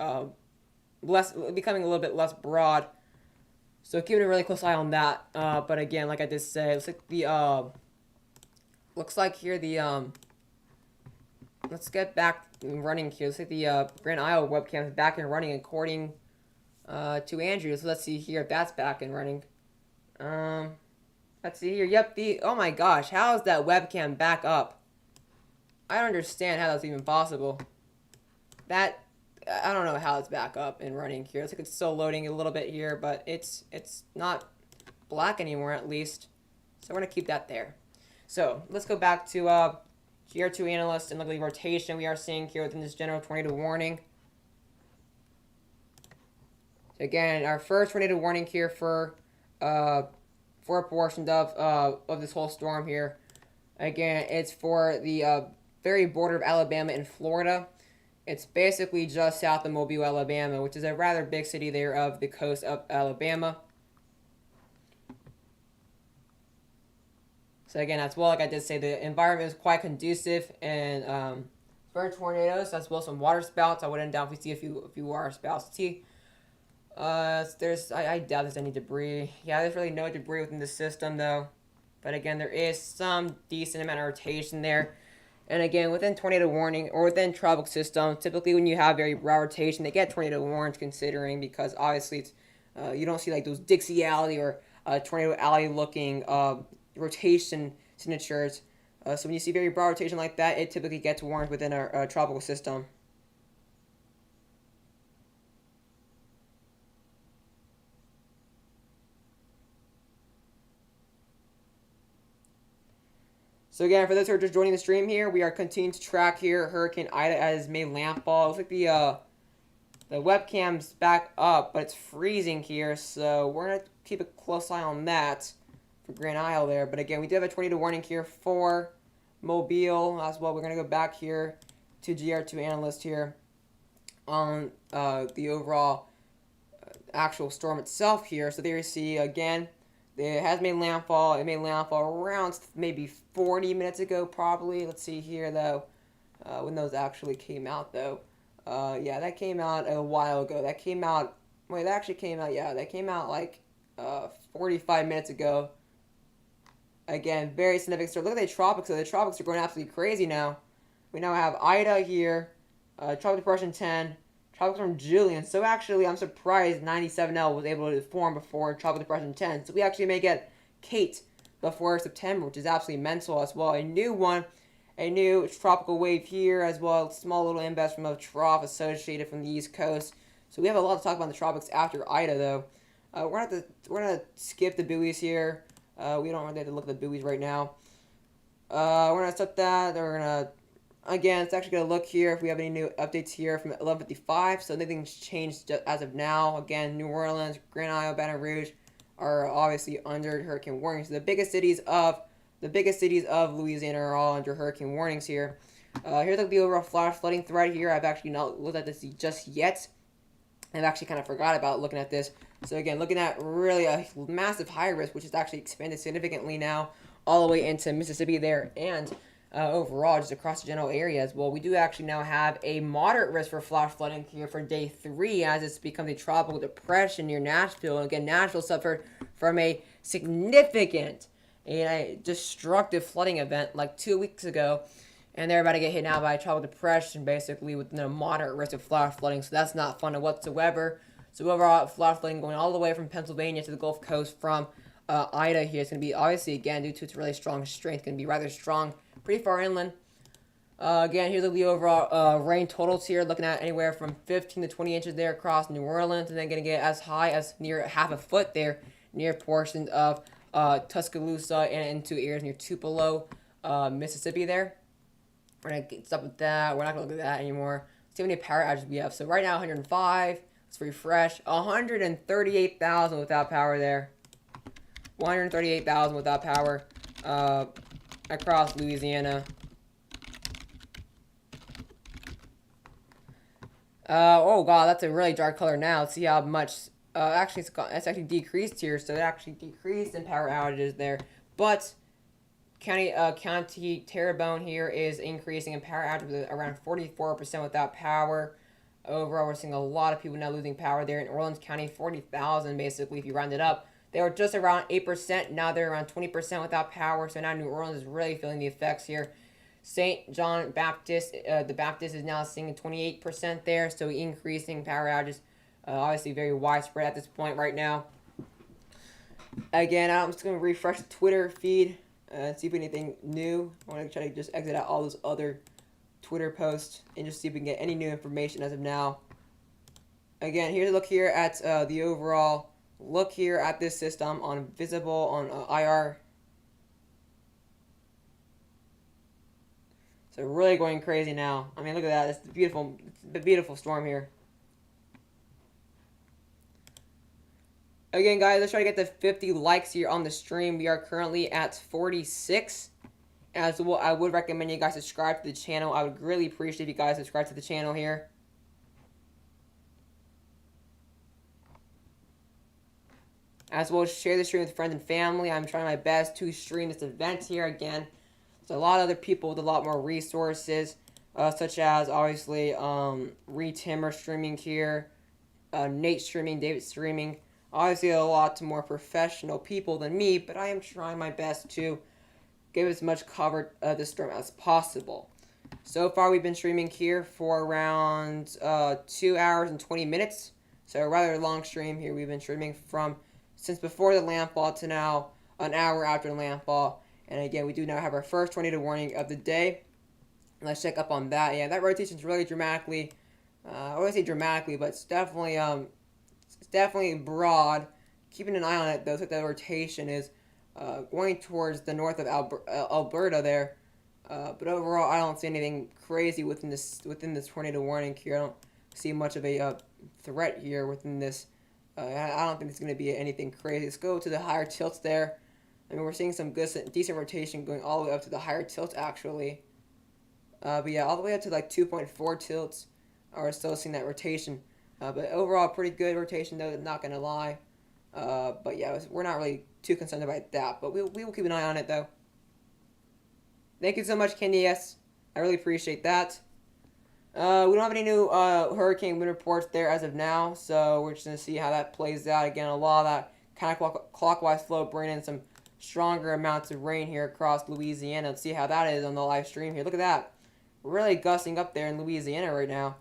becoming a little bit less broad. So keeping a really close eye on that. But again, like I did say, it looks like the let's get back running here. Looks like the Grand Isle webcam is back and running according to Andrew. So let's see here if that's back and running. Let's see here. Yep, oh my gosh, how is that webcam back up? I don't understand how that's even possible. I don't know how it's back up and running here. It's like it's still loading a little bit here, but it's not black anymore at least. So we're going to keep that there. So let's go back to GR2 analyst and look at the rotation we are seeing here within this general tornado warning. So again, our first tornado warning here for a portion of this whole storm here. Again, it's for the very border of Alabama and Florida. It's basically just south of Mobile, Alabama, which is a rather big city there of the coast of Alabama. So again, as well, like I did say, the environment is quite conducive and for tornadoes, as well as some water spouts. I wouldn't doubt if we see a few water spouts. I doubt there's any debris. Yeah, there's really no debris within the system though. But again, there is some decent amount of rotation there. And again, within tornado warning or within tropical system, typically when you have very broad rotation, they get tornado warnings considering because obviously it's you don't see like those Dixie Alley or Tornado Alley looking rotation signatures. So when you see very broad rotation like that, it typically gets warned within a tropical system. So again, for those who are just joining the stream here, we are continuing to track here Hurricane Ida as made landfall. It looks like the webcam's back up, but it's freezing here, so we're gonna keep a close eye on that for Grand Isle there. But again, we do have a tornado warning here for Mobile as well. We're gonna go back here to GR2 analyst here on the overall actual storm itself here. So there you see again. It has made landfall. It made landfall around maybe 40 minutes ago, probably. Let's see here, though, when those actually came out, though. Yeah, that came out a while ago. That came out, wait, that actually came out, yeah, that came out like 45 minutes ago. Again, very significant story. Look at the tropics, though. The tropics are going absolutely crazy now. We now have Ida here, Tropical Depression 10, Tropical Storm Julian. So actually, I'm surprised 97L was able to form before Tropical Depression 10. So we actually may get Kate before September, which is absolutely mental as well. A new one, a new tropical wave here as well. Small little imbest from a trough associated from the East Coast. So we have a lot to talk about in the tropics after Ida, though. We're gonna skip the buoys here. We don't really have to look at the buoys right now. We're gonna stop that. We're gonna. Again, it's actually going to look here if we have any new updates here from 11:55. So nothing's changed as of now. Again, New Orleans, Grand Isle, Baton Rouge are obviously under hurricane warnings. So the biggest cities of Louisiana are all under hurricane warnings here. Here's like the overall flash flooding threat here. I've actually not looked at this just yet. I've actually kind of forgot about looking at this. So again, looking at really a massive high risk, which has actually expanded significantly now all the way into Mississippi there and overall, just across the general area as well. We do actually now have a moderate risk for flash flooding here for day 3 as it's become a tropical depression near Nashville. And again, Nashville suffered from a significant and destructive flooding event like 2 weeks ago. And they're about to get hit now by a tropical depression, basically, with a moderate risk of flash flooding. So that's not fun whatsoever. So overall, flash flooding going all the way from Pennsylvania to the Gulf Coast from Ida here. It's going to be, obviously, again, due to its really strong strength, going to be rather strong, pretty far inland. Again, here's the overall rain totals here, looking at anywhere from 15 to 20 inches there across New Orleans, and then going to get as high as near half a foot there near portions of Tuscaloosa and into areas near Tupelo, Mississippi there. We're going to stop with that. We're not going to look at that anymore. Let's see how many power outages we have. So right now, 105. Let's refresh. 138,000 without power there. 138,000 without power across Louisiana. Oh god, that's a really dark color now. Let's see how much. Actually, it's actually decreased here, so it actually decreased in power outages there. But County Terrebonne here is increasing in power outages around 44% without power. Overall, we're seeing a lot of people now losing power there in Orleans County. 40,000 basically, if you round it up. They were just around 8%. Now they're around 20% without power. So now New Orleans is really feeling the effects here. St. John Baptist, the Baptist is now seeing 28% there. So increasing power outages. Obviously very widespread at this point right now. Again, I'm just going to refresh the Twitter feed and see if anything new. I want to try to just exit out all those other Twitter posts and just see if we can get any new information as of now. Again, here's a look here at the overall look here at this system on visible on IR So really going crazy now. I mean, look at that. It's beautiful. It's a beautiful storm here. Again, guys, let's try to get to 50 likes here on the stream. We are currently at 46. As well, I would recommend you guys subscribe to the channel. I would really appreciate if you guys subscribe to the channel here. As well, share the stream with friends and family. I'm trying my best to stream this event here again. There's a lot of other people with a lot more resources, such as obviously Retimmer streaming here, Nate streaming, David streaming. Obviously, a lot more professional people than me, but I am trying my best to give as much cover of the storm as possible. So far, we've been streaming here for around 2 hours and 20 minutes. So a rather long stream here. We've been streaming from since before the landfall to now, an hour after the landfall. And again, we do now have our first tornado warning of the day. Let's check up on that. Yeah, that rotation is really dramatically, I wouldn't say dramatically, but it's definitely broad. Keeping an eye on it, though, looks like the rotation is going towards the north of Alberta there. But overall, I don't see anything crazy within this tornado warning here. I don't see much of a threat here within this. I don't think it's going to be anything crazy. Let's go to the higher tilts there. I mean, we're seeing some good, decent rotation going all the way up to the higher tilts, actually. But yeah, all the way up to like 2.4 tilts, we're still seeing that rotation. But overall, pretty good rotation, though, not going to lie. But yeah, we're not really too concerned about that. But we will keep an eye on it, though. Thank you so much, Candy S. I really appreciate that. We don't have any new hurricane wind reports there as of now, so we're just going to see how that plays out. Again, a lot of that kind of clockwise flow bringing in some stronger amounts of rain here across Louisiana. Let's see how that is on the live stream here. Look at that. Really gusting up there in Louisiana right now.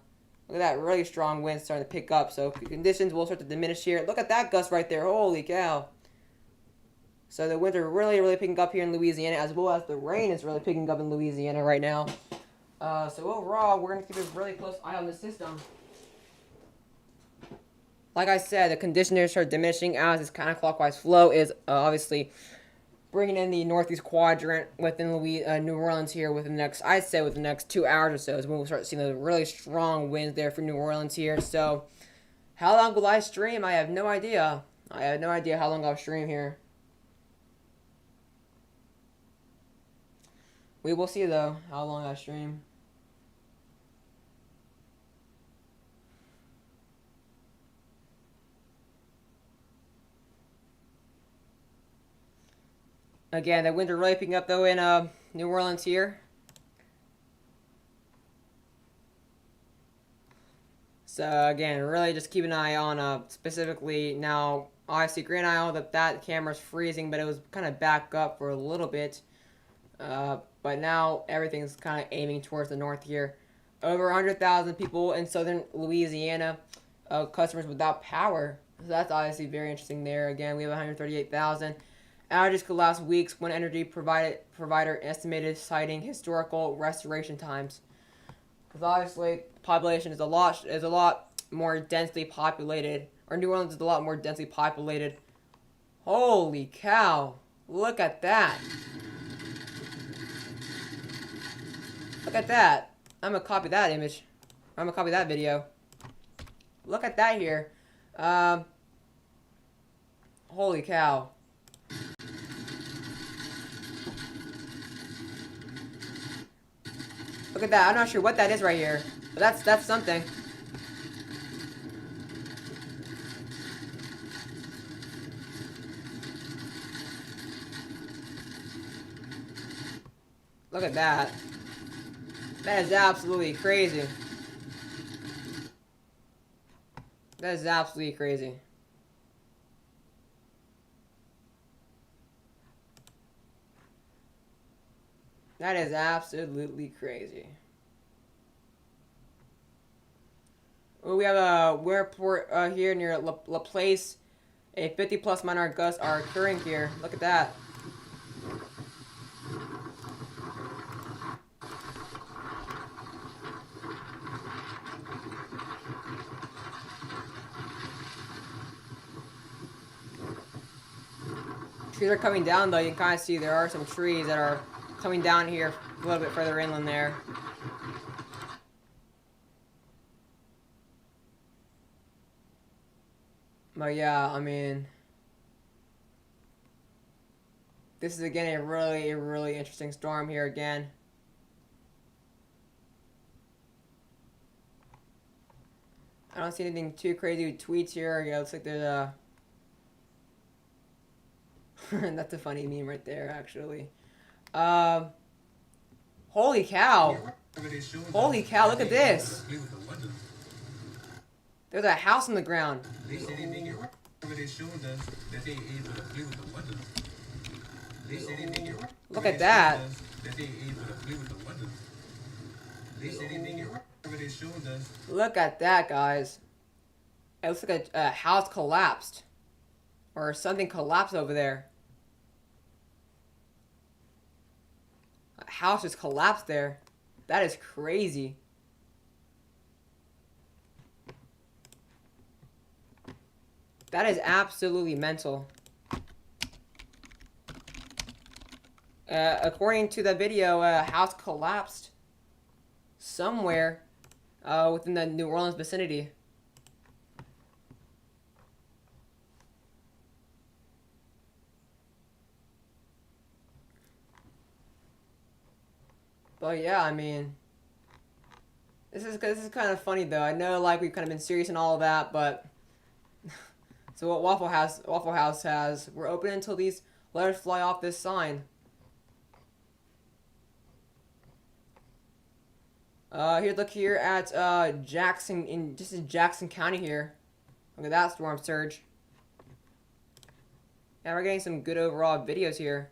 Look at that really strong wind starting to pick up, so conditions will start to diminish here. Look at that gust right there. Holy cow. So the winds are really, really picking up here in Louisiana, as well as the rain is really picking up in Louisiana right now. So overall, we're going to keep a really close eye on the system. Like I said, the conditions start diminishing as this counterclockwise flow is obviously bringing in the northeast quadrant within New Orleans here within the next, I'd say within the next 2 hours or so is when we'll start seeing the really strong winds there for New Orleans here. So how long will I stream? I have no idea. I have no idea how long I'll stream here. We will see, though, how long I stream. Again, the winds are really picking up, though, in New Orleans here. So, again, really just keep an eye on, specifically, now, obviously, Grand Isle, that camera's freezing, but it was kind of back up for a little bit. But now everything's kind of aiming towards the north here. Over 100,000 people in southern Louisiana, customers without power. So that's obviously very interesting there. Again, we have 138,000. Outages could last weeks. One energy provider estimated citing historical restoration times. Because obviously, population is a lot more densely populated. Or New Orleans is a lot more densely populated. Holy cow! Look at that. Look at that. I'm going to copy that image. I'm going to copy that video. Look at that here. Holy cow. Look at that. I'm not sure what that is right here. But that's something. Look at that. That is absolutely crazy. That is absolutely crazy. That is absolutely crazy. Well, we have a wind report here near La Place. A 50+ minor gusts are occurring here. Look at that. Trees are coming down, though. You can kind of see there are some trees that are coming down here a little bit further inland there. But yeah, I mean, this is again a really interesting storm here again. I don't see anything too crazy with tweets here. Yeah, looks like there's a that's a funny meme right there, actually. Holy cow! Holy cow! Look at this. There's a house on the ground. Look at that. Look at that, guys. It looks like a house collapsed. Or something collapsed over there. A house just collapsed there. That is crazy. That is absolutely mental. According to the video, a house collapsed somewhere within the New Orleans vicinity. But yeah, I mean, this is kind of funny though. I know like we've kind of been serious and all of that, but so what Waffle House has, we're open until these letters fly off this sign. Here, look here at Jackson, this is Jackson County here. Look at that storm surge. Yeah, we're getting some good overall videos here.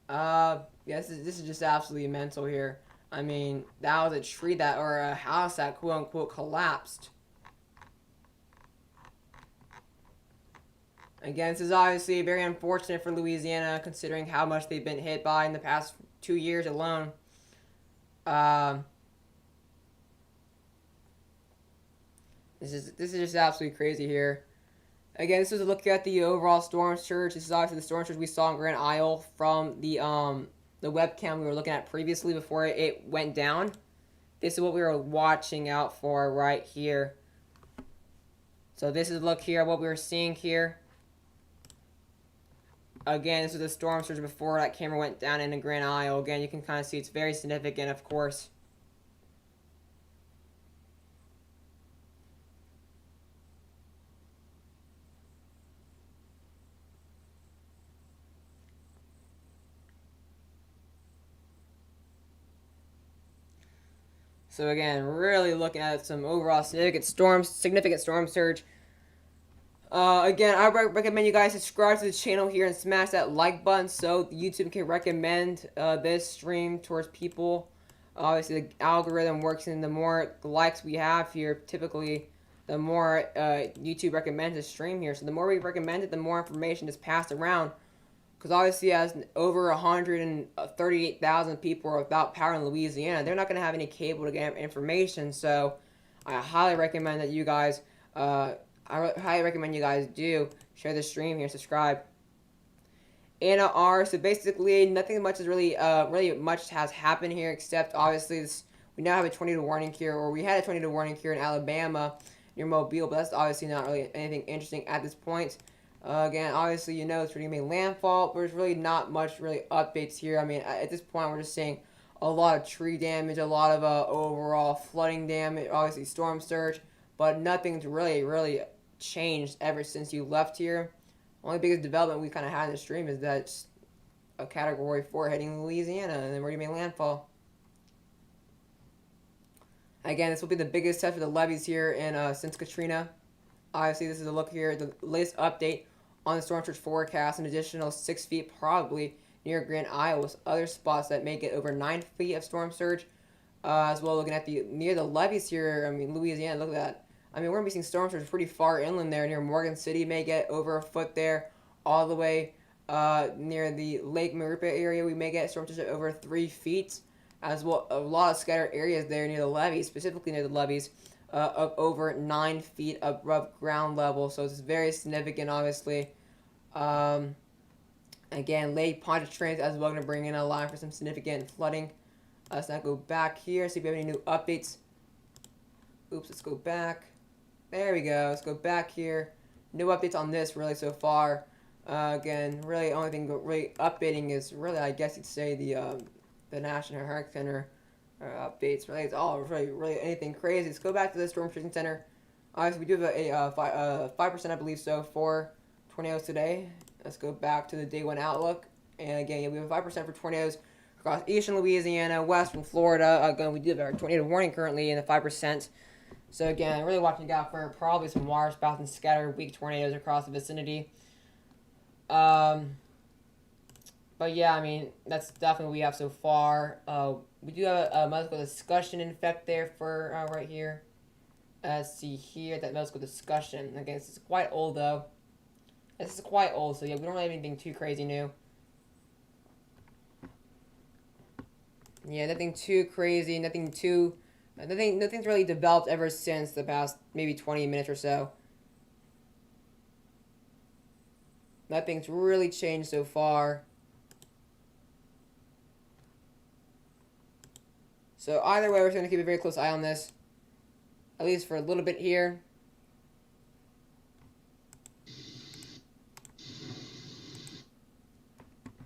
Yeah, this is just absolutely mental here. I mean, that was a tree that, or a house that quote unquote collapsed. Again, this is obviously very unfortunate for Louisiana, considering how much they've been hit by in the past 2 years alone. This is just absolutely crazy here. Again, this is a look at the overall storm surge. This is obviously the storm surge we saw in Grand Isle from the webcam we were looking at previously before it went down. This is what we were watching out for right here. So this is a look here at what we were seeing here. Again, this was the storm surge before that camera went down in the Grand Isle. Again, you can kind of see it's very significant, of course. So again, really looking at some overall significant storm surge. Again, I recommend you guys subscribe to the channel here and smash that like button so YouTube can recommend this stream towards people. Obviously, the algorithm works, and the more likes we have here, typically, the more YouTube recommends the stream here. So the more we recommend it, the more information is passed around. Because obviously, as over 138,000 people are without power in Louisiana, they're not going to have any cable to get information. So I highly recommend that you guys, highly recommend you guys do share the stream here, subscribe. So basically, nothing much is really much has happened here, except obviously we now have a tornado warning here, or we had a tornado warning here in Alabama near Mobile, but that's obviously not really anything interesting at this point. Again, obviously, you know it's going to be landfall. There's really not much updates here. I mean, at this point, we're just seeing a lot of tree damage, a lot of overall flooding damage, obviously storm surge, but nothing's really changed ever since you left here. Only biggest development we kind of had in the stream is that it's a Category 4 heading Louisiana, and then we're going to be landfall. Again, this will be the biggest test for the levees here since Katrina. Obviously, this is a look here, the latest update on the storm surge forecast, an additional 6 feet probably near Grand Isle, with other spots that may get over 9 feet of storm surge. As well, looking at near the levees here, I mean, Louisiana, look at that. I mean, we're going to be seeing storm surge pretty far inland there, near Morgan City, may get over a foot there, all the way near the Lake Maripa area, we may get storm surge over 3 feet, as well, a lot of scattered areas there near the levees, specifically near the levees, of over 9 feet above ground level, so it's very significant, obviously. Again, Lake Pontchartrain as well going to bring in a line for some significant flooding. Let's now go back here, see if we have any new updates. Oops, let's go back. There we go. Let's go back here. No updates on this really so far. Again, really only thing really updating is really, I guess you'd say the National Hurricane Center updates. Really, it's all really anything crazy. Let's go back to the Storm Precision Center. Obviously, we do have a 5%, I believe so, for tornadoes today. Let's go back to the day one outlook. And again, yeah, we have 5% for tornadoes across eastern Louisiana, western Florida. Again, we do have our tornado warning currently in the 5%. So again, really watching out for probably some water spouts and scattered weak tornadoes across the vicinity. But yeah, I mean, that's definitely what we have so far. We do have a medical discussion in effect there for right here. Let's see here, that medical discussion. Again, this is quite old though. This is quite old, so yeah, we don't really have anything too crazy new. Yeah, nothing too crazy, nothing's really developed ever since the past maybe 20 minutes or so. Nothing's really changed so far. So either way, we're going to keep a very close eye on this. At least for a little bit here.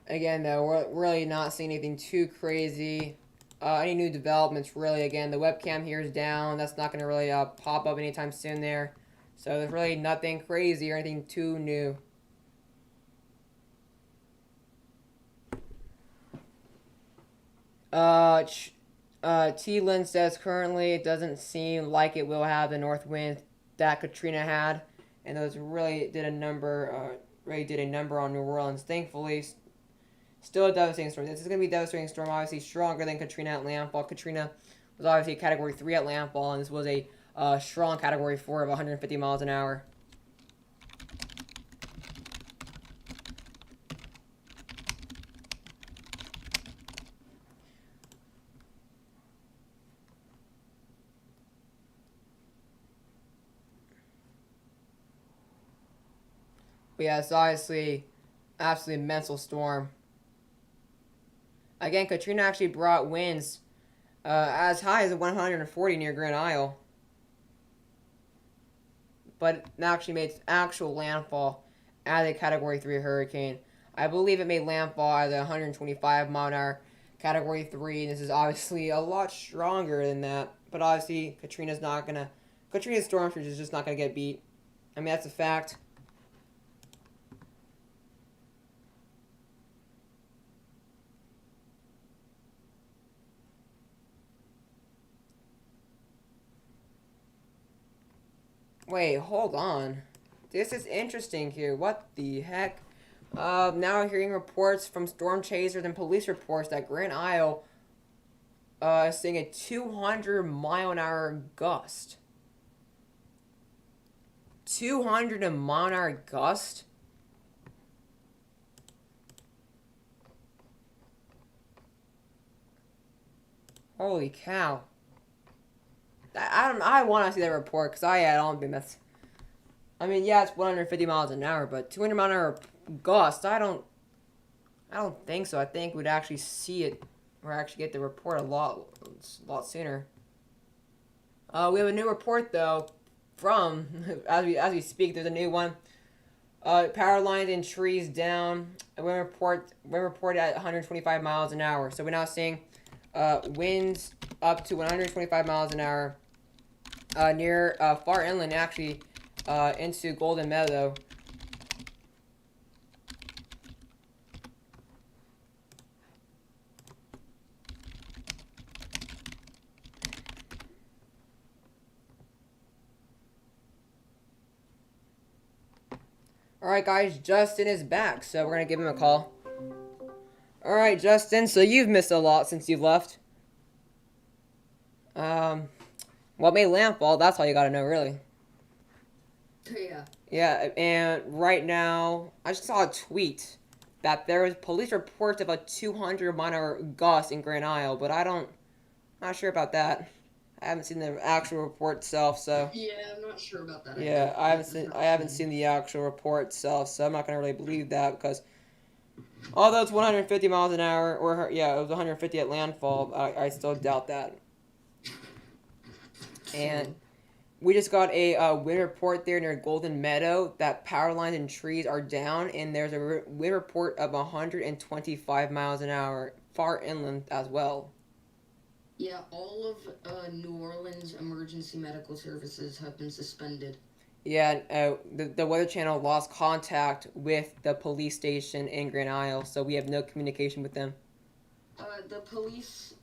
Again, though, we're really not seeing anything too crazy. Any new developments, really, again, the webcam here is down. That's not going to really pop up anytime soon there. So there's really nothing crazy or anything too new. T-Lin says currently it doesn't seem like it will have the north wind that Katrina had. And those really did a number on New Orleans. Thankfully, still a devastating storm. This is going to be a devastating storm, obviously stronger than Katrina at landfall. Katrina was obviously a Category 3 at landfall, and this was a strong Category 4 of 150 miles an hour. But yeah, it's obviously absolutely mental storm. Again, Katrina actually brought winds as high as 140 near Grand Isle. But it actually made actual landfall as a Category 3 hurricane. I believe it made landfall as a 125 mile an hour Category 3. And this is obviously a lot stronger than that. But obviously, Katrina's storm surge is just not going to get beat. I mean, that's a fact. Wait, hold on. This is interesting here. What the heck? Now we're hearing reports from storm chasers and police reports that Grand Isle is seeing a 200 mile an hour gust. 200 mile an hour gust? Holy cow. I want to see that report because I don't think that's. I mean, yeah, it's 150 miles an hour, but 200 mile an hour gust. I don't think so. I think we'd actually see it or actually get the report a lot sooner. We have a new report though from as we speak. There's a new one. Power lines and trees down. We reported at 125 miles an hour. So we're now seeing winds up to 125 miles an hour. Near far inland, actually, into Golden Meadow. Alright guys, Justin is back, so we're going to give him a call. Alright Justin, so you've missed a lot since you've left. What made landfall? That's all you gotta know, really. Yeah. Yeah, and right now, I just saw a tweet that there was police reports of a 200 mile an hour gust in Grand Isle, but not sure about that. I haven't seen the actual report itself, so. Yeah, I'm not sure about that. Yeah, I haven't seen the actual report itself, so I'm not gonna really believe that because Although it's 150 miles an hour, or yeah, it was 150 at landfall. I still doubt that. And So, we just got a wind report there near Golden Meadow that power lines and trees are down, and there's a wind report of 125 miles an hour far inland as well. yeah, all of New Orleans emergency medical services have been suspended. Yeah, the Weather Channel lost contact with the police station in Grand Isle, so we have no communication with them. The police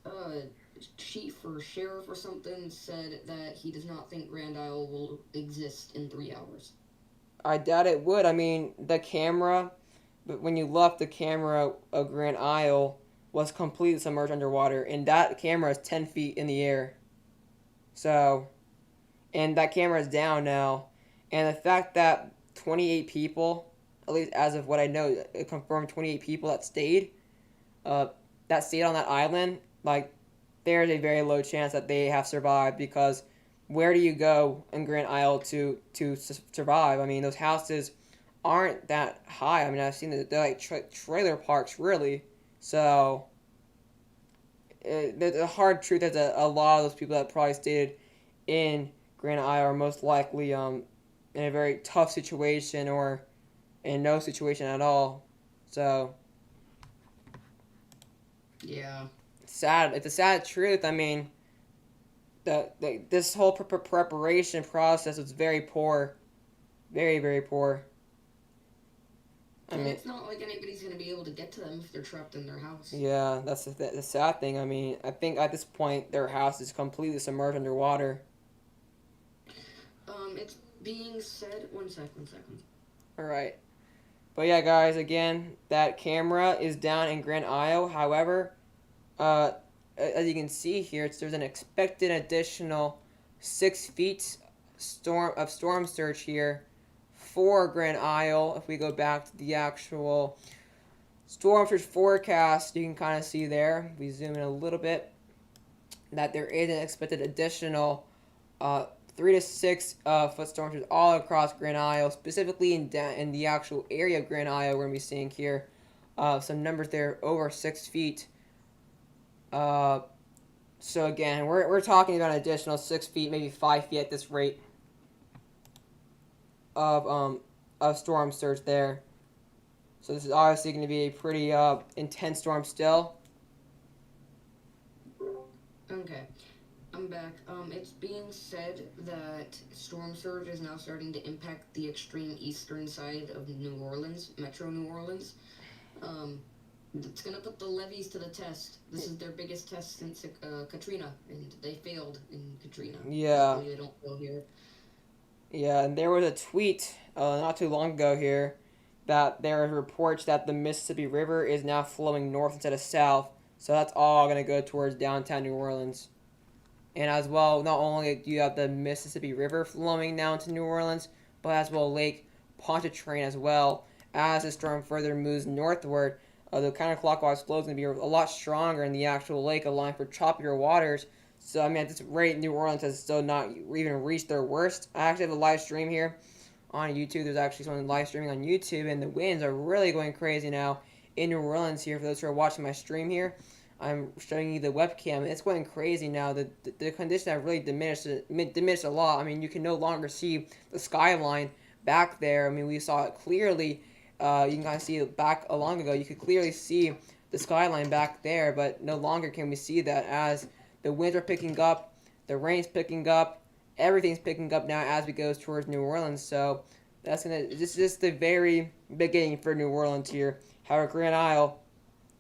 chief or sheriff or something said that he does not think Grand Isle will exist in 3 hours. I doubt it would. I mean, the camera, but when you left the camera of Grand Isle was completely submerged underwater, and that camera is 10 feet in the air. So, and that camera is down now, and the fact that 28 people, at least as of what I know, it confirmed 28 people uh, that stayed on that island, like there's a very low chance that they have survived because where do you go in Grand Isle to survive? I mean, those houses aren't that high. I mean, I've seen that they're like trailer parks, really. So, the hard truth is that a lot of those people that probably stayed in Grand Isle are most likely in a very tough situation or in no situation at all. So, Yeah. sad. It's a sad truth. I mean, this whole preparation process was very poor, very poor. I And mean, it's not like anybody's going to be able to get to them if they're trapped in their house. yeah, that's the sad thing. I mean, I think at this point their house is completely submerged underwater. It's being said. One second. All right, but yeah, guys, again, that camera is down in Grand Isle. However, uh, as you can see here, there's an expected additional 6 feet storm surge here for Grand Isle. If we go back to the actual storm surge forecast, you can kind of see there. We zoom in a little bit that there is an expected additional 3 to 6 foot storm surge all across Grand Isle, specifically in the actual area of Grand Isle. We're gonna be seeing here some numbers there over 6 feet. Uh, so again, we're talking about an additional 6 feet, maybe 5 feet at this rate of storm surge there. So this is obviously going to be a pretty intense storm still. Okay, I'm back. It's being said that storm surge is now starting to impact the extreme eastern side of New Orleans, Metro New Orleans. Um, it's gonna put the levees to the test. This is their biggest test since Katrina, and they failed in Katrina. Yeah, Hopefully they don't fail here. yeah, and there was a tweet not too long ago here that there are reports that the Mississippi River is now flowing north instead of south. So that's all going to go towards downtown New Orleans. And as well, not only do you have the Mississippi River flowing down to New Orleans, but as well Lake Pontchartrain as well. As the storm further moves northward, the counterclockwise flow is going to be a lot stronger in the actual lake, allowing for choppier waters. So I mean, at this rate, New Orleans has still not even reached their worst. I actually have a live stream here on YouTube. There's actually someone live streaming on YouTube, and the winds are really going crazy now in New Orleans here. For those who are watching my stream here, I'm showing you the webcam. It's going crazy now. The conditions have really diminished a lot. I mean, you can no longer see the skyline back there. I mean, we saw it clearly. You can kind of see it back a long ago. You could clearly see the skyline back there, but no longer can we see that as the winds are picking up, the rain's picking up, everything's picking up now as we go towards New Orleans. So this is just the very beginning for New Orleans here. However, Grand Isle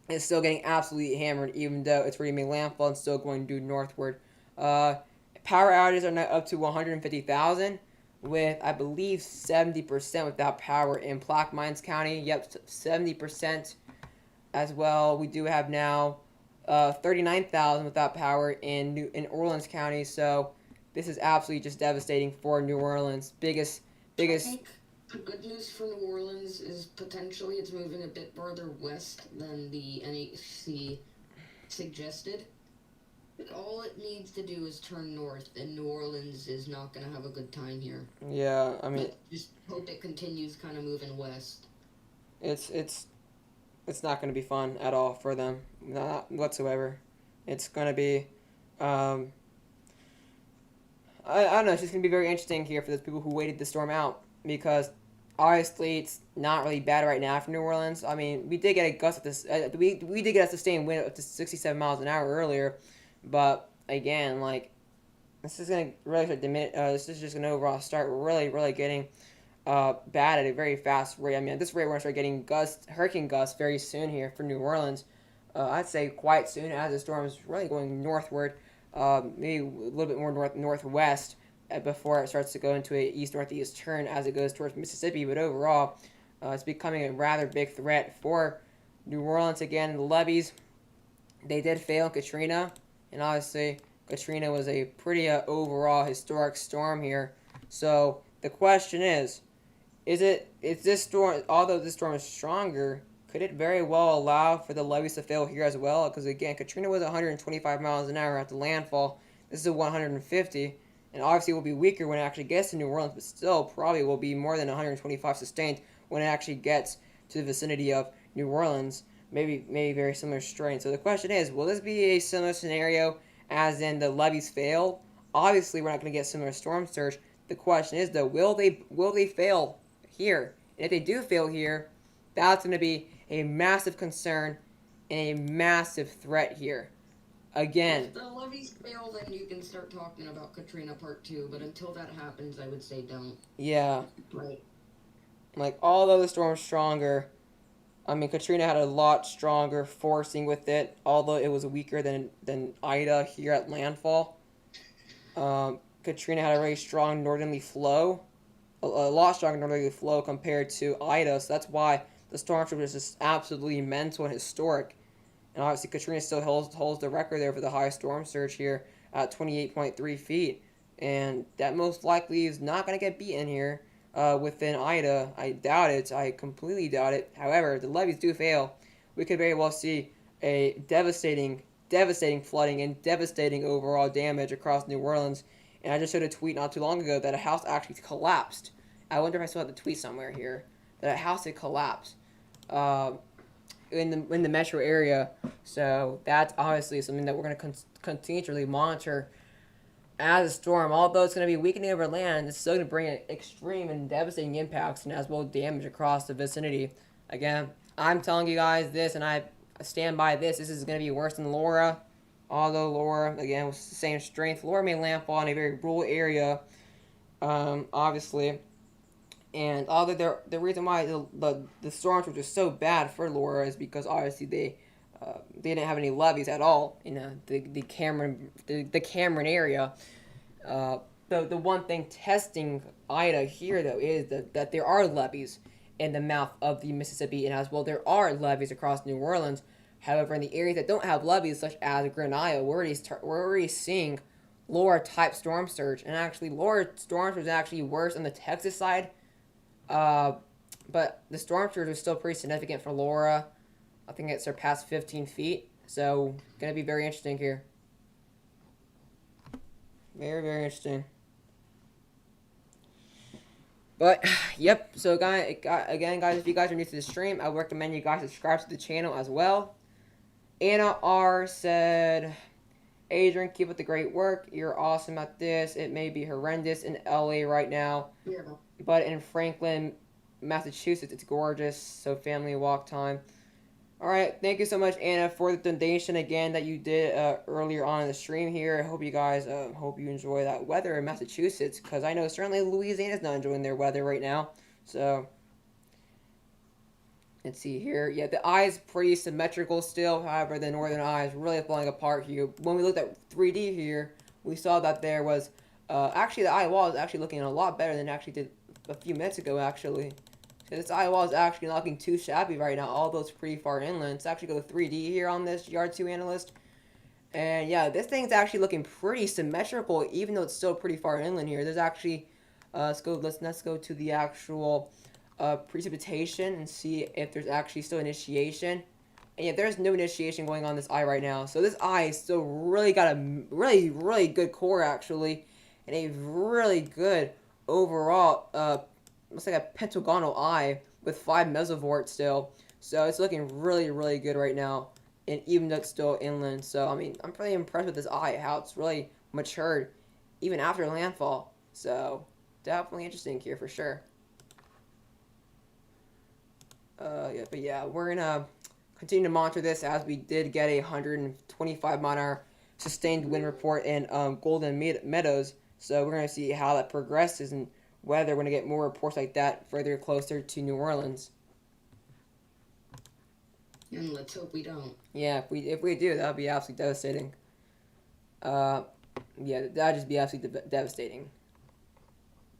is still getting absolutely hammered, even though it's already made landfall and still going due northward. Uh, Power outages are now up to 150,000, with I believe 70% without power in Plaquemines County. Yep, 70% as well. We do have now 39,000 without power in Orleans County. So this is absolutely just devastating for New Orleans. Biggest. I think the good news for New Orleans is potentially it's moving a bit farther west than the NHC suggested. All it needs to do is turn north, and New Orleans is not going to have a good time here. Yeah, I mean, But just hope it continues kind of moving west. it's It's not going to be fun at all for them, not whatsoever. It's going to be, um, I don't know. It's just going to be very interesting here for those people who waited the storm out because obviously it's not really bad right now for New Orleans. I mean, we did get a gust of this. We did get a sustained wind up to 67 miles an hour earlier, but again, like this is going to really start diminish. This is just going to overall start really getting bad at a very fast rate. I mean, at this rate, we're going to start getting hurricane gusts very soon here for New Orleans. I'd say quite soon as the storm is really going northward, maybe a little bit more northwest before it starts to go into a east-northeast turn as it goes towards Mississippi. But overall, it's becoming a rather big threat for New Orleans. Again, the levees, they did fail in Katrina, and obviously Katrina was a pretty overall historic storm here. So the question is this storm, although this storm is stronger, could it very well allow for the levees to fail here as well? Because again, Katrina was 125 miles an hour at the landfall. This is a 150, and obviously it will be weaker when it actually gets to New Orleans, but still probably will be more than 125 sustained when it actually gets to the vicinity of New Orleans. Maybe very similar strain. So the question is, will this be a similar scenario as in the levees fail? Obviously, we're not going to get similar storm surge. The question is though, will they fail here? And if they do fail here, that's going to be a massive concern and a massive threat here. Again, If the levees fail, then you can start talking about Katrina Part 2, but until that happens, I would say don't. yeah, Right. like although the storm's stronger, I mean Katrina had a lot stronger forcing with it, although it was weaker than Ida here at landfall. Katrina had a very strong northerly flow, a lot stronger northerly flow compared to Ida, so that's why the storm surge was just absolutely mental and historic. And obviously, Katrina still holds the record there for the highest storm surge here at 28.3 feet. And that most likely is not going to get beaten here within Ida. I doubt it. I completely doubt it. However, if the levees do fail, we could very well see a devastating flooding and devastating overall damage across New Orleans. And I just showed a tweet not too long ago that a house actually collapsed. I wonder if I still have the tweet somewhere here. That a house had collapsed. In the metro area. So that's obviously something that we're going to continually monitor as a storm. Although it's going to be weakening over land, it's still going to bring extreme and devastating impacts and as well damage across the vicinity. Again, I'm telling you guys this, and I stand by this. This is going to be worse than Laura. Although Laura, again, was the same strength. Laura made landfall in a very rural area, obviously. And although the reason why the storms were just so bad for Laura is because obviously they didn't have any levees at all in the Cameron area. The one thing testing Ida here though is that there are levees in the mouth of the Mississippi, and as well there are levees across New Orleans. However, in the areas that don't have levees, such as Grand Isle, we're already seeing Laura type storm surge, and actually Laura storm surge is actually worse on the Texas side. But the storm surge was still pretty significant for Laura. I think it surpassed 15 feet. So, gonna be very interesting here. Very interesting. But, yep. So, again, guys, if you guys are new to the stream, I would recommend you guys subscribe to the channel as well. Anna R said, Adrian, keep up the great work. You're awesome at this. It may be horrendous in LA right now. Yeah. But in Franklin, Massachusetts, it's gorgeous. So family walk time. All right, thank you so much, Anna, for the donation again that you did earlier on in the stream here. I hope you guys hope you enjoy that weather in Massachusetts, because I know certainly Louisiana's not enjoying their weather right now. So let's see here. Yeah, the eye is pretty symmetrical still. However, the northern eye is really falling apart here. When we looked at 3D here, we saw that there was actually the Eyewall is actually looking a lot better than it actually did a few minutes ago, actually. So this Eyewall is actually not looking too shabby right now, although it's pretty far inland. Let's actually go 3D here on this Yard 2 analyst. And yeah, this thing's actually looking pretty symmetrical, even though it's still pretty far inland here. There's actually, let's go to the actual precipitation and see if there's actually still initiation. And yeah, there's no initiation going on this eye right now. So this eye still really got a really good core, actually, and a really good overall, looks like a pentagonal eye with 5 mesovorts still. So it's looking really, really good right now, and even though it's still inland. So I mean, I'm pretty impressed with this eye, how it's really matured, even after landfall. So definitely interesting here for sure. Yeah, but yeah, we're gonna continue to monitor this as we did get a 125-mile-an-hour sustained wind report in Golden Meadows. So we're gonna see how that progresses and whether we're gonna get more reports like that further closer to New Orleans. And let's hope we don't. Yeah, if we do, that would be absolutely devastating. Uh, yeah, that'd just be absolutely devastating.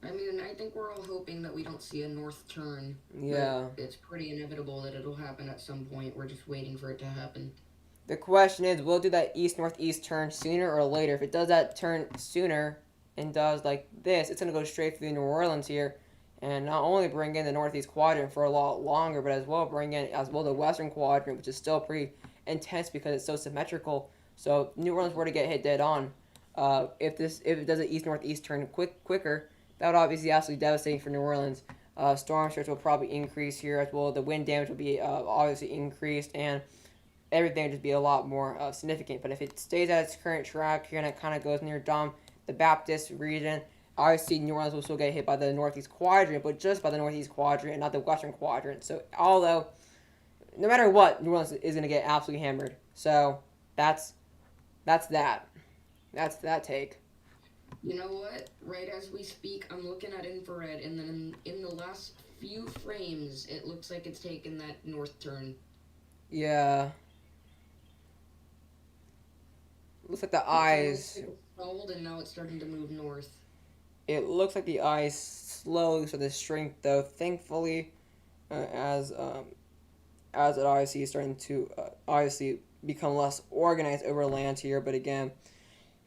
I mean, I think we're all hoping that we don't see a north turn. Yeah. But it's pretty inevitable that it'll happen at some point. We're just waiting for it to happen. The question is, will it do that east-northeast turn sooner or later? If it does that turn sooner and does like this, it's going to go straight through New Orleans here and not only bring in the northeast quadrant for a lot longer, but as well bring in as well the western quadrant, which is still pretty intense because it's so symmetrical. So New Orleans were to get hit dead on. If it does an east-northeast turn quicker, that would obviously be absolutely devastating for New Orleans. Storm surge will probably increase here as well. The wind damage will be obviously increased, and everything would just be a lot more significant. But if it stays at its current track here and it kind of goes near the Baptist region, obviously New Orleans will still get hit by the northeast quadrant, but just by the northeast quadrant and not the western quadrant. So although, no matter what, New Orleans is going to get absolutely hammered. So that's that. That's that take. You know what? Right as we speak, I'm looking at infrared, and then in the last few frames, it looks like it's taken that north turn. Yeah. Looks like the eyes. It stalled, and now it's starting to move north. It looks like the eyes slowly start to shrink, though. Thankfully, as it obviously is starting to obviously become less organized over land here. But again,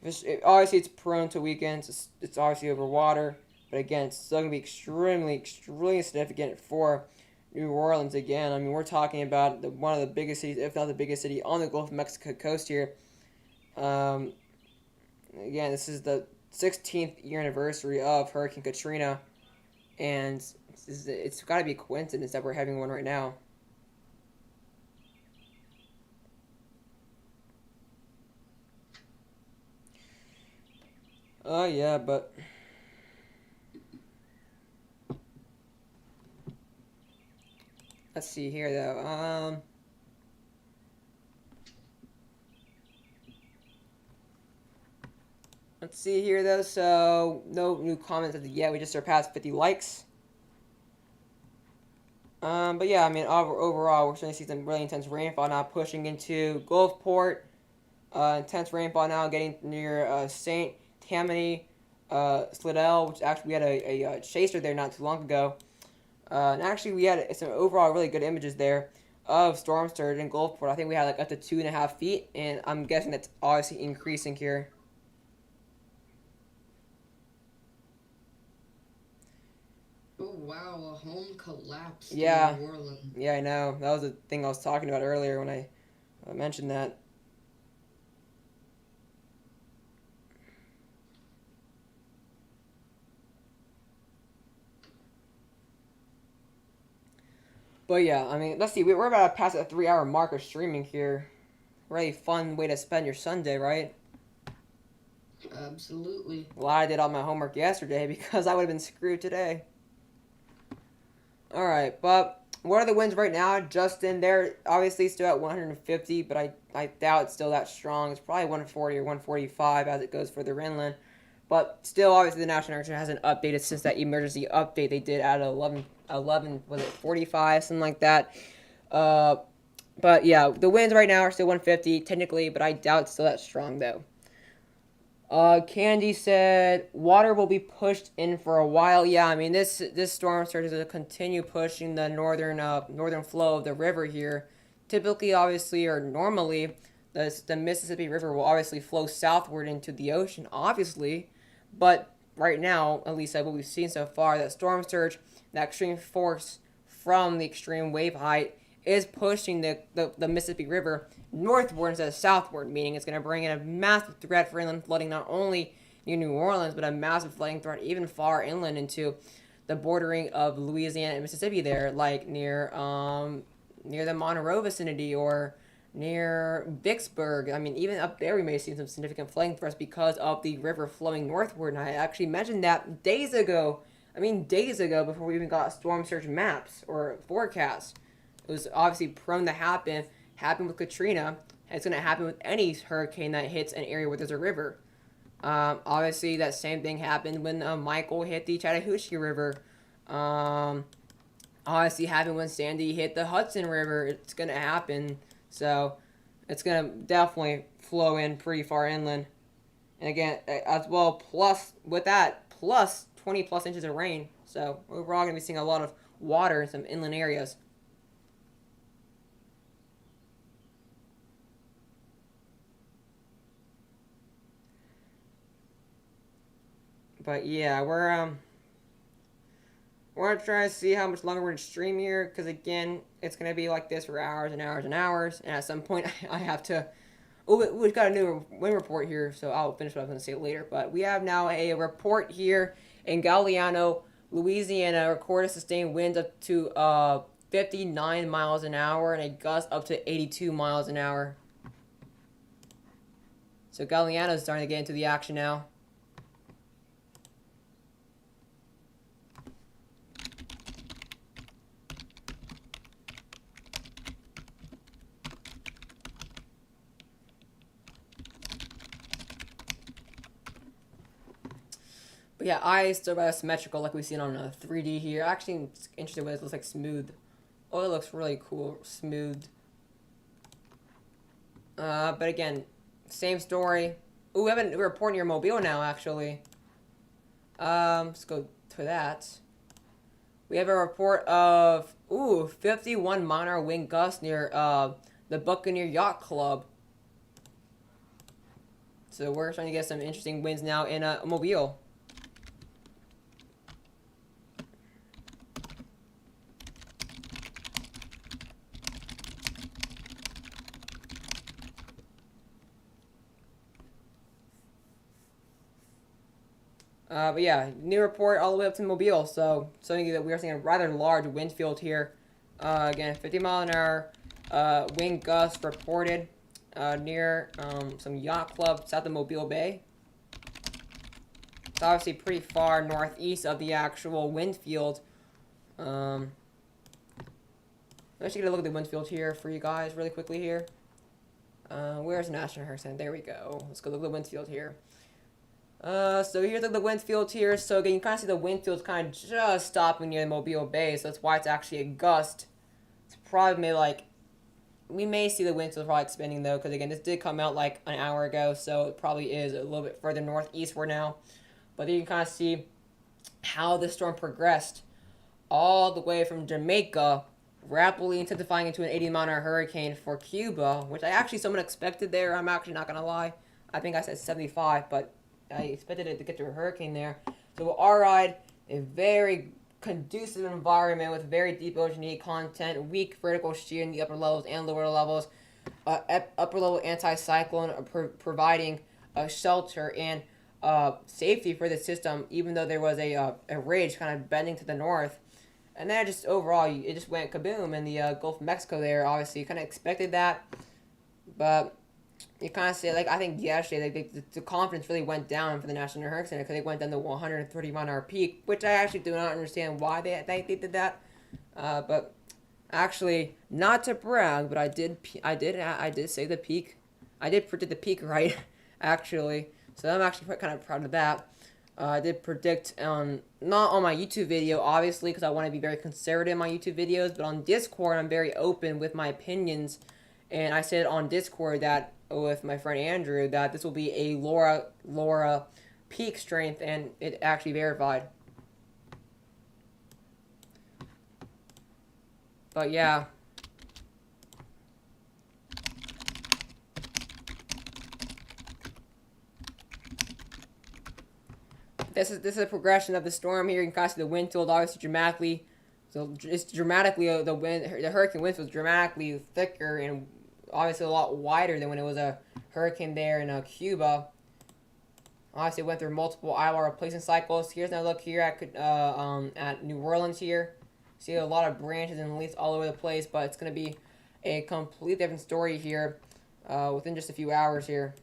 obviously it's prone to weakens. It's obviously over water, but again, it's still gonna be extremely, extremely significant for New Orleans. Again, I mean, we're talking about one of the biggest cities, if not the biggest city, on the Gulf of Mexico coast here. Again, this is the 16th year anniversary of Hurricane Katrina, and it's got to be a coincidence that we're having one right now. Oh yeah, but let's see here though. Let's see here though. So no new comments as of yet. We just surpassed 50 likes. But yeah, I mean overall we're starting to see some really intense rainfall now pushing into Gulfport. Intense rainfall now getting near Saint Tammany, Slidell, which actually we had a chaser there not too long ago. And actually we had some overall really good images there of storm surge in Gulfport. I think we had like up to 2.5 feet, and I'm guessing that's obviously increasing here. Oh wow, a home collapsed Yeah. in New Orleans. Yeah, I know. That was the thing I was talking about earlier when I mentioned that. But yeah, I mean, let's see. We're about to pass a 3-hour mark of streaming here. Really fun way to spend your Sunday, right? Absolutely. Well, I did all my homework yesterday because I would have been screwed today. Alright, but what are the winds right now? Justin, they're obviously still at 150, but I doubt it's still that strong. It's probably 140 or 145 as it goes further inland. But still, obviously, the National Hurricane hasn't updated since that emergency update they did at 11 was it 45, something like that. But yeah, the winds right now are still 150 technically, but I doubt it's still that strong though. Candy said water will be pushed in for a while. Yeah, I mean this storm surge is going to continue pushing the northern flow of the river here. Typically, obviously, or normally, the Mississippi River will obviously flow southward into the ocean, obviously, but right now, at least what we've seen so far, that storm surge, that extreme force from the extreme wave height is pushing the Mississippi River northward instead of southward, meaning it's going to bring in a massive threat for inland flooding, not only near New Orleans, but a massive flooding threat even far inland into the bordering of Louisiana and Mississippi there, like near near the Monroe vicinity or near Vicksburg. I mean, even up there we may see some significant flooding threats because of the river flowing northward. And I actually mentioned that days ago. I mean, days ago before we even got storm surge maps or forecasts. It was obviously prone to happen. Happened with Katrina. And it's going to happen with any hurricane that hits an area where there's a river. Obviously, that same thing happened when Michael hit the Chattahoochee River. Obviously, happened when Sandy hit the Hudson River. It's going to happen. So, it's going to definitely flow in pretty far inland. And again, as well, plus, with that, plus 20 plus inches of rain. So, overall, going to be seeing a lot of water in some inland areas. But yeah, we're gonna try to see how much longer we're gonna stream here, because again, it's gonna be like this for hours and hours and hours, and at some point I have to. Oh, we've got a new wind report here, so I'll finish what I was gonna say later. But we have now a report here in Galliano, Louisiana, recorded sustained winds up to 59 miles an hour and a gust up to 82 miles an hour. So Galliano is starting to get into the action now. But yeah, eyes still about symmetrical like we've seen on 3D here. Actually, I'm interested when it looks like smooth. Oh, it looks really cool, smooth. But again, same story. Ooh, we have a report near Mobile now, actually. Let's go to that. We have a report of, 51 mile wind gusts near the Buccaneer Yacht Club. So we're starting to get some interesting winds now in Mobile. But yeah, new report all the way up to Mobile. So something that we are seeing a rather large wind field here. Again, 50 mile an hour wind gusts reported near some yacht club south of Mobile Bay. It's obviously pretty far northeast of the actual wind field. Let's get a look at the wind field here for you guys really quickly here. Where's National Hurricane Center? There we go. Let's go look at the wind field here. So here's the wind field here. So again, you kind of see the wind field's kind of just stopping near the Mobile Bay. So that's why it's actually a gust. It's probably like, we may see the wind field probably expanding though, because again, this did come out like an hour ago. So it probably is a little bit further northeastward now. But you can kind of see how the storm progressed all the way from Jamaica, rapidly intensifying into an 80 mile an hour hurricane for Cuba, which I actually somewhat expected there. I'm actually not going to lie. I think I said 75, but I expected it to get to a hurricane there. So we'll ride a very conducive environment with very deep oceanic content, weak vertical shear in the upper levels and lower levels, upper level anticyclone providing shelter and safety for the system, even though there was a ridge kind of bending to the north. And then just overall, it just went kaboom in the Gulf of Mexico there. Obviously, you kind of expected that, but you kind of say, like, I think yesterday, like, the confidence really went down for the National Hurricane Center because they went down to 130 mile an hour peak, which I actually do not understand why they did that. But actually, not to brag, but I did say the peak. I did predict the peak right, actually. So I'm actually kind of proud of that. I did predict not on my YouTube video, obviously, because I want to be very conservative in my YouTube videos, but on Discord, I'm very open with my opinions. And I said on Discord that with my friend Andrew that this will be a Laura peak strength, and it actually verified. But yeah. This is a progression of the storm here. You can kind of see the wind field obviously dramatically. So it's dramatically the hurricane wind field is dramatically thicker and obviously a lot wider than when it was a hurricane there in Cuba. Obviously, it went through multiple Eyewall replacement cycles. Here's another look here at New Orleans here. See a lot of branches and leaves all over the place, but it's going to be a completely different story here within just a few hours here.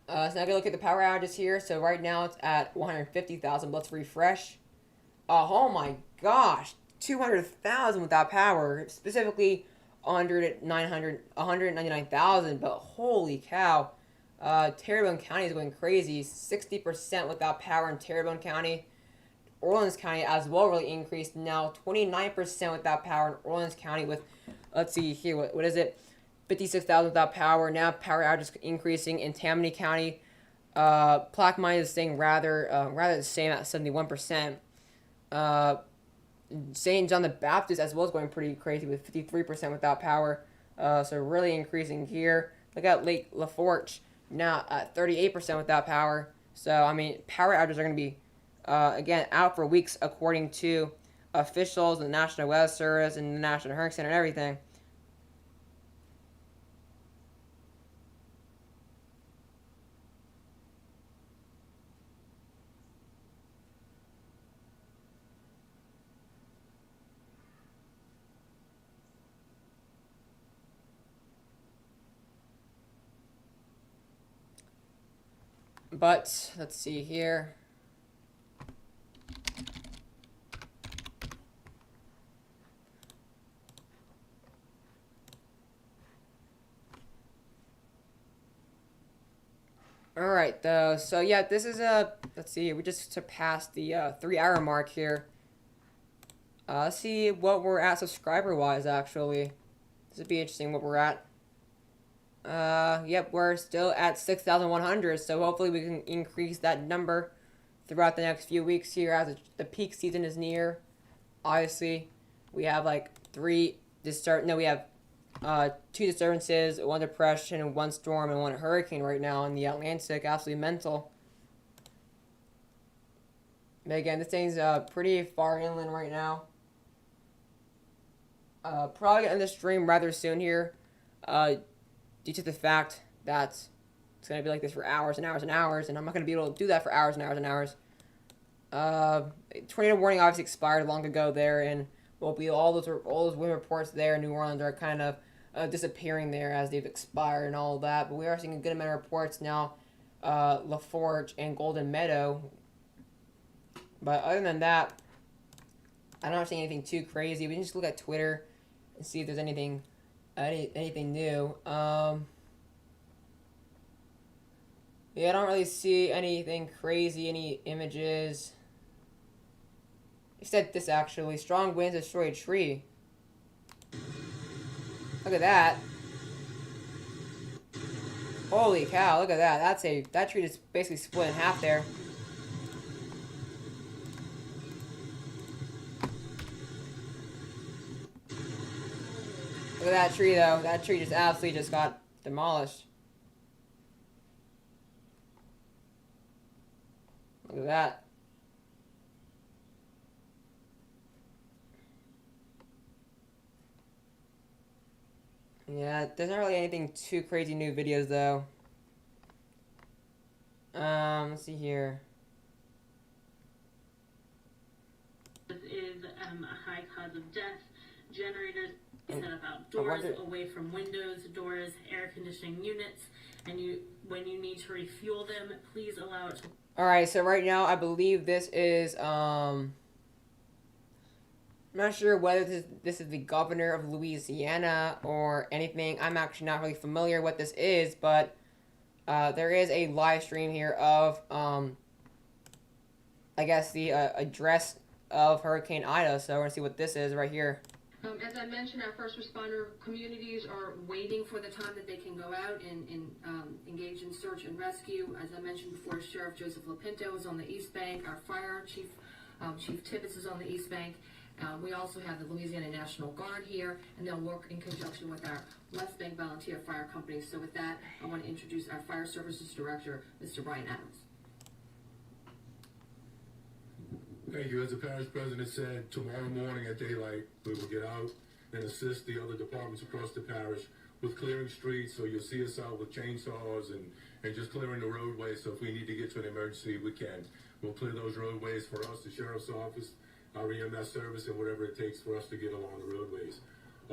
So now I'm going to look at the power outages here. So right now it's at 150,000. Let's refresh. Oh my gosh, 200,000 without power. Specifically 199,000. But holy cow, Terrebonne County is going crazy. 60% without power in Terrebonne County. Orleans County as well really increased. Now 29% without power in Orleans County with, let's see here, what is it? 56,000 without power. Now power outages increasing in Tammany County. Plaquemine is staying rather the same at 71%. St. John the Baptist as well is going pretty crazy with 53% without power. So really increasing here. Look at Lake Laforge now at 38% without power. So I mean, power outages are going to be again out for weeks according to officials, the National Weather Service, and the National Hurricane Center and everything. But let's see here. All right, though. So yeah, this is let's see. We just surpassed the 3-hour mark here. Let's see what we're at subscriber-wise. Actually, this would be interesting. What we're at. Yep, we're still at 6,100. So hopefully we can increase that number throughout the next few weeks here as the peak season is near. Obviously, we have like we have 2 disturbances, 1 depression, 1 storm, and 1 hurricane right now in the Atlantic. Absolutely mental. But again, this thing's pretty far inland right now. Probably gonna end the stream rather soon here, due to the fact that it's gonna be like this for hours and hours and hours, and I'm not gonna be able to do that for hours and hours and hours. Tornado warning obviously expired long ago there, and will be all those wind reports there in New Orleans are kind of disappearing there as they've expired and all of that. But we are seeing a good amount of reports now, LaForge and Golden Meadow. But other than that, I don't see anything too crazy. We can just look at Twitter and see if there's anything new. Yeah, I don't really see anything crazy, any images. He said this actually. Strong winds destroy a tree. Look at that. Holy cow, look at that. That tree just basically split in half there. Look at that tree though. That tree just absolutely just got demolished. Look at that. Yeah, there's not really anything too crazy new videos though. Let's see here. This is a high cause of death. Generators set up outdoors, away from windows, doors, air conditioning units, and when you need to refuel them, please allow it to. All right, so right now I believe this is I'm not sure whether this is the governor of Louisiana or anything. I'm actually not really familiar what this is, but there is a live stream here of I guess the address of Hurricane Ida. So we're gonna see what this is right here. As I mentioned, our first responder communities are waiting for the time that they can go out and engage in search and rescue. As I mentioned before, Sheriff Joseph LaPinto is on the East Bank. Our fire chief, Chief Tibbetts, is on the East Bank. We also have the Louisiana National Guard here, and they'll work in conjunction with our West Bank Volunteer Fire Company. So with that, I want to introduce our Fire Services Director, Mr. Brian Adams. Thank you. As the parish president said, tomorrow morning at daylight, we will get out and assist the other departments across the parish with clearing streets. So you'll see us out with chainsaws and just clearing the roadways. So if we need to get to an emergency, we can. We'll clear those roadways for us, the sheriff's office, our EMS service, and whatever it takes for us to get along the roadways.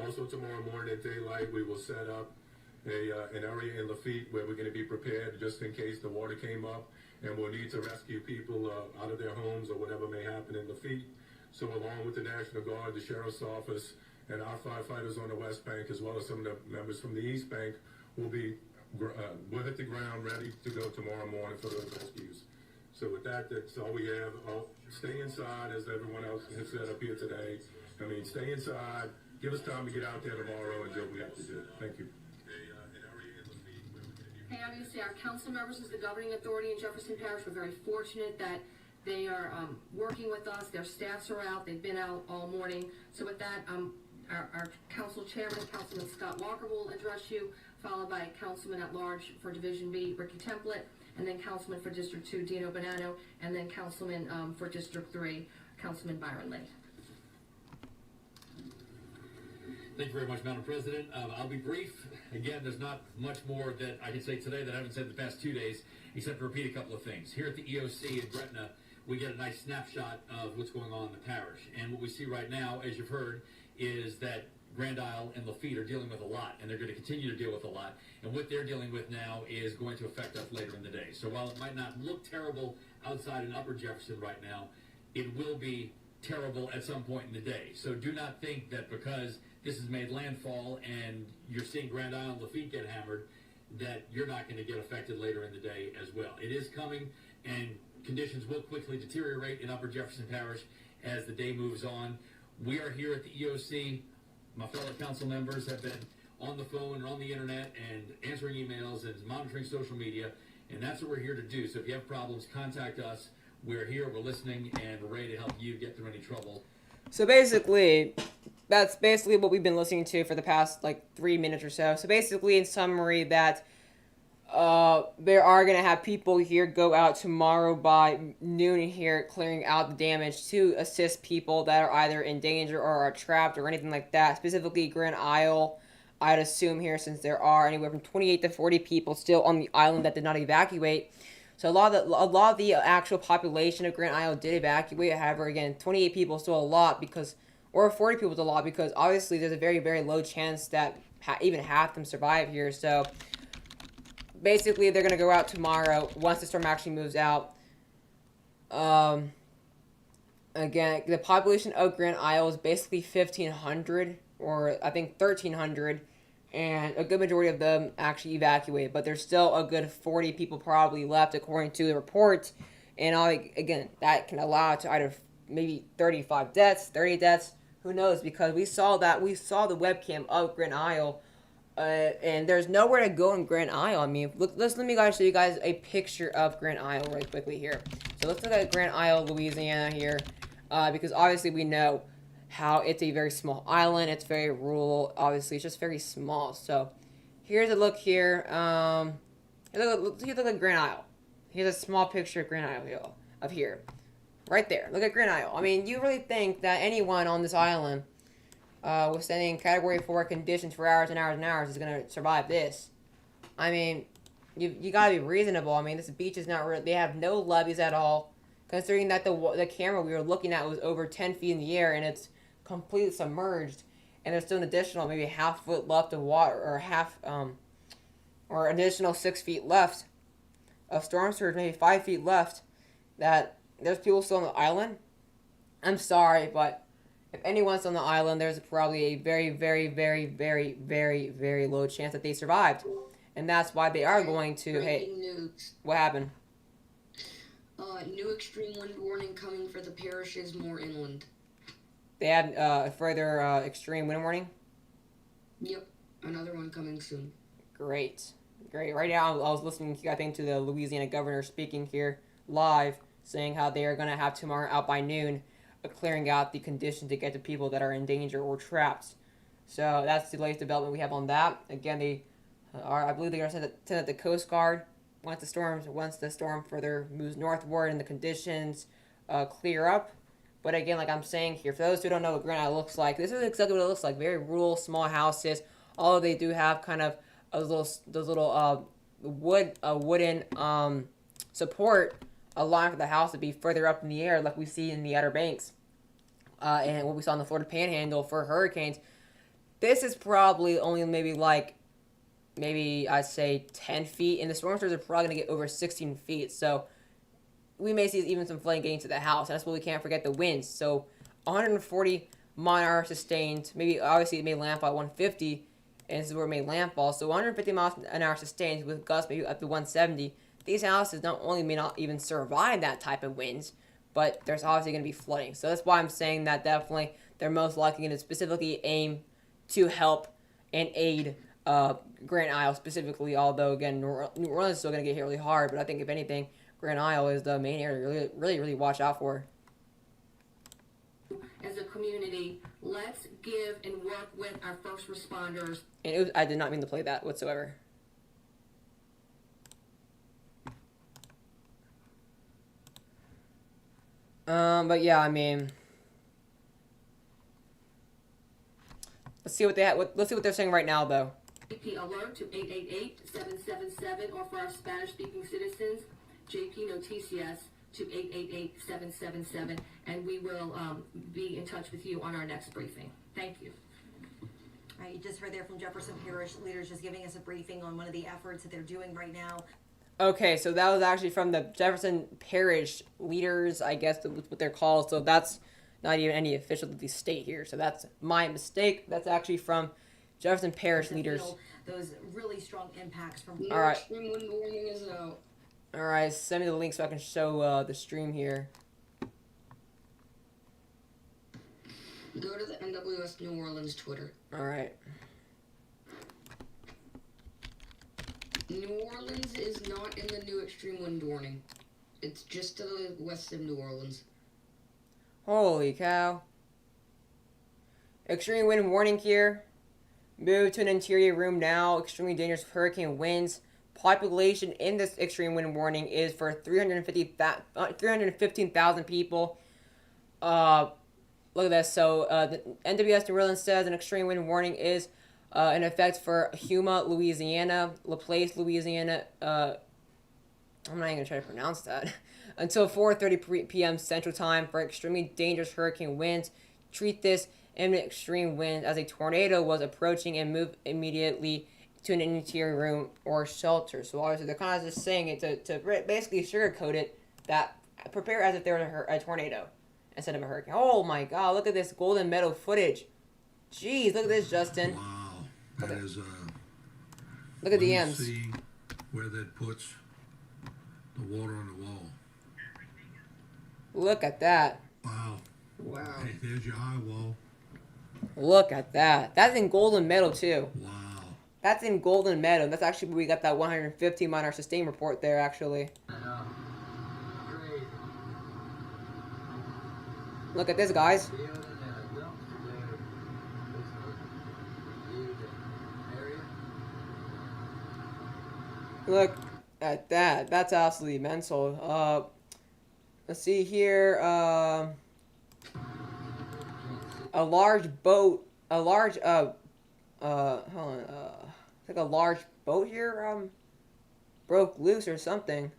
Also tomorrow morning at daylight, we will set up an area in Levee where we're going to be prepared just in case the water came up and we'll need to rescue people out of their homes or whatever may happen in Levee. So along with the National Guard, the Sheriff's Office, and our firefighters on the West Bank, as well as some of the members from the East Bank, we'll we'll hit the ground ready to go tomorrow morning for those rescues. So with that, that's all we have. Stay inside, as everyone else has said up here today. I mean, stay inside. Give us time to get out there tomorrow and do what we have to do. Thank you. Hey, obviously our council members as the governing authority in Jefferson Parish, we're very fortunate that they are working with us. Their staffs are out. They've been out all morning. So with that, our council chairman, Councilman Scott Walker, will address you, followed by Councilman at Large for Division B, Ricky Template, and then Councilman for District 2, Dino Bonanno, and then Councilman for District 3, Councilman Byron Lee. Thank you very much, Madam President. I'll be brief. Again, there's not much more that I can say today that I haven't said the past 2 days, except to repeat a couple of things. Here at the EOC in Gretna, we get a nice snapshot of what's going on in the parish. And what we see right now, as you've heard, is that Grand Isle and Levee are dealing with a lot, and they're going to continue to deal with a lot. And what they're dealing with now is going to affect us later in the day. So while it might not look terrible outside in Upper Jefferson right now, it will be terrible at some point in the day. So do not think that because this has made landfall and you're seeing Grand Isle and Levee get hammered, that you're not going to get affected later in the day as well. It is coming, and conditions will quickly deteriorate in Upper Jefferson Parish as the day moves on. We are here at the EOC. My fellow council members have been on the phone and on the internet and answering emails and monitoring social media, and that's what we're here to do. So if you have problems, contact us. We're here, we're listening, and we're ready to help you get through any trouble. So basically, that's basically what we've been listening to for the past, 3 minutes or so. So basically, in summary, that there are going to have people here go out tomorrow by noon here, clearing out the damage to assist people that are either in danger or are trapped or anything like that. Specifically, Grand Isle, I'd assume here, since there are anywhere from 28 to 40 people still on the island that did not evacuate. So a lot of the actual population of Grand Isle did evacuate. However, again, 28 people is still a lot because, or 40 people is a lot because obviously there's a very, very low chance that even half them survive here. So basically, they're going to go out tomorrow once the storm actually moves out. Again, the population of Grand Isle is basically 1,500, or I think 1,300, and a good majority of them actually evacuated. But there's still a good 40 people probably left, according to the report. And again, that can allow to either maybe 35 deaths, 30 deaths, who knows? Because we saw the webcam of Grand Isle. And there's nowhere to go in Grand Isle. I mean, let me show you guys a picture of Grand Isle right quickly here. So let's look at Grand Isle, Louisiana here, because obviously we know how it's a very small island. It's very rural. Obviously, it's just very small. So here's a look here. Look at Grand Isle. Here's a small picture of Grand Isle here, right there. Look at Grand Isle. I mean, you really think that anyone on this island withstanding Category 4 conditions for hours and hours and hours is going to survive this? I mean, you got to be reasonable. I mean, this beach is not really, they have no levees at all, considering that the camera we were looking at was over 10 feet in the air, and it's completely submerged, and there's still an additional maybe half foot left of water, or additional 6 feet left of storm surge, maybe 5 feet left, that there's people still on the island. I'm sorry, but if anyone's on the island, there's probably a very, very, very, very, very, very low chance that they survived. And that's why they are going to, Breaking news. What happened? New extreme wind warning coming for the parishes more inland. They had a further extreme wind warning? Yep, another one coming soon. Great. Right now, I was listening, I think, to the Louisiana governor speaking here live, saying how they are going to have tomorrow out by noon, clearing out the conditions to get to people that are in danger or trapped. So that's the latest development we have on that. Again, I believe they're going to send out the Coast Guard once the storm further moves northward and the conditions clear up. But again, like I'm saying here, for those who don't know what Grand Isle looks like, this is exactly what it looks like. Very rural, small houses, Although they do have kind of those little wooden support allowing for the house to be further up in the air, like we see in the Outer Banks, and what we saw in the Florida Panhandle for hurricanes. This is probably only maybe I'd say 10 feet, and the storm surge are probably going to get over 16 feet. So we may see even some flooding getting to the house. And that's what we can't forget, the winds. So 140 mile-an-hour sustained. Maybe obviously it made landfall at 150, and this is where it made landfall. So 150 miles an hour sustained with gusts maybe up to 170. These houses not only may not even survive that type of winds, but there's obviously going to be flooding. So that's why I'm saying that definitely they're most likely going to specifically aim to help and aid Grand Isle specifically. Although again, New Orleans is still going to get hit really hard, but I think if anything, Grand Isle is the main area to really watch out for. As a community, let's give and work with our first responders. And I did not mean to play that whatsoever. But yeah, I mean, let's see what they let's see what they're saying right now, though. JP alert to 888-777, or for our Spanish-speaking citizens, JP Noticias to 888-777, and we will be in touch with you on our next briefing. Thank you. All right, you just heard there from Jefferson Parish leaders just giving us a briefing on one of the efforts that they're doing right now. Okay, so that was actually from the Jefferson Parish leaders, I guess that's what they're called. So that's not even any official of the state here. So that's my mistake. That's actually from Jefferson Parish leaders. Those really strong impacts from. All right. Extreme wind warning is out. All right, send me the link so I can show the stream here. Go to the NWS New Orleans Twitter. All right. New Orleans is not in the new extreme wind warning. It's just to the west of New Orleans. Holy cow. Extreme wind warning here. Move to an interior room now. Extremely dangerous hurricane winds. Population in this extreme wind warning is for 315,000 people. Look at this. So the NWS New Orleans says an extreme wind warning is in effect for Huma, Louisiana, LaPlace, Louisiana. I'm not even gonna try to pronounce that. Until 4:30 p.m. Central Time for extremely dangerous hurricane winds. Treat this imminent extreme wind as a tornado was approaching and move immediately to an interior room or shelter. So obviously they're kind of just saying it to basically sugarcoat it, that prepare as if there was a tornado instead of a hurricane. Oh my God, look at this Golden Meadow footage. Jeez, look at this, Justin. Wow, that is look at the M's. See where that puts the water on the wall. Look at that. Wow. Wow. Hey, there's your Eyewall. Look at that. That's in Golden Meadow too. Wow. That's in Golden Meadow. That's actually where we got that 150 mile sustain report there, actually. Look at this, guys. Look at that. That's absolutely mental. Let's see here. A large boat. A large, hold on. It's like a large boat here, broke loose or something.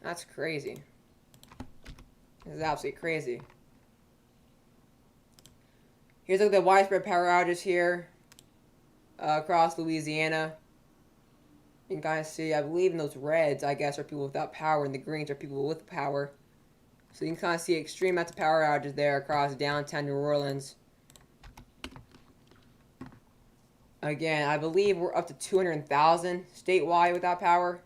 That's crazy. This is absolutely crazy. Here's like the widespread power outages here across Louisiana. You can kind of see, I believe in those reds, I guess, are people without power, and the greens are people with power. So you can kind of see extreme amounts of power outages there across downtown New Orleans. Again, I believe we're up to 200,000 statewide without power.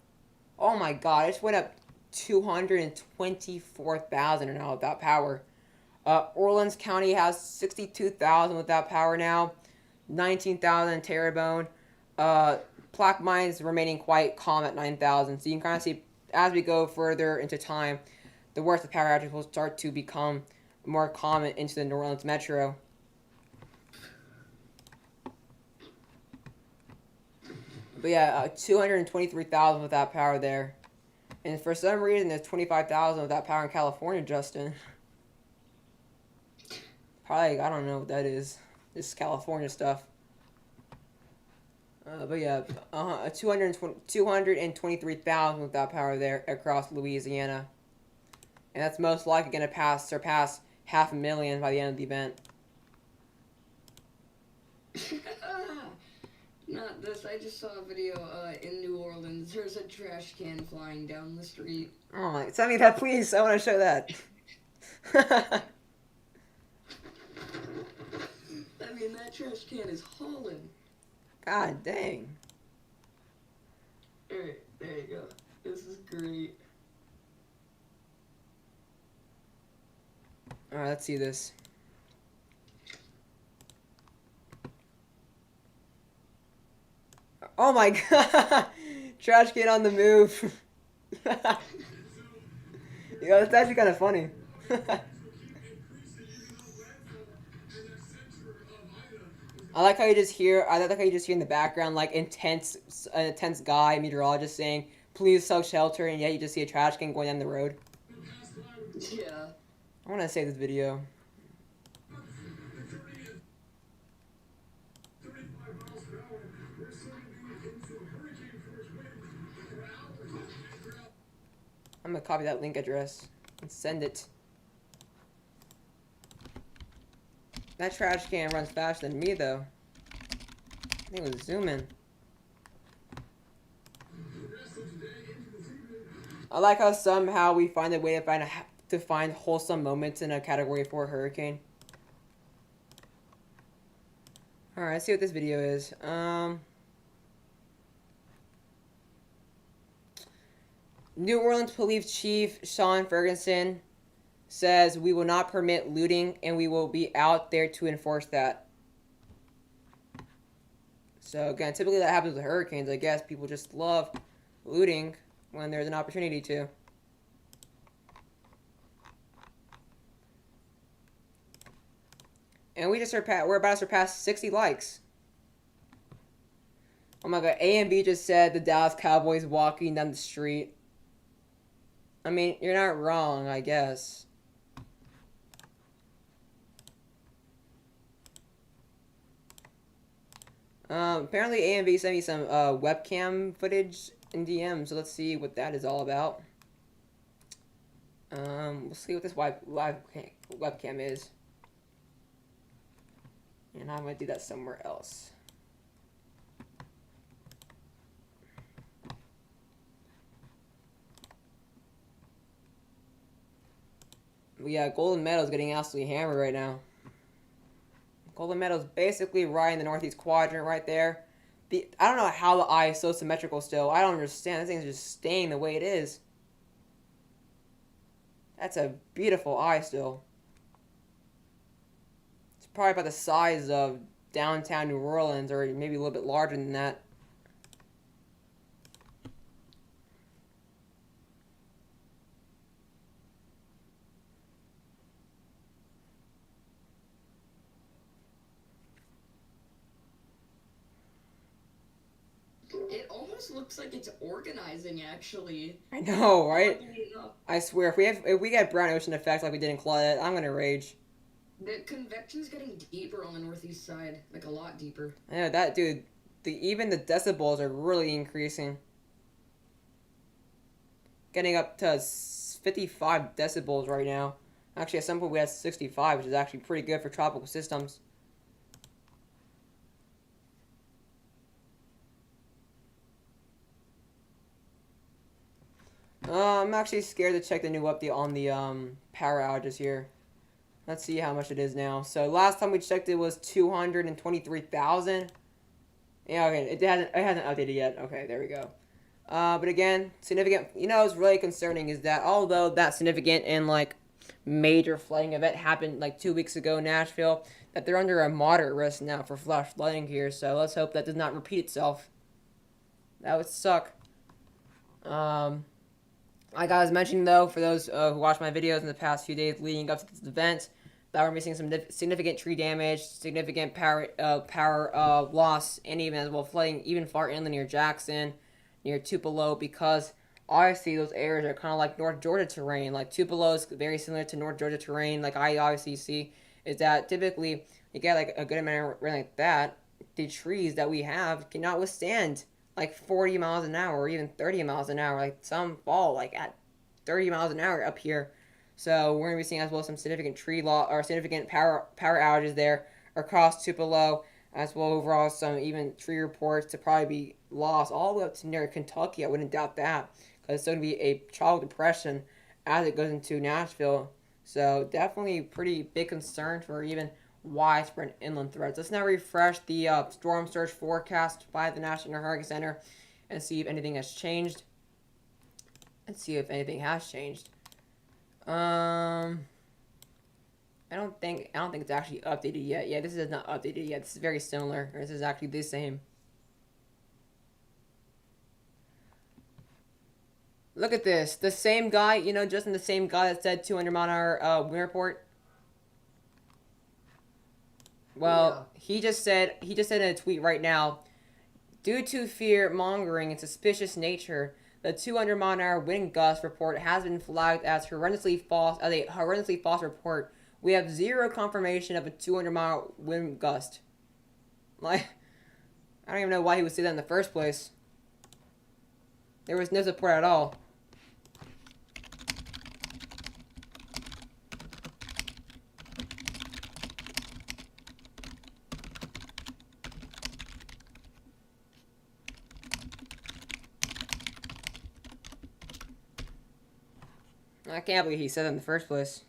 Oh my God, it just went up 224,000 now without power. Orleans County has 62,000 without power now. 19,000 in Terrebonne. Plaquemines remaining quite calm at 9,000. So you can kind of see as we go further into time, the worst of power outages will start to become more common into the New Orleans metro. But yeah, 223,000 without power there. And for some reason, there's 25,000 without power in California, Justin. Probably, I don't know what that is. This is California stuff. But yeah, 223,000 without power there across Louisiana. And that's most likely going to surpass 500,000 by the end of the event. Not this. I just saw a video in New Orleans. There's a trash can flying down the street. Oh my, send me that please. I want to show that. I mean, that trash can is hauling. God dang. Alright, there you go. This is great. Alright, let's see this. Oh my god! Trash can on the move. Yeah, that's actually kind of funny. I like how you just hear. I like how you just hear in the background, like intense guy meteorologist saying, "Please soak shelter," and yet you just see a trash can going down the road. Yeah. I want to save this video. I'm gonna copy that link address and send it. That trash can runs faster than me, though. I think it was zooming. I like how somehow we find a way to find wholesome moments in a Category 4 hurricane. Alright, let's see what this video is. New Orleans Police Chief Sean Ferguson says we will not permit looting and we will be out there to enforce that. So again, typically that happens with hurricanes. I guess people just love looting when there's an opportunity to. And we're about to surpass 60 likes. Oh my god, A and B just said the Dallas Cowboys walking down the street. I mean, you're not wrong, I guess. Apparently A and B sent me some webcam footage in DM, so let's see what that is all about. We'll see what this live webcam is. And I'm going to do that somewhere else. Yeah, Golden Meadow's getting absolutely hammered right now. Golden Meadow's basically right in the northeast quadrant right there. I don't know how the eye is so symmetrical still. I don't understand. This thing's just staying the way it is. That's a beautiful eye still. It's probably about the size of downtown New Orleans, or maybe a little bit larger than that. It almost looks like it's organizing, actually. I know, right? I swear, if we get brown ocean effect like we did in Claudette, I'm gonna rage. The convection's getting deeper on the northeast side, like a lot deeper. I know that, dude. Even the decibels are really increasing. Getting up to 55 decibels right now. Actually, at some point we had 65, which is actually pretty good for tropical systems. I'm actually scared to check the new update on the power outages here. Let's see how much it is now. So last time we checked it was 223,000. Yeah, okay, it hasn't updated yet. Okay, there we go. But again, significant. You know, what's really concerning is that although that significant and like major flooding event happened like 2 weeks ago in Nashville, that they're under a moderate risk now for flash flooding here. So let's hope that does not repeat itself. That would suck. Like I was mentioning, though, for those who watched my videos in the past few days leading up to this event, that we're missing some significant tree damage, significant power loss, and even as well flooding even far inland near Jackson, near Tupelo, because obviously those areas are kind of like North Georgia terrain. Like Tupelo is very similar to North Georgia terrain. Like I obviously see is that typically you get like a good amount of rain like that, the trees that we have cannot withstand like 40 miles an hour or even 30 miles an hour. Like some fall like at 30 miles an hour up here. So we're gonna be seeing as well some significant tree law or significant power outages there across Tupelo, as well overall some even tree reports to probably be lost all the way up to near Kentucky. I wouldn't doubt that, because it's going to be a tropical depression as it goes into Nashville. So definitely pretty big concern for even widespread inland threats. Let's now refresh the storm surge forecast by the National Hurricane Center and see if anything has changed. Let's see if anything has changed. I don't think it's actually updated yet. Yeah, this is not updated yet. This is very similar. This is actually the same. Look at this. The same guy, Justin, the same guy that said 200 mile an hour wind report. Well, Yeah. he just said in a tweet right now, due to fear mongering and suspicious nature, the 200 mile an hour wind gust report has been flagged as horrendously false, as a horrendously false report. We have zero confirmation of a 200 mile wind gust. Like, I don't even know why he would say that in the first place. There was no support at all. I can't believe he said that in the first place.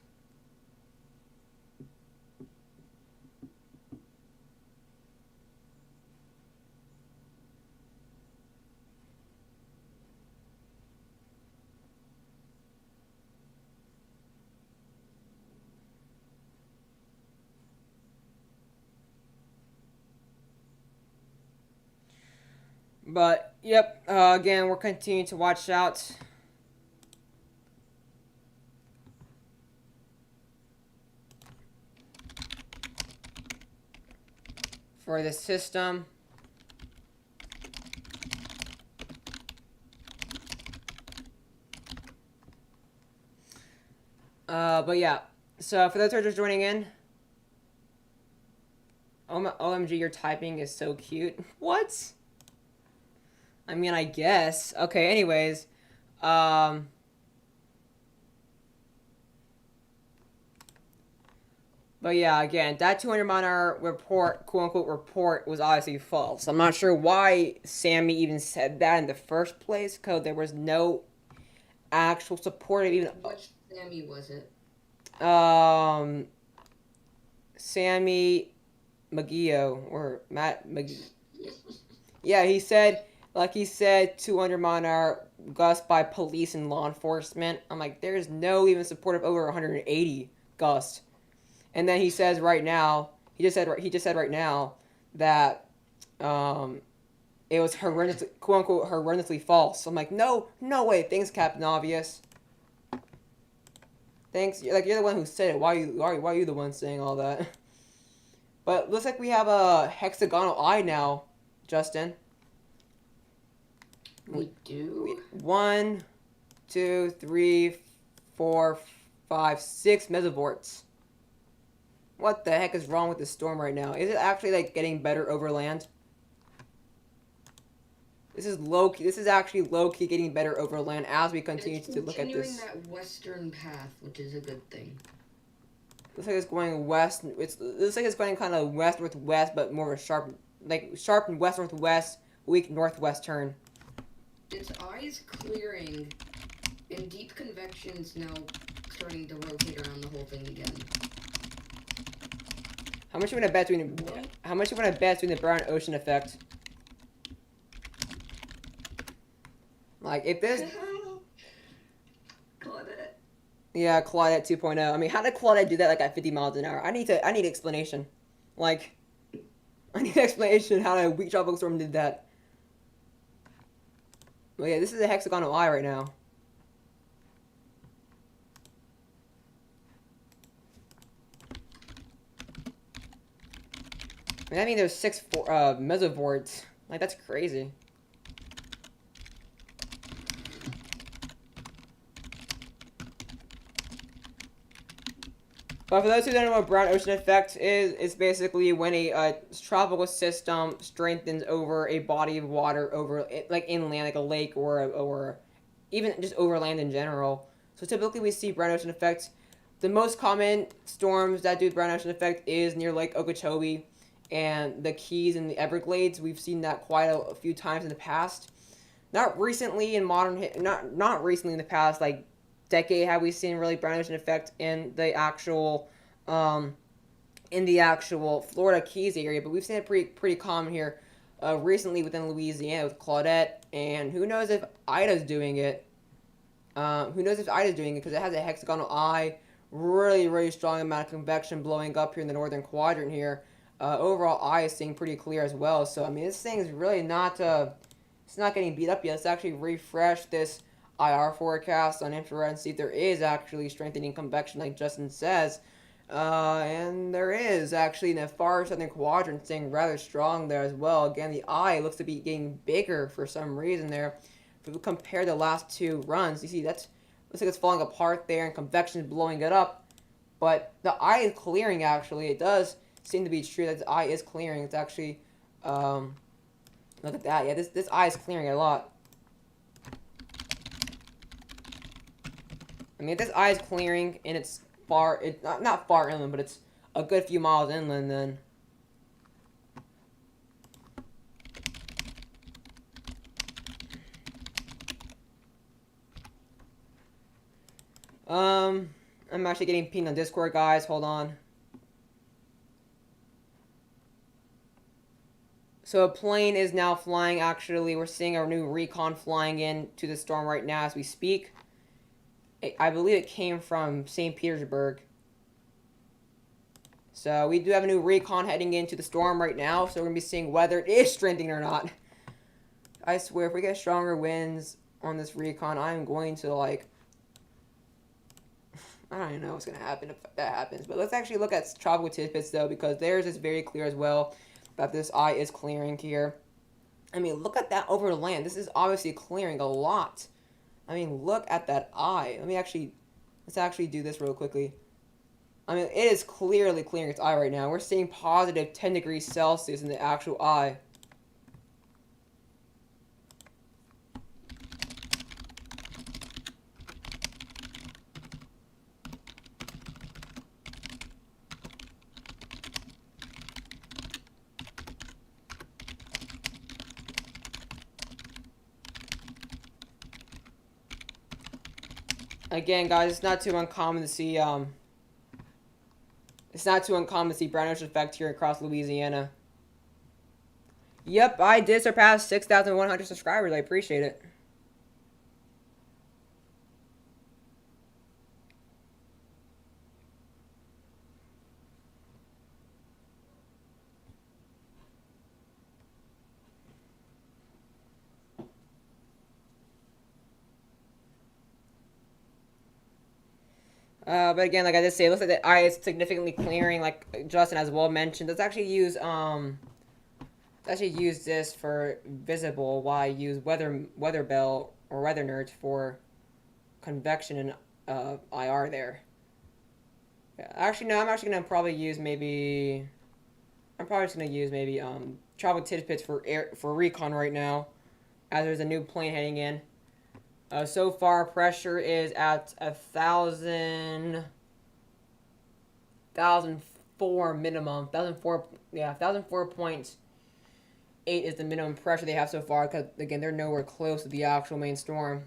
But, yep, again, we're continuing to watch out. For the system. But yeah, so for those who are just joining in, OMG, your typing is so cute. What? I mean, I guess. Okay, anyways. But yeah, again, that 200 mile an hour report, quote unquote report, was obviously false. I'm not sure why Sammy even said that in the first place, because there was no actual support of even. Which Sammy was it? Sammy McGeo or Matt McGee. Yeah, he said 200 mile an hour gust by police and law enforcement. I'm like, there's no even support of over 180 gust. And then he says right now, he just said right now that it was horrendously, quote unquote, horrendously false. I'm like, no way. Thanks, Captain Obvious. Thanks. You're the one who said it. Why are you the one saying all that? But looks like we have a hexagonal eye now, Justin. We do? 1, 2, 3, 4, 5, 6 mesovorts. What the heck is wrong with the storm right now? Is it actually like getting better over land? This is low key. This is actually low key getting better over land as we continue to look at this. It's continuing that western path, which is a good thing. Looks like it's going west. It looks like it's going kind of west northwest, but more of a sharp and west northwest, weak northwest turn. Its eye is clearing, and deep convection's now starting to rotate around the whole thing again. How much you want to bet between the brown ocean effect? Like if this. Claudette. Yeah, Claudette 2.0. I mean, how did Claudette do that like at 50 miles an hour? I need explanation. Like, I need explanation how a weak tropical storm did that. But yeah, this is a hexagonal eye right now. I mean, that means there's 6 mesovorts. Like, that's crazy. But for those who don't know what brown ocean effect is, it's basically when a tropical system strengthens over a body of water, over like inland, like a lake or even just over land in general. So typically we see brown ocean effect. The most common storms that do brown ocean effect is near Lake Okeechobee and the Keys and the Everglades. We've seen that quite a few times in the past. Not recently in not recently in the past like decade have we seen really brown ocean effect in the actual Florida Keys area, but we've seen it pretty common here recently within Louisiana with Claudette, and who knows if Ida's doing it. Because it has a hexagonal eye, really strong amount of convection blowing up here in the northern quadrant here. Overall eye is seeing pretty clear as well. So I mean, this thing is really not it's not getting beat up yet. Let's actually refresh this IR forecast on infrared and see if there is actually strengthening convection like Justin says. And there is actually in the far southern quadrant staying rather strong there as well. Again, the eye looks to be getting bigger for some reason there. If we compare the last two runs, you see looks like it's falling apart there and convection is blowing it up. But the eye is clearing actually. It does seem to be true that the eye is clearing. It's actually, look at that. Yeah, this eye is clearing a lot. I mean, if this eye is clearing and it's not far inland, but it's a good few miles inland, then I'm actually getting pinged on Discord, guys. Hold on. So a plane is now flying, actually. We're seeing our new Recon flying in to the storm right now as we speak. I believe it came from St. Petersburg. So we do have a new Recon heading into the storm right now. So we're going to be seeing whether it is strengthening or not. I swear, if we get stronger winds on this Recon, I'm going to, like... I don't even know what's going to happen if that happens. But let's actually look at tropical tidbits, though, because theirs is very clear as well that this eye is clearing here. I mean, look at that over land. This is obviously clearing a lot. I mean, look at that eye. Let's actually do this real quickly. I mean, it is clearly clearing its eye right now. We're seeing positive 10 degrees Celsius in the actual eye. Again, guys, it's not too uncommon to see brown ocean effect here across Louisiana. Yep, I did surpass 6,100 subscribers. I appreciate it. But again, like I just say, it looks like the eye is significantly clearing, like Justin as well mentioned. Let's actually use this for visible while I use weather bell or weather nerds for convection and IR there. Yeah, actually no, I'm actually gonna probably use maybe travel tidbits for Recon right now, as there's a new plane heading in. So far, pressure is at 1,004 minimum. 1,004.8 is the minimum pressure they have so far, because, again, they're nowhere close to the actual main storm.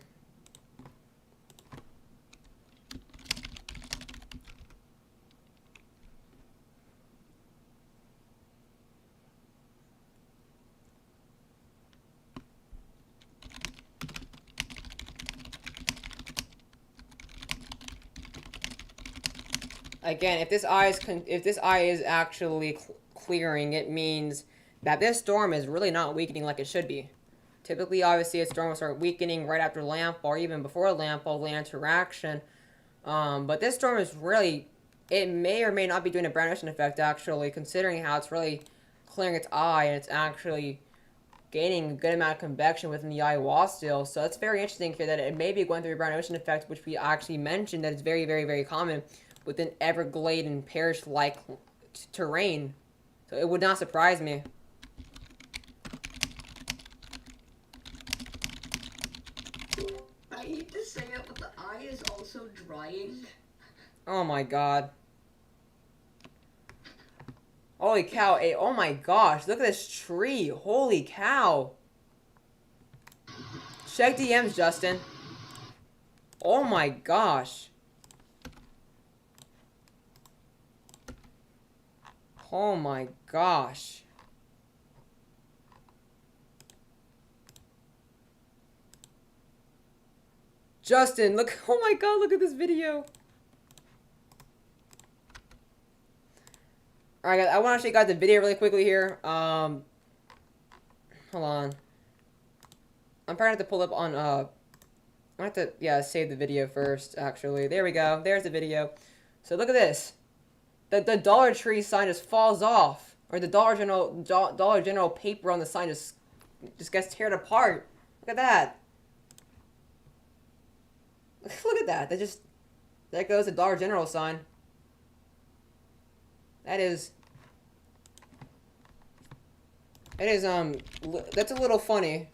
Again, if this eye is actually clearing, it means that this storm is really not weakening like it should be. Typically, obviously, a storm will start weakening right after landfall, or even before landfall, land interaction. But this storm is really, it may or may not be doing a brown ocean effect, actually, considering how it's really clearing its eye, and it's actually gaining a good amount of convection within the Eyewall still. So it's very interesting here that it may be going through a brown ocean effect, which we actually mentioned that it's very, very, very common within Everglade and parish-like terrain. So it would not surprise me. I hate to say it, but the eye is also drying. Oh my god. Holy cow. Hey, oh my gosh. Look at this tree. Holy cow. Check DMs, Justin. Oh my gosh. Oh my gosh. Justin, look. Oh my god, look at this video. Alright, guys, I want to show you guys the video really quickly here. Hold on. I'm probably have to pull up on, I have to, yeah, save the video first, actually. There we go. There's the video. So look at this. The Dollar Tree sign just falls off. Or the Dollar General paper on the sign just gets torn apart. Look at that. Look at that. There goes the Dollar General sign. That's a little funny.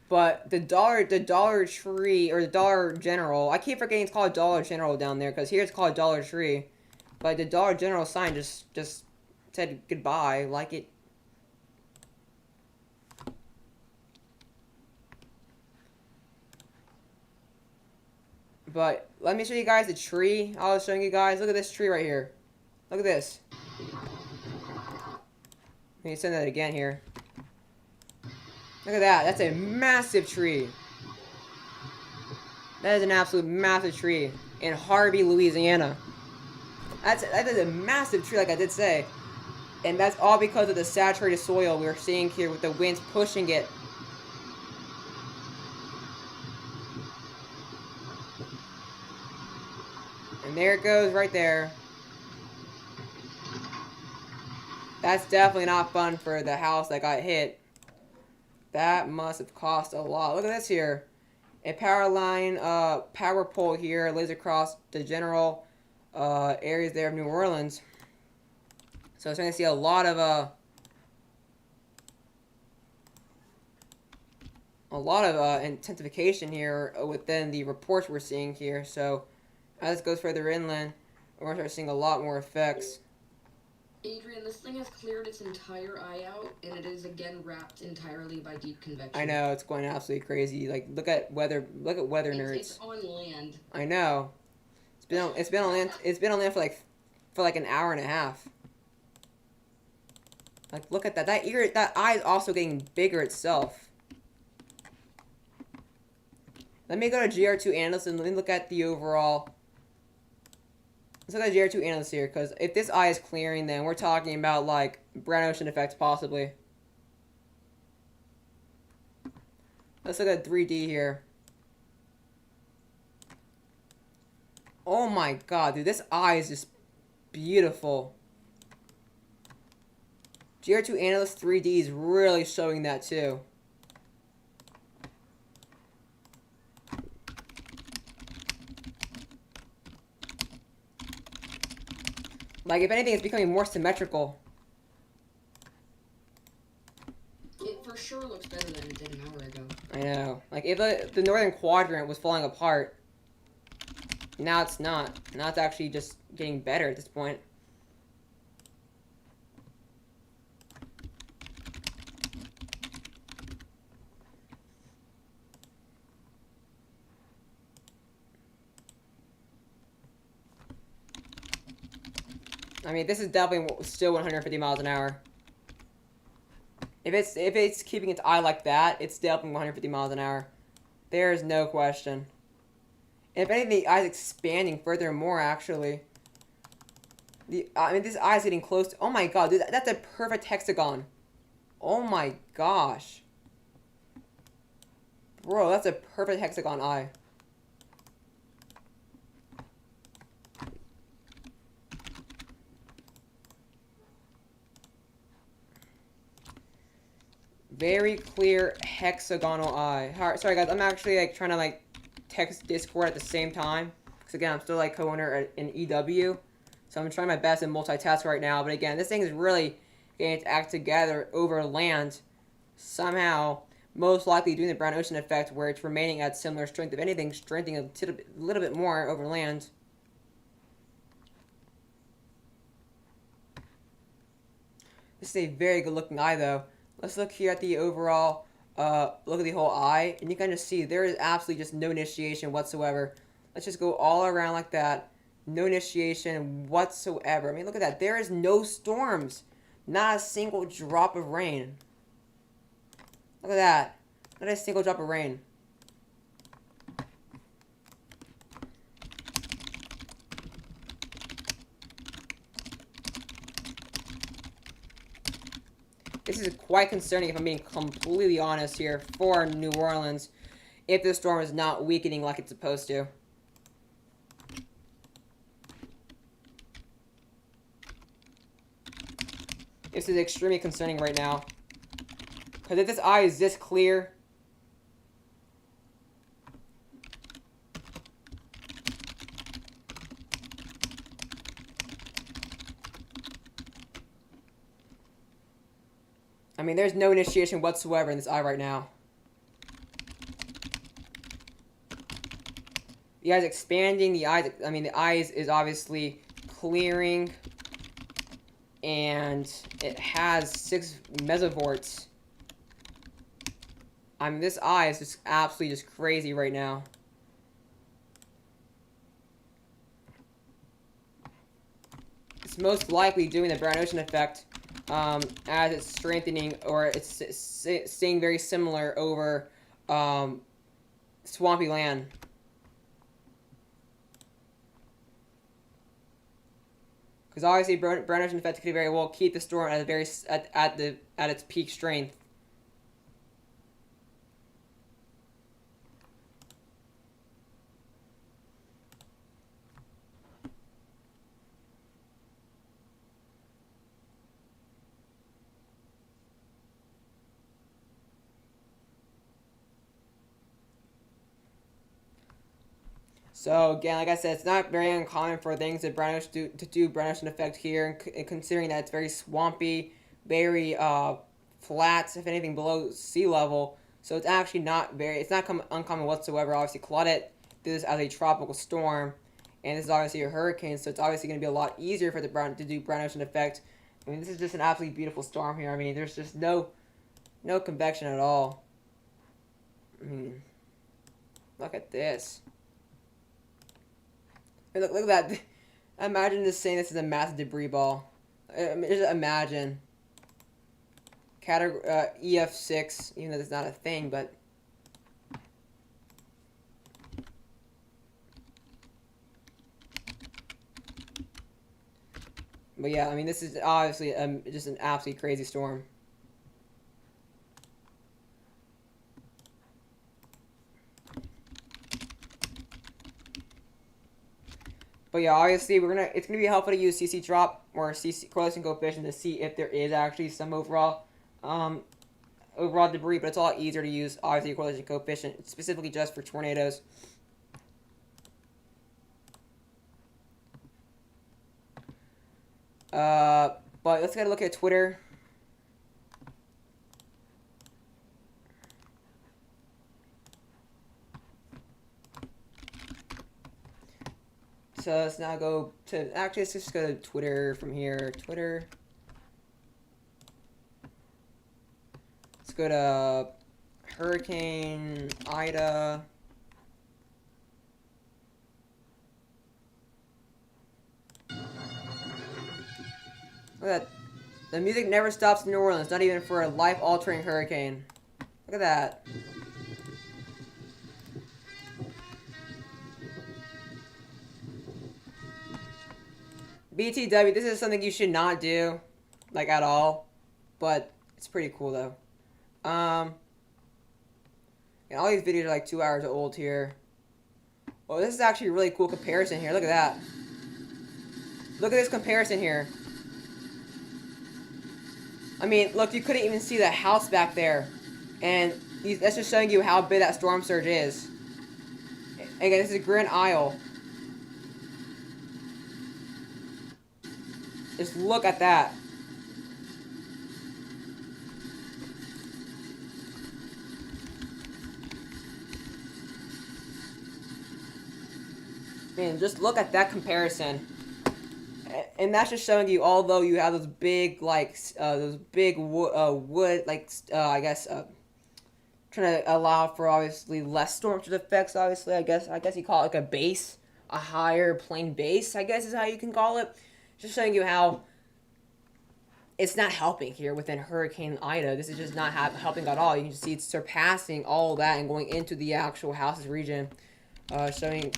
But the Dollar Tree, or the Dollar General, I keep forgetting it's called Dollar General down there, because here it's called Dollar Tree. But the Dollar General sign just said goodbye, like it. But let me show you guys the tree I was showing you guys. Look at this tree right here. Look at this. Let me send that again here. Look at that. That's a massive tree. That is an absolute massive tree in Harvey, Louisiana. That is a massive tree, like I did say. And that's all because of the saturated soil we're seeing here with the winds pushing it. And there it goes right there. That's definitely not fun for the house that got hit. That must have cost a lot. Look at this here. A power line, power pole here lays across the general areas there of New Orleans. So it's going to see a lot of intensification here within the reports we're seeing here. So as it goes further inland, we're going to start seeing a lot more effects. Adrian, this thing has cleared its entire eye out, and it is again wrapped entirely by deep convection. I know, it's going absolutely crazy. Like, look at weather nerds. It's on land. I know. It's been on land for like an hour and a half. Like, look at that. That eye is also getting bigger itself. Let me go to GR2 analyst and let me look at the overall. Let's look at GR2 analyst here, because if this eye is clearing, then we're talking about like brown ocean effects possibly. Let's look at 3D here. Oh my god, dude, this eye is just beautiful. GR2 Analyst 3D is really showing that too. Like, if anything, it's becoming more symmetrical. It for sure looks better than it did an hour ago. I know. Like, if the northern quadrant was falling apart, now it's not. Now it's actually just getting better at this point. I mean, this is definitely still 150 miles an hour. If it's keeping its eye like that, it's definitely 150 miles an hour. There is no question. And if anything, the eye's expanding further and more, actually. I mean, this eye's getting close to... Oh my god, dude, that's a perfect hexagon. Oh my gosh. Bro, that's a perfect hexagon eye. Very clear hexagonal eye. Sorry guys, I'm actually like trying to like text Discord at the same time. Because again, I'm still like co-owner in EW. So I'm trying my best to multitask right now. But again, this thing is really getting to act together over land. Somehow, most likely doing the brown ocean effect where it's remaining at similar strength. If anything, strengthening a little bit more over land. This is a very good looking eye though. Let's look here at the overall, look at the whole eye. And you can just see there is absolutely just no initiation whatsoever. Let's just go all around like that. No initiation whatsoever. I mean, look at that. There is no storms. Not a single drop of rain. Look at that. Not a single drop of rain. This is quite concerning if I'm being completely honest here for New Orleans if the storm is not weakening like it's supposed to. This is extremely concerning right now. Because if this eye is this clear, I mean, there's no initiation whatsoever in this eye right now. The eye's expanding, the eyes is obviously clearing. And it has 6 mesovorts. I mean, this eye is just absolutely just crazy right now. It's most likely doing the brown ocean effect as it's strengthening, or it's staying very similar over swampy land. Because obviously, brown ocean effect could very well keep the storm at at its peak strength. So again, like I said, it's not very uncommon for things to do brown ocean effect here, and considering that it's very swampy, very flat, if anything below sea level. So it's actually not uncommon whatsoever. Obviously, Claudette did this as a tropical storm, and this is obviously a hurricane, so it's obviously going to be a lot easier for to do brown ocean effect. I mean, this is just an absolutely beautiful storm here. I mean, there's just no convection at all. I mean, look at this. Look at that. Imagine just saying this is a massive debris ball. I mean, just imagine. EF6, even though it's not a thing, but... But yeah, I mean, this is obviously just an absolutely crazy storm. But yeah, obviously it's gonna be helpful to use CC drop or CC correlation coefficient to see if there is actually some overall debris, but it's a lot easier to use obviously correlation coefficient specifically just for tornadoes. But let's get a look at Twitter. So let's now go to, actually let's just go to Twitter from here. Twitter. Let's go to Hurricane Ida. Look at that. The music never stops in New Orleans, not even for a life-altering hurricane. Look at that. BTW, this is something you should not do, like, at all, but it's pretty cool, though. And all these videos are, like, 2 hours old here. Well, this is actually a really cool comparison here. Look at that. Look at this comparison here. I mean, look, you couldn't even see the house back there. And that's just showing you how big that storm surge is. Again, this is Grand Isle. Just look at that. Man, just look at that comparison. And that's just showing you, although you have those big, like, wood, like, I guess, trying to allow for, obviously, less storm surge effects, obviously, I guess you call it, like, a base, a higher plane base, I guess is how you can call it. Just showing you how it's not helping here within Hurricane Ida. This is just not helping at all. You can just see it's surpassing all that and going into the actual houses region, showing...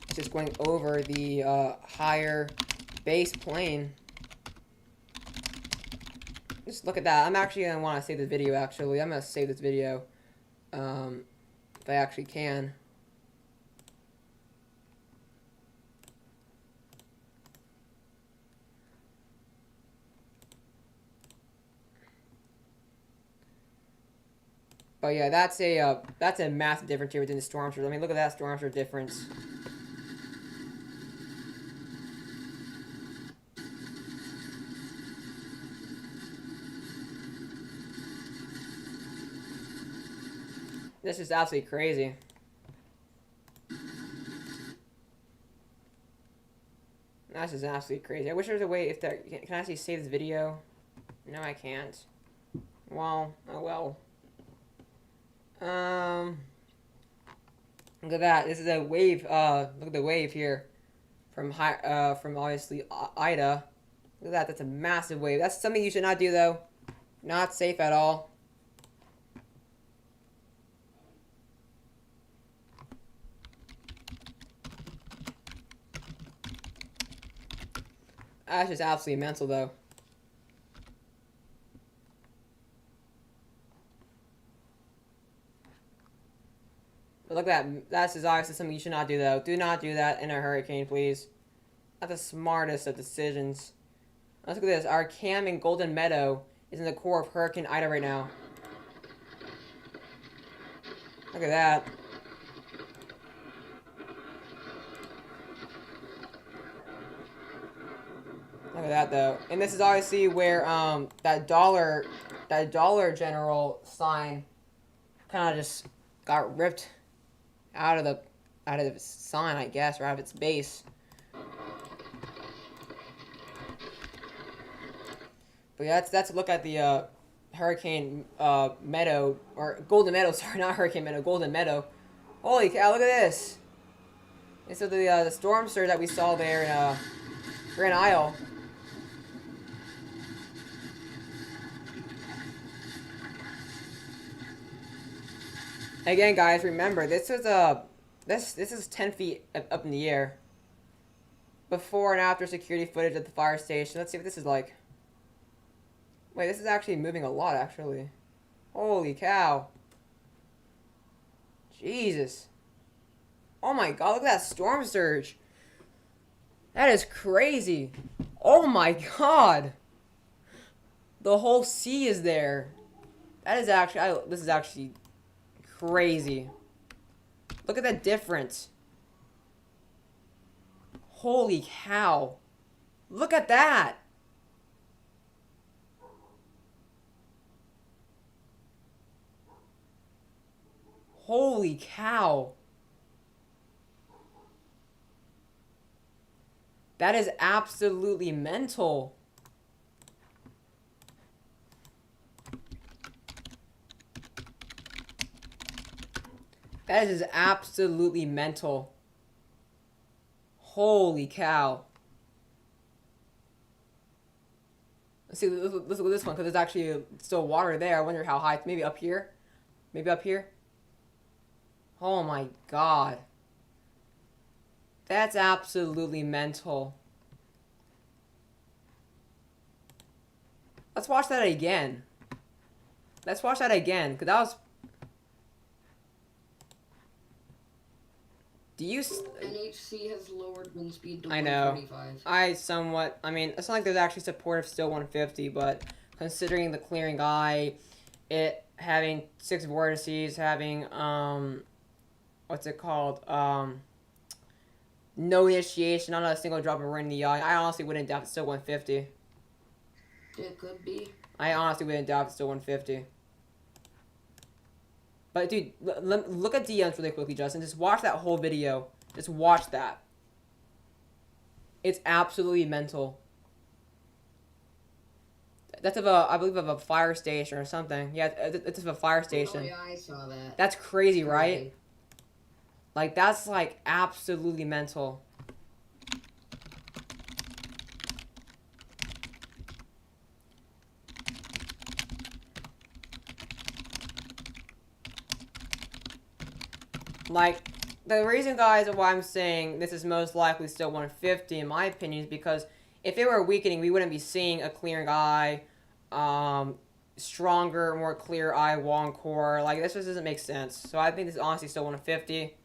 It's just going over the higher base plane. Just look at that. I'm actually going to want to save this video, actually. I'm going to save this video. If I actually can. But yeah, that's a massive difference here within the storm surge. I mean, look at that storm surge difference. This is absolutely crazy. This is absolutely crazy. I wish there was a way, if there, can I actually save this video? No, I can't. Well, oh well. Look at that. This is a wave. Look at the wave here, from obviously Ida. Look at that. That's a massive wave. That's something you should not do, though. Not safe at all. That's just absolutely mental, though. But look at that. That's just obviously something you should not do, though. Do not do that in a hurricane, please. Not the smartest of decisions. Let's look at this. Our camp in Golden Meadow is in the core of Hurricane Ida right now. Look at that. Look at that, though. And this is obviously where that dollar general sign kind of just got ripped out of the sign, I guess, or out of its base. But yeah, that's a look at the Hurricane Meadow, or Golden Meadow. Sorry, not Hurricane Meadow, Golden Meadow. Holy cow! Look at this. And so the storm surge that we saw there in Grand Isle. Again, guys, remember this is this is 10 feet up in the air. Before and after security footage at the fire station. Let's see what this is like. Wait, this is actually moving a lot, actually. Holy cow. Jesus. Oh my god, look at that storm surge. That is crazy. Oh my god. The whole sea is there. That is actually, this is actually crazy. Look at that difference. Holy cow. Look at that. Holy cow. That is absolutely mental. That is absolutely mental. Holy cow. Let's see, let's look at this one, because there's actually still water there. I wonder how high. Maybe up here? Maybe up here? Oh my god. That's absolutely mental. Let's watch that again. Let's watch that again, because that was... Do you? NHC has lowered wind speed to I know. 145. I mean, it's not like there's actually support of still 150, but considering the clearing eye, it having 6 vortices, having, what's it called? No initiation, not a single drop of rain in the eye. I honestly wouldn't doubt it's still 150. It could be. I honestly wouldn't doubt it's still 150. But dude, look at DMs really quickly, Justin. Just watch that whole video. Just watch that. It's absolutely mental. That's of a, I believe, of a fire station or something. Yeah, it's of a fire station. Oh yeah, I saw that. That's crazy, right? Like, that's, like, absolutely mental. Like, the reason, guys, of why I'm saying this is most likely still 150, in my opinion, is because if it were weakening, we wouldn't be seeing a clearing eye, stronger, more clear eyewall and core. Like, this just doesn't make sense. So I think this is honestly still 150.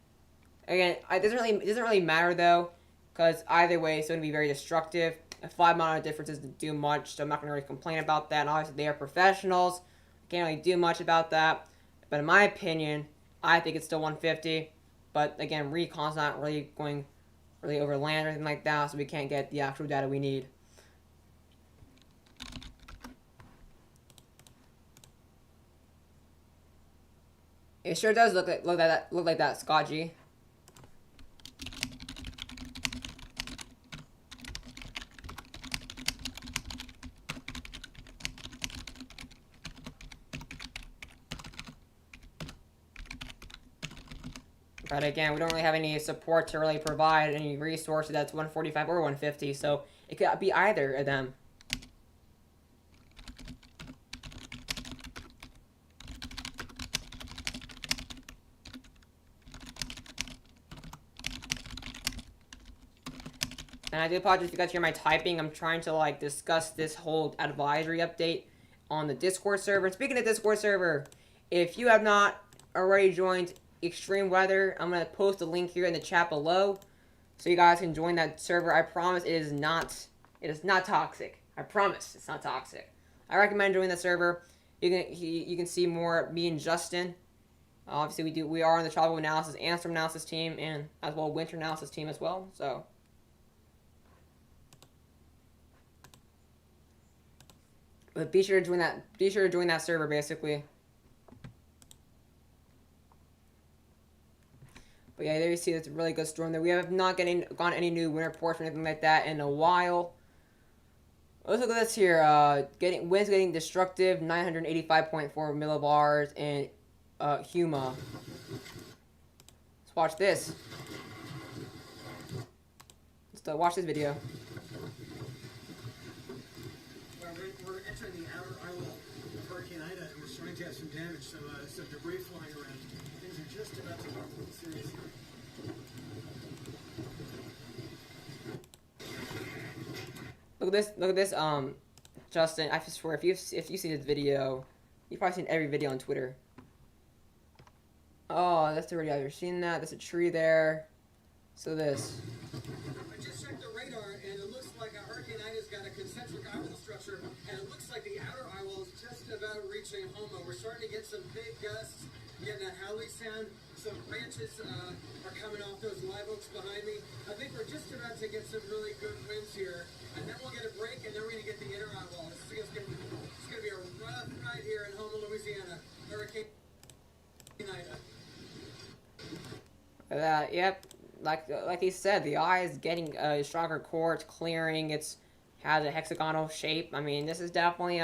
Again, it doesn't really matter, though, because either way, it's going to be very destructive. A 5-mile difference doesn't do much, so I'm not going to really complain about that. And obviously, they are professionals. Can't really do much about that. But in my opinion, I think it's still 150. But again, Recon's not really going over land or anything like that, so we can't get the actual data we need. It sure does look like that, Scott G. But again, we don't really have any support to really provide any resources that's 145 or 150, so it could be either of them. And I do apologize if you guys hear my typing. I'm trying to, like, discuss this whole advisory update on the Discord server. And speaking of Discord server, if you have not already joined Extreme Weather, I'm going to post a link here in the chat below so you guys can join that server. I promise it is not toxic. I promise it's not toxic. I recommend joining the server. You can see more of me and Justin. Obviously we are on the tropical analysis and storm analysis team, and as well winter analysis team as well. So but be sure to join that. Be sure to join that server, basically. But yeah, there you see it's a really good storm there. We have not gone any new winter reports or anything like that in a while. Let's look at this here. Winds getting destructive, 985.4 millibars, and Huma. Let's watch this. Let's watch this video. We're entering the outer Eyewall of Hurricane Ida, and we're starting to have some damage, some debris flying around. Things are just about to get serious here. Look at this, Justin, I swear, if you see this video, you've probably seen every video on Twitter. Oh, that's already, I've seen that, there's a tree there. So this. I just checked the radar, and it looks like Hurricane Ida's got a concentric eyewall structure, and it looks like the outer eyewall is just about reaching Houma. We're starting to get some big gusts, getting that howling sound. Some branches are coming off those live oaks behind me. I think we're just about to get some really good winds here, and then we'll get a break, and then we're going to get the inner eyewall. It's going to be a rough night here in Houma, Louisiana. Hurricane Ida. Yep, like he said, the eye is getting a stronger core. It's clearing. Has a hexagonal shape. I mean, this is definitely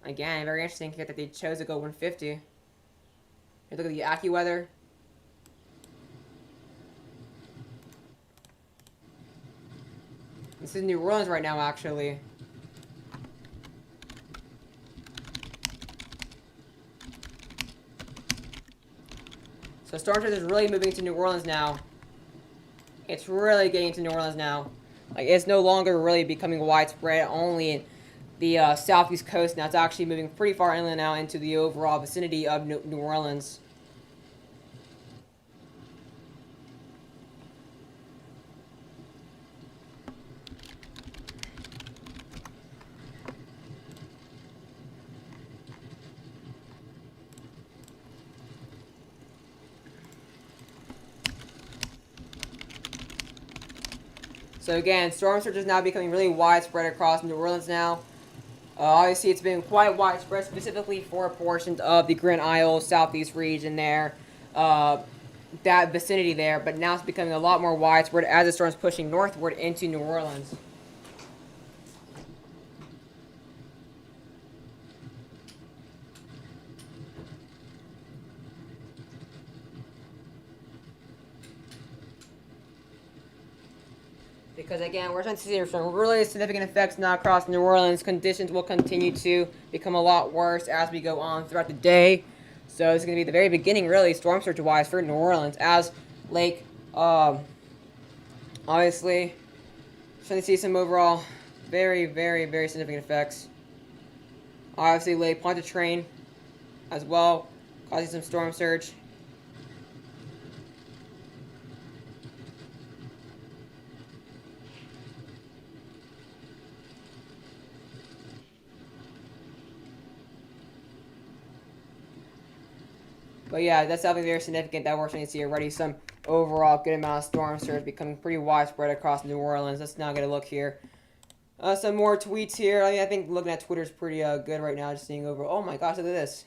again, very interesting here that they chose to go 150. Here, look at the AccuWeather. This is New Orleans right now, actually. So storm surge is really moving to New Orleans now. It's really getting to New Orleans now. Like, it's no longer really becoming widespread only in the southeast coast. Now it's actually moving pretty far inland now into the overall vicinity of New Orleans. So again, storm surge is now becoming really widespread across New Orleans now. Obviously, it's been quite widespread, specifically for portions of the Grand Isle, southeast region there, that vicinity there. But now it's becoming a lot more widespread as the storm's pushing northward into New Orleans. Because again, we're starting to see some really significant effects now across New Orleans. Conditions will continue to become a lot worse as we go on throughout the day. So it's going to be the very beginning, really, storm surge wise for New Orleans. As Lake, obviously, starting to see some overall very, very, very significant effects. Obviously, Lake Pontchartrain as well, causing some storm surge. But yeah, that's definitely very significant that we're starting to see already some overall good amount of storm surge becoming pretty widespread across New Orleans. Let's now get a look here. Some more tweets here. I think looking at Twitter is pretty good right now. Just seeing over. Oh my gosh, look at this.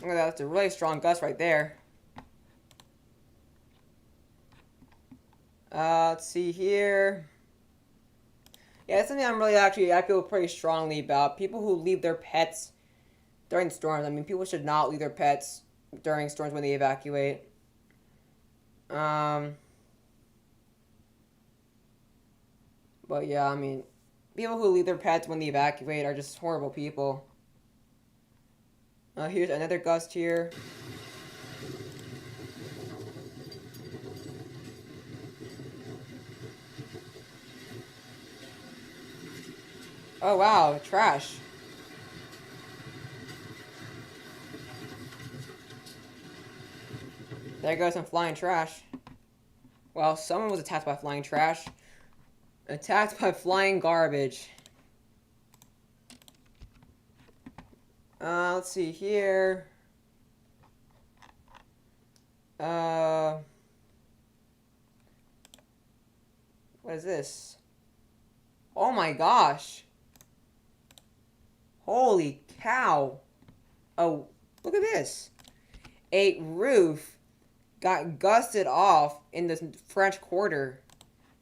Look at that, that's a really strong gust right there. Let's see here. Yeah, that's something I feel pretty strongly about. People who leave their pets during storms. I mean, people should not leave their pets during storms when they evacuate. But yeah, I mean, people who leave their pets when they evacuate are just horrible people. Here's another gust here. Oh wow, trash. There goes some flying trash. Well, someone was attacked by flying trash. Attacked by flying garbage. Let's see here. What is this? Oh my gosh. Holy cow. Oh, look at this. A roof got gusted off in the French Quarter.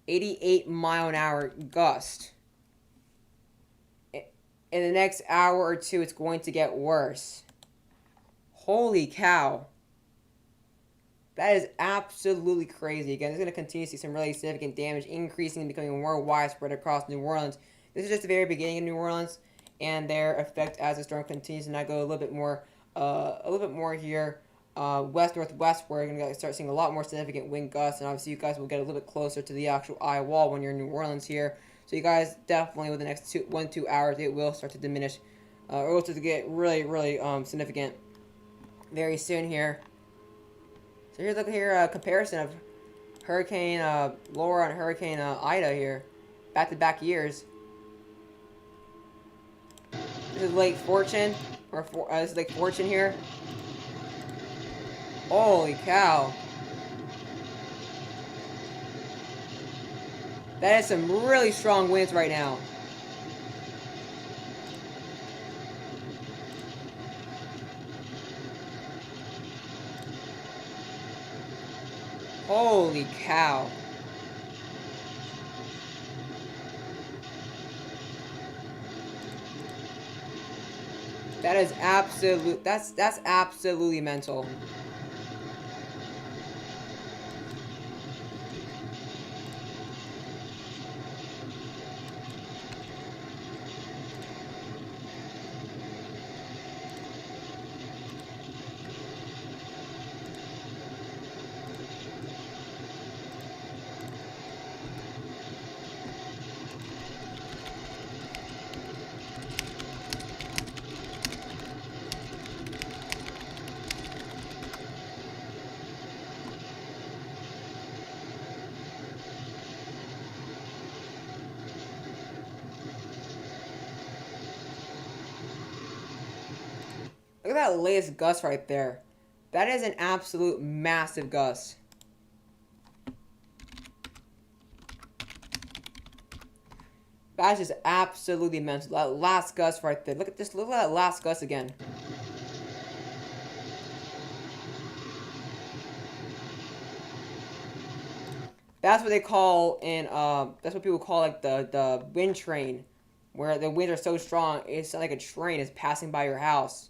88-mile-an-hour gust. In the next hour or two, it's going to get worse. Holy cow. That is absolutely crazy. Again, it's going to continue to see some really significant damage, increasing and becoming more widespread across New Orleans. This is just the very beginning of New Orleans, and their effect as the storm continues. And I go a little bit more here, west-northwest, where you're going to start seeing a lot more significant wind gusts. And obviously, you guys will get a little bit closer to the actual Eyewall when you're in New Orleans here. So you guys definitely, within the next 1-2 hours, it will start to diminish, or will start to get really, really significant very soon here. So here's a comparison of Hurricane Laura and Hurricane Ida here, back-to-back years. This is Lake Fortune, this is Lake Fortune here. Holy cow. That is some really strong winds right now. Holy cow. That is that's absolutely mental. Look at that latest gust right there. That is an absolute massive gust. That's just absolutely mental. That last gust right there. Look at this. Look at that last gust again. That's what they call in that's what people call like the wind train, where the winds are so strong it's like a train is passing by your house.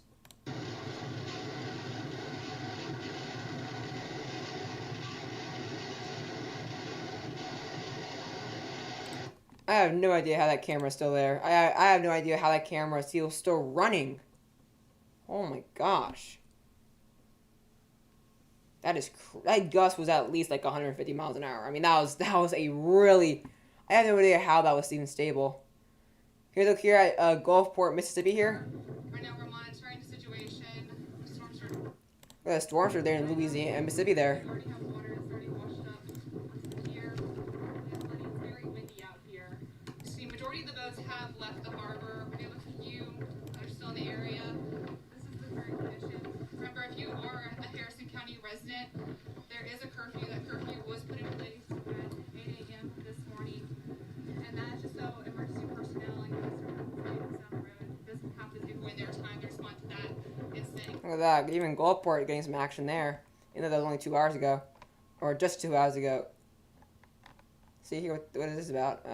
I have no idea how that camera's still there. I have no idea how that camera is still running. Oh my gosh. That gust was at least like 150 miles an hour. I mean, that was a really... I have no idea how that was even stable. Here's look here at Gulfport, Mississippi here. Right now we're monitoring the situation. Storm surge. Look at the storms are there in Louisiana and Mississippi there. We already have water. It's already washed up here. It's very windy out here. See, majority of the boats have left the harbor. We have a few that are still in the area. This is the current condition. Remember, if you are a Harrison County resident, there is a curfew. That curfew was put in place at 8 a.m. this morning. And that's just so emergency personnel and customers down the road doesn't have to go in their time to respond to that incident. Look at that. Even Gulfport getting some action there. Even though that was only 2 hours ago. Or just 2 hours ago. See here, what is this about?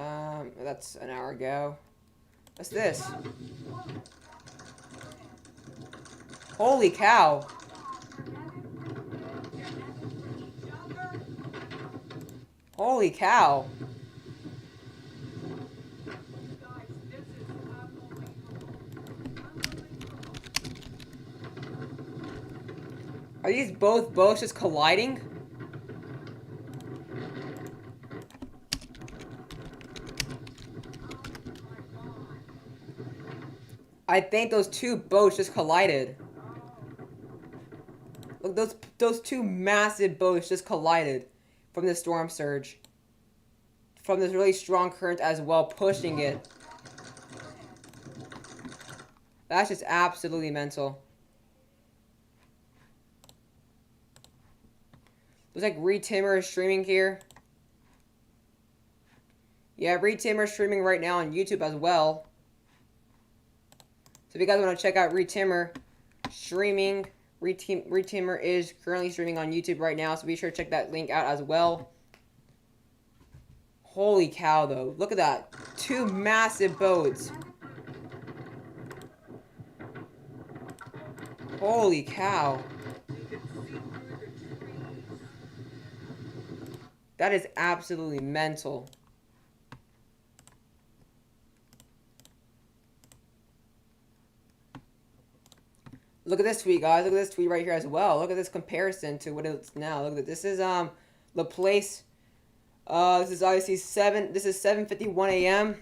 That's an hour ago. What's this? Holy cow. Holy cow. Are these both boats just colliding? I think those two boats just collided. Look, those two massive boats just collided from the storm surge. From this really strong current as well, pushing it. That's just absolutely mental. Looks like Reed Timmer is streaming here. Yeah, Reed Timmer is streaming right now on YouTube as well. So if you guys want to check out Reed Timmer streaming, Reed Timmer is currently streaming on YouTube right now, so be sure to check that link out as well. Holy cow, though. Look at that. Two massive boats. Holy cow. That is absolutely mental. Look at this tweet, guys. Look at this tweet right here as well. Look at this comparison to what it's now. Look at this. This is the place. This is obviously 7:51 a.m.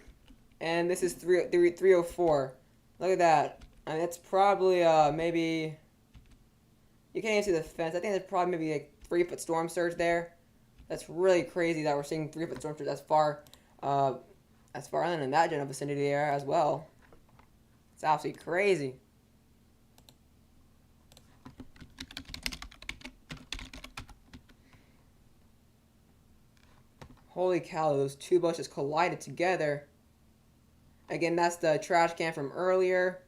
and this is 3:04. Look at that. I mean, that's probably maybe. You can't even see the fence. I think there's probably maybe like 3-foot storm surge there. That's really crazy that we're seeing 3-foot storm surge. That's far inland in that general vicinity there as well. It's absolutely crazy. Holy cow, those two boats just collided together. Again, that's the trash can from earlier.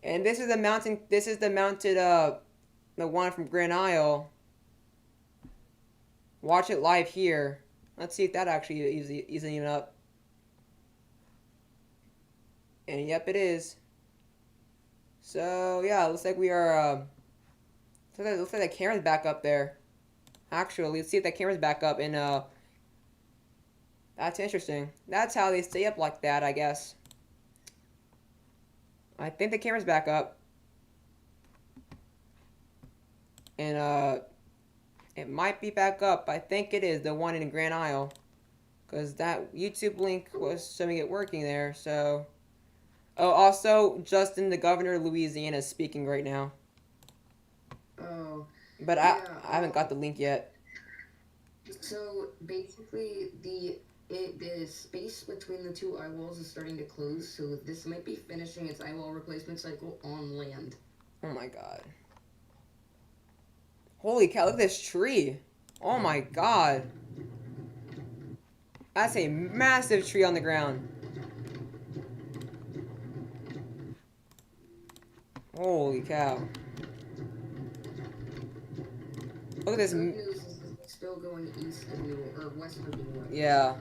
And this is the mounted the one from Grand Isle. Watch it live here. Let's see if that actually isn't even up. And yep, it is. So yeah, it looks like we are looks like the camera's back up there. Actually, let's see if that camera's back up, and that's interesting. That's how they stay up like that, I guess. I think the camera's back up. And it might be back up. I think it is, the one in Grand Isle. Because that YouTube link was showing it working there, so. Oh, also, Justin, the governor of Louisiana, is speaking right now. Oh. But yeah, I haven't got the link yet. So basically, the The space between the two eyewalls is starting to close, so this might be finishing its eyewall replacement cycle on land. Oh my god. Holy cow, look at this tree. Oh my god. That's a massive tree on the ground. Holy cow. Look at this. Good news is it's still going east of New or west of New Orleans. Yeah.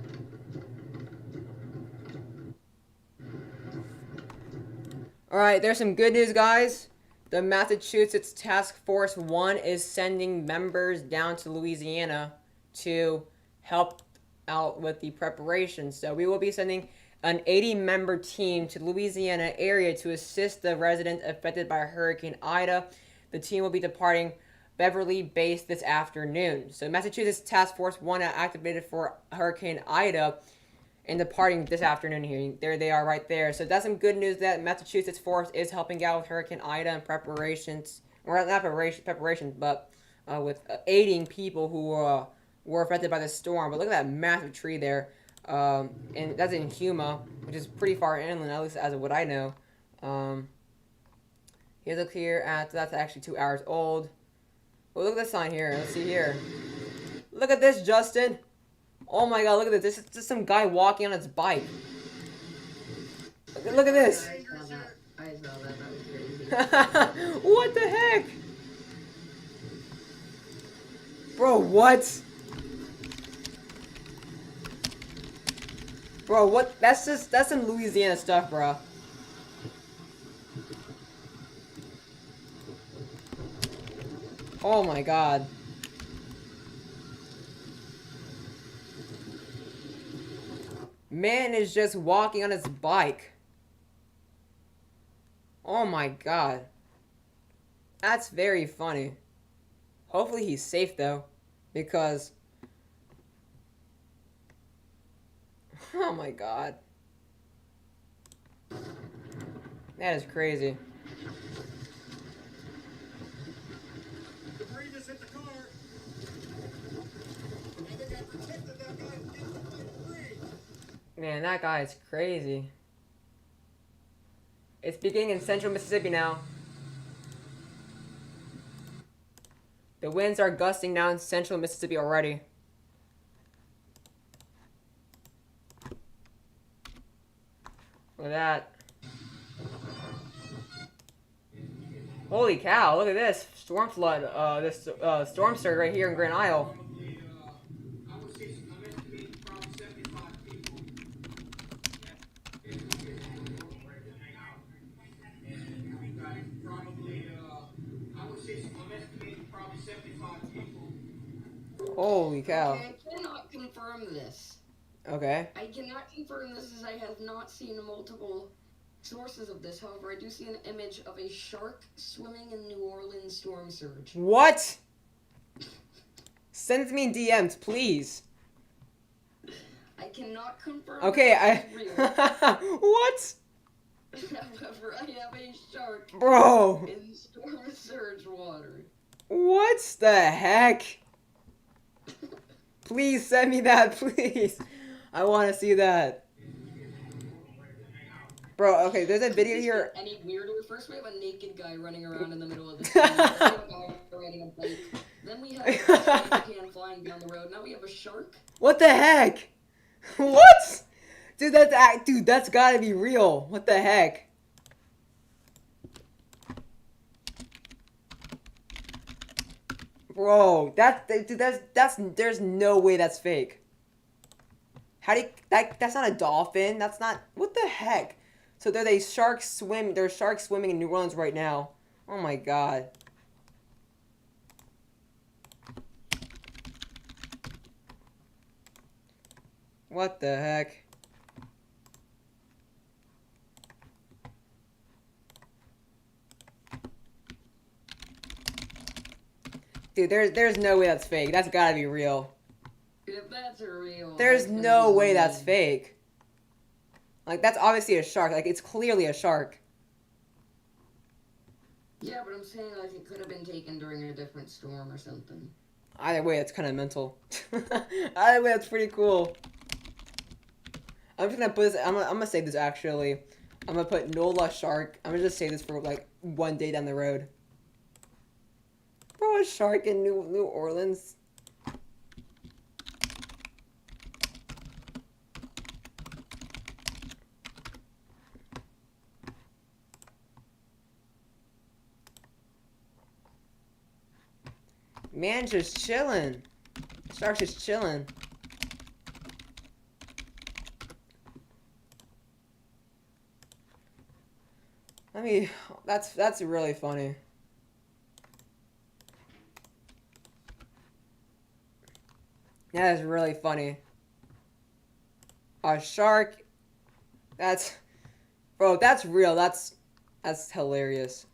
Alright, there's some good news, guys. The Massachusetts Task Force 1 is sending members down to Louisiana to help out with the preparation. So we will be sending an 80-member team to the Louisiana area to assist the residents affected by Hurricane Ida. The team will be departing Beverly base this afternoon. So Massachusetts Task Force 1 activated for Hurricane Ida and departing this afternoon here. There they are right there. So that's some good news that Massachusetts Force is helping out with Hurricane Ida and preparations. Or not preparations, but with aiding people who were affected by the storm. But look at that massive tree there. And that's in Huma, which is pretty far inland, at least as of what I know. Here's look here at, that's actually 2 hours old. Well, look at this sign here. Let's see here. Look at this, Justin. Oh my god, look at this. This is just some guy walking on his bike. Look at this. I saw that. That was crazy. What the heck? Bro, what? Bro, what? That's some Louisiana stuff, bro. Oh my god. Man is just walking on his bike. Oh my god. That's very funny. Hopefully he's safe though, because oh my god. That is crazy. Debris just hit the car. I think I protected that guy from getting hit by debris. Man, that guy is crazy. It's beginning in central Mississippi now. The winds are gusting now in central Mississippi already. Look at that. Holy cow, look at this. Storm flood, this storm surge right here in Grand Isle. Holy cow. Okay, I cannot confirm this. Okay. I cannot confirm this as I have not seen multiple sources of this. However, I do see an image of a shark swimming in New Orleans storm surge. What? Send it to me in DMs, please. I cannot confirm. Okay, this is what? real. However, I have a shark Bro. in storm surge water. What the heck? Please send me that, please. I want to see that. Bro, okay, there's a video here. Any weirder? First, we have a naked guy running around in the middle of the street. Then we have a guy riding a bike. Then we have a can flying down the road. Now we have a shark. What the heck? What? Dude, that's gotta be real. What the heck? Bro, there's no way that's fake. That's not a dolphin. That's not, what the heck? So there's sharks swimming in New Orleans right now. Oh my god. What the heck? Dude, there's no way that's fake. That's gotta be real. If that's real. There's no way that's fake. Like, that's obviously a shark. Like, it's clearly a shark. Yeah, but I'm saying like it could have been taken during a different storm or something. Either way, it's kind of mental. Either way, that's pretty cool. I'm just gonna put this. I'm gonna save this actually. I'm gonna put NOLA shark. I'm gonna just save this for like one day down the road. Bro, a shark in New Orleans. Man, just chilling. Shark's just chilling. I mean, that's really funny. That is really funny. A shark. Bro, that's real. That's hilarious.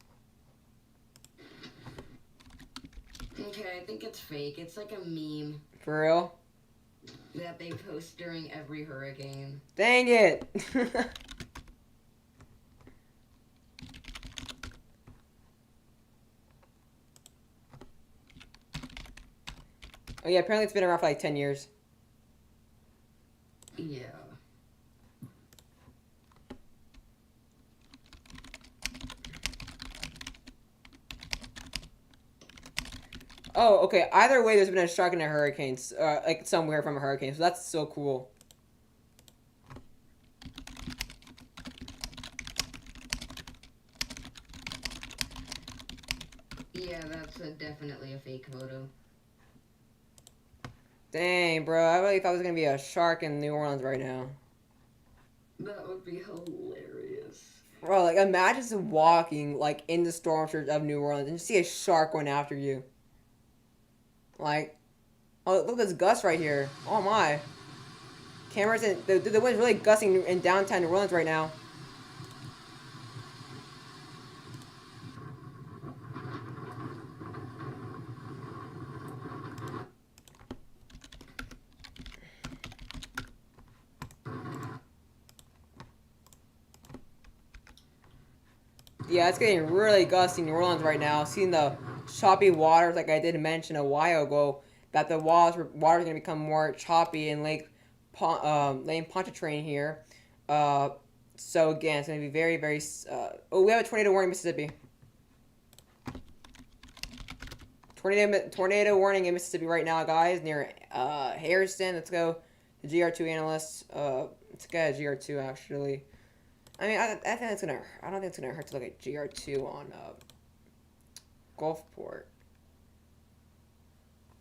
Okay, I think it's fake. It's like a meme For real? that they post during every hurricane. Dang it! Oh yeah, apparently it's been around for like 10 years. Yeah. Oh, okay. Either way, there's been a shark in a hurricane, like somewhere from a hurricane. So that's so cool. Yeah, that's definitely a fake photo. Dang, bro. I really thought there was gonna be a shark in New Orleans right now. That would be hilarious. Bro, like imagine just walking like in the storm surge of New Orleans and you see a shark going after you. Like, oh look at this gust right here. Oh my. Cameras in the wind's really gusting in downtown New Orleans right now. Yeah, it's getting really gusty in New Orleans right now. Seeing the choppy waters, like I did mention a while ago, that the water's going to become more choppy in Lake Pontchartrain here. So again, it's going to be very, very. Oh, we have a tornado warning in Mississippi. Tornado warning in Mississippi right now, guys, near Harrison. Let's go. The GR2 analysts. Let's get a GR2 actually. I mean, I think it's gonna. I don't think it's gonna hurt to look at GR2 on Gulfport.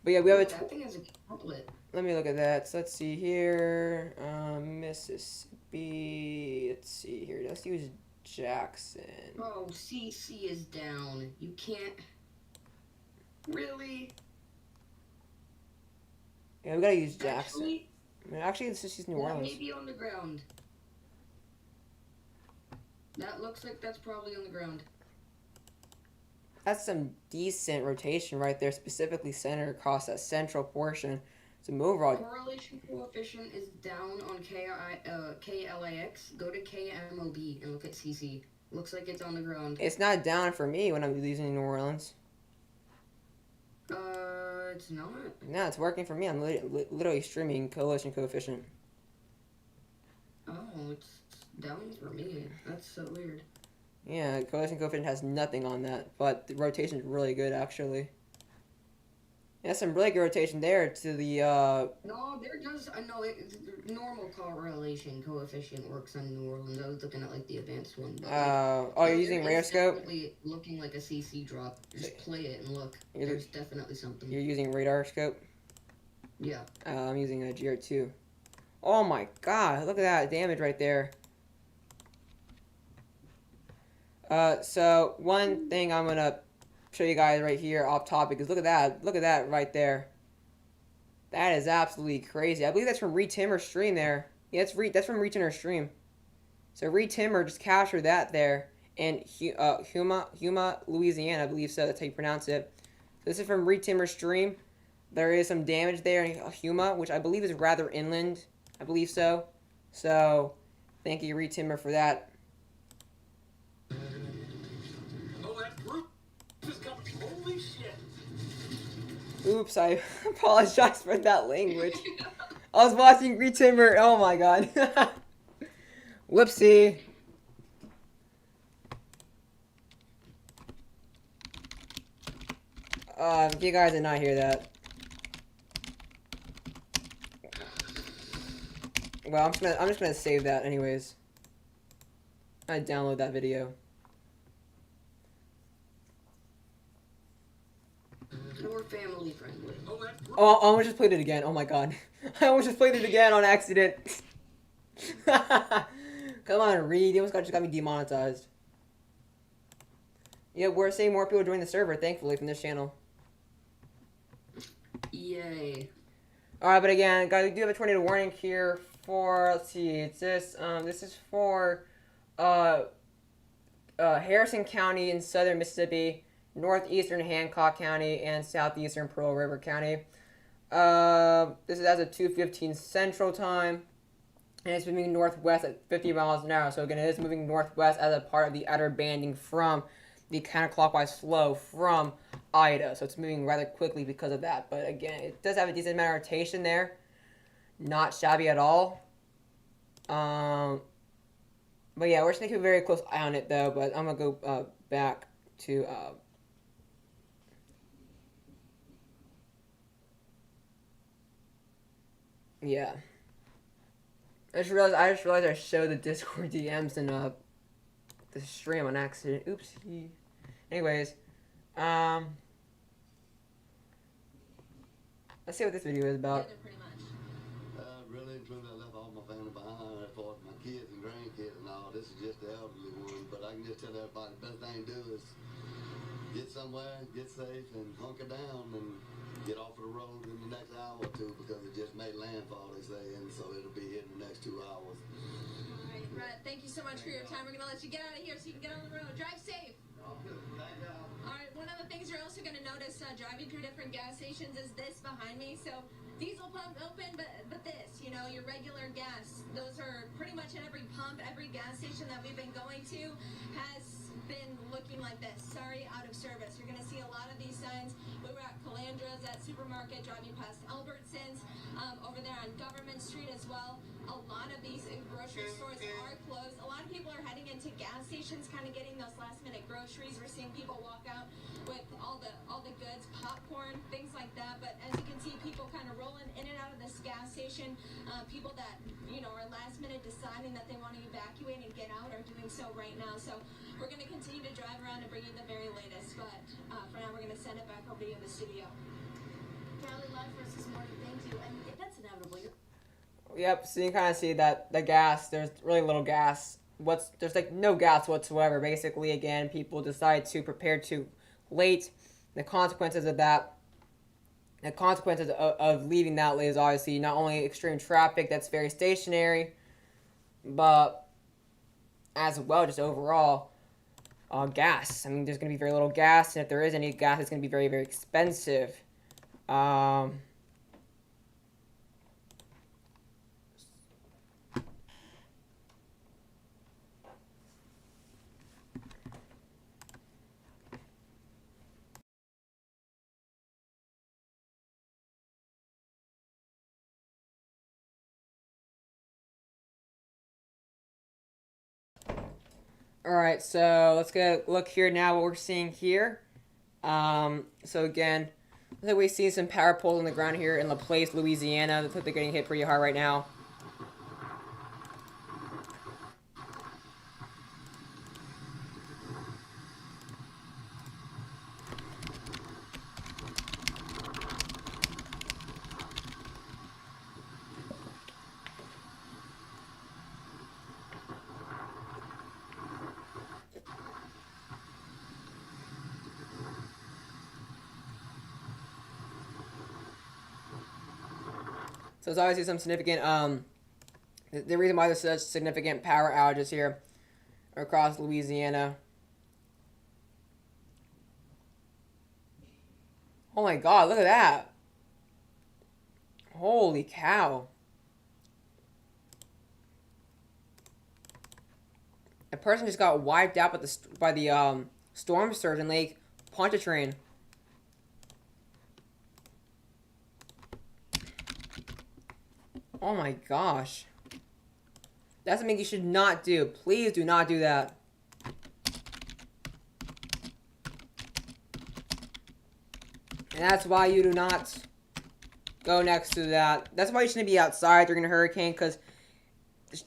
But yeah, we have a. That thing is a template. Let me look at that. So let's see here. Mississippi. Let's see here. Let's use Jackson. Bro, CC is down. You can't. Really? Yeah, we gotta use Jackson. Actually, let's just use New Orleans. Maybe on the ground. That looks like that's probably on the ground. That's some decent rotation right there, specifically centered across that central portion. Some overall. Correlation coefficient is down on KLAX. Go to KMOB and look at CC. Looks like it's on the ground. It's not down for me when I'm using New Orleans. It's not. No, it's working for me. I'm literally streaming coalition coefficient. Oh, it's down for me. That's so weird. Yeah, coalition coefficient has nothing on that, but the rotation is really good actually. Yeah, some really good rotation there to the. No, there does. No, normal correlation coefficient works on New Orleans. I was looking at like the advanced one. But, oh, you're using radar scope. Definitely looking like a CC drop. Just play it and look. There's definitely something. You're using radar scope. Yeah. I'm using a GR2. Oh my God! Look at that damage right there. So one thing I'm gonna show you guys right here off topic is look at that right there. That is absolutely crazy. I believe that's from Retimmer's stream there. Yeah, that's from Retimmer's stream. So Retimmer just captured that there in Huma, Louisiana, I believe so. That's how you pronounce it. So this is from Retimmer's stream. There is some damage there in Huma, which I believe is rather inland. I believe so. So thank you, Retimmer, for that. Holy shit! Oops, I apologize for that language. I was watching Retimmer. Oh my God. Whoopsie. If you guys did not hear that. Well, I'm just gonna save that anyways. I download that video. More family friendly. Oh, I almost just played it again. Oh my god. I almost just played it again on accident. Come on, Reed. You almost just got me demonetized. Yeah, we're seeing more people join the server, thankfully, from this channel. Yay. Alright, but again, guys, we do have a tornado warning here for, let's see, it's this is for, Harrison County in southern Mississippi, northeastern Hancock County, and southeastern Pearl River County. This is as of 2:15 Central Time, and it's moving northwest at 50 miles an hour. So again, it is moving northwest as a part of the outer banding from the counterclockwise flow from Ida. So it's moving rather quickly because of that. But again, it does have a decent amount of rotation there. Not shabby at all. But yeah, we're just going to keep a very close eye on it though. But I'm going to go back to... yeah. I just realized I showed the Discord DMs in the stream on accident. Oopsie. Anyways, let's see what this video is about. Really and truly, I left all my family behind as far as my kids and grandkids and all. This is just the elderly one, but I can just tell everybody the best thing to do is get somewhere, get safe, and hunker down and get off of the road in the next hour or two because it just made landfall, they say, and so it'll be here in the next 2 hours. All right, Brett, thank you so much for your time. We're going to let you get out of here so you can get on the road. Drive safe. All right, one of the things you're also going to notice driving through different gas stations is this behind me. So diesel pump open, but this, you know, your regular gas, those are pretty much at every pump, every gas station that we've been going to has been looking like this. Sorry, out of service. You're going to see a lot of these signs. We were at Calandra's, at Supermarket, driving past Albertsons, over there on Government Street as well. A lot of these grocery stores are closed. A lot of people are heading into gas stations, kind of getting those last-minute groceries. We're seeing people walk out with all the goods, popcorn, things like that. But as you can see, people kind of rolling in and out of this gas station. People that, you know, are last-minute deciding that they want to evacuate and get out are doing so right now. So we're going to continue to drive around and bring you the very latest. But for now, we're going to send it back over to you in the studio. Rally live for us this morning. Thank you. And if that's inevitable, Yep, so you can kind of see that the gas, there's really little gas. There's like no gas whatsoever. Basically, again, people decide to prepare too late. The consequences of that, the consequences of leaving that late is obviously not only extreme traffic that's very stationary, but as well just overall gas. I mean, there's going to be very little gas, and if there is any gas, it's going to be very, very expensive. Alright, so let's get a look here now what we're seeing here. So again, looks like we see some power poles on the ground here in LaPlace, Louisiana. Looks like they're getting hit pretty hard right now. So there's obviously some significant, the reason why there's such significant power outages here across Louisiana. Oh my god, look at that. Holy cow. A person just got wiped out by the storm surge in Lake Pontchartrain. Oh my gosh. That's something you should not do. Please do not do that. And that's why you do not go next to that. That's why you shouldn't be outside during a hurricane, because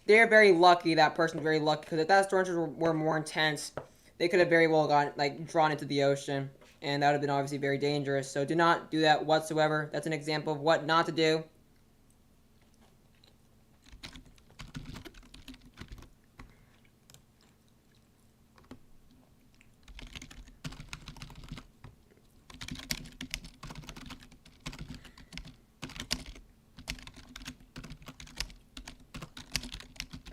they're very lucky. That person's very lucky, because if that storm surge were more intense, they could have very well gotten, like, drawn into the ocean, and that would have been obviously very dangerous. So do not do that whatsoever. That's an example of what not to do.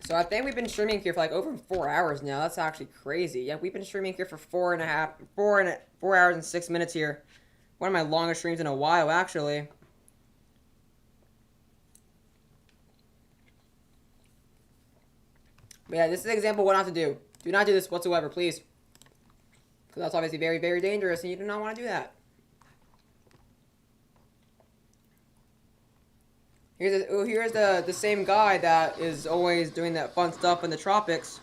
So I think we've been streaming here for like over 4 hours now. That's actually crazy. Yeah, we've been streaming here for 4 hours and 6 minutes here. One of my longest streams in a while, actually. But yeah, this is an example of what not to do. Do not do this whatsoever, please. Because that's obviously very, very dangerous, and you do not want to do that. Here's the same guy that is always doing that fun stuff in the tropics.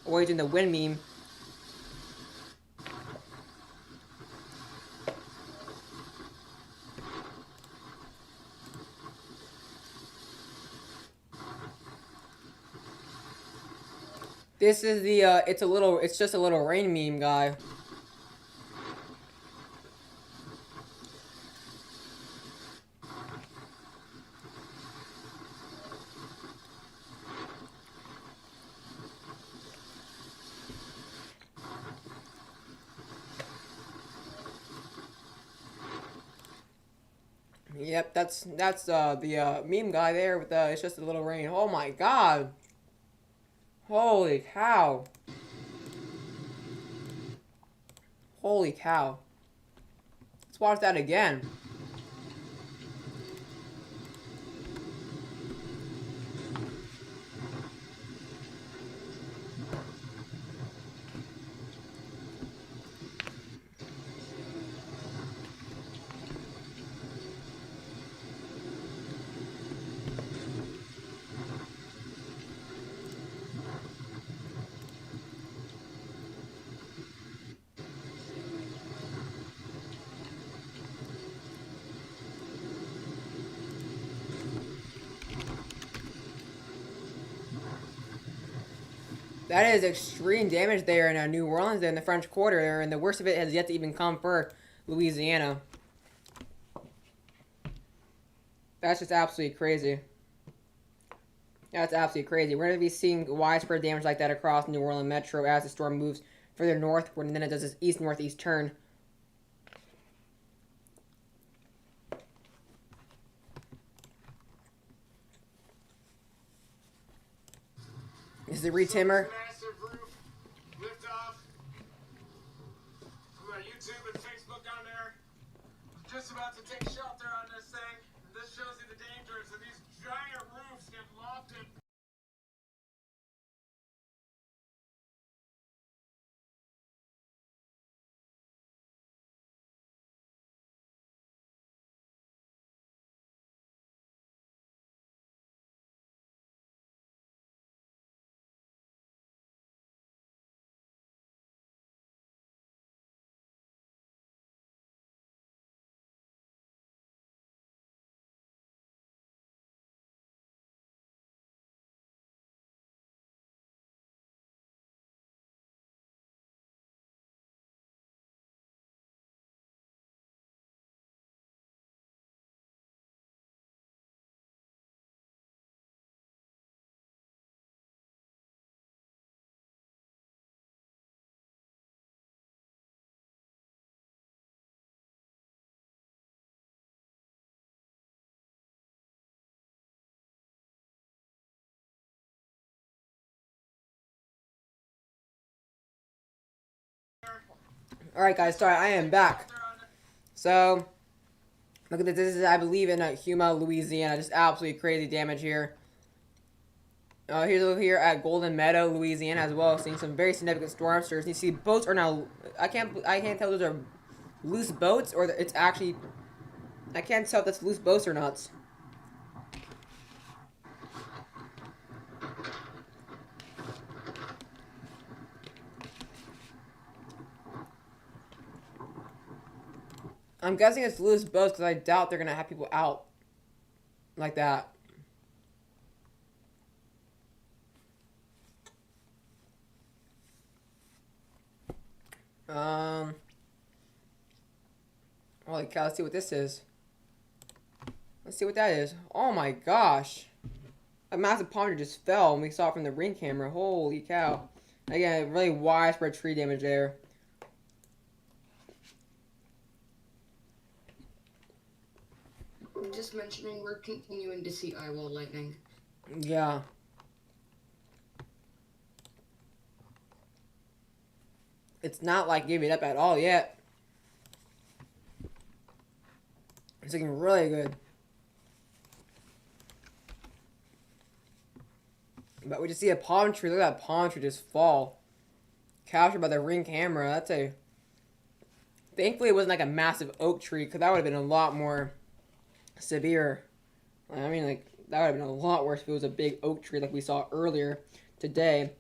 Always doing the wind meme. This is the, it's just a little rain meme guy. Yep, that's the meme guy there with it's just a little rain. Oh my god. Holy cow. Holy cow. Let's watch that again. That is extreme damage there in New Orleans, there in the French Quarter there, and the worst of it has yet to even come for Louisiana. That's just absolutely crazy. That's absolutely crazy. We're going to be seeing widespread damage like that across New Orleans Metro as the storm moves further north, and then it does this east-northeast turn. This is the re-timmer. Massive roof lift off from our YouTube and Facebook down there. Just about to take shelter on this thing. This shows you the dangers of these giant roofs get lofted. Alright guys, sorry, I am back. So, look at this. This is, I believe, in Huma, Louisiana. Just absolutely crazy damage here. Here's over here at Golden Meadow, Louisiana as well. Seeing some very significant storm surge. You see boats are now, I can't tell if those are loose boats or it's actually, I can't tell if that's loose boats or not. I'm guessing it's loose boats because I doubt they're gonna have people out like that. Holy cow, let's see what this is. Let's see what that is. Oh my gosh. A massive palm tree just fell and we saw it from the ring camera. Holy cow. Again, really widespread tree damage there. Just mentioning, we're continuing to see Eyewall lightning. Yeah. It's not like giving up at all yet. It's looking really good. But we just see a palm tree. Look at that palm tree just fall. Captured by the ring camera. That's a... Thankfully it wasn't like a massive oak tree, because that would have been a lot more severe. I mean, like, that would have been a lot worse if it was a big oak tree like we saw earlier today.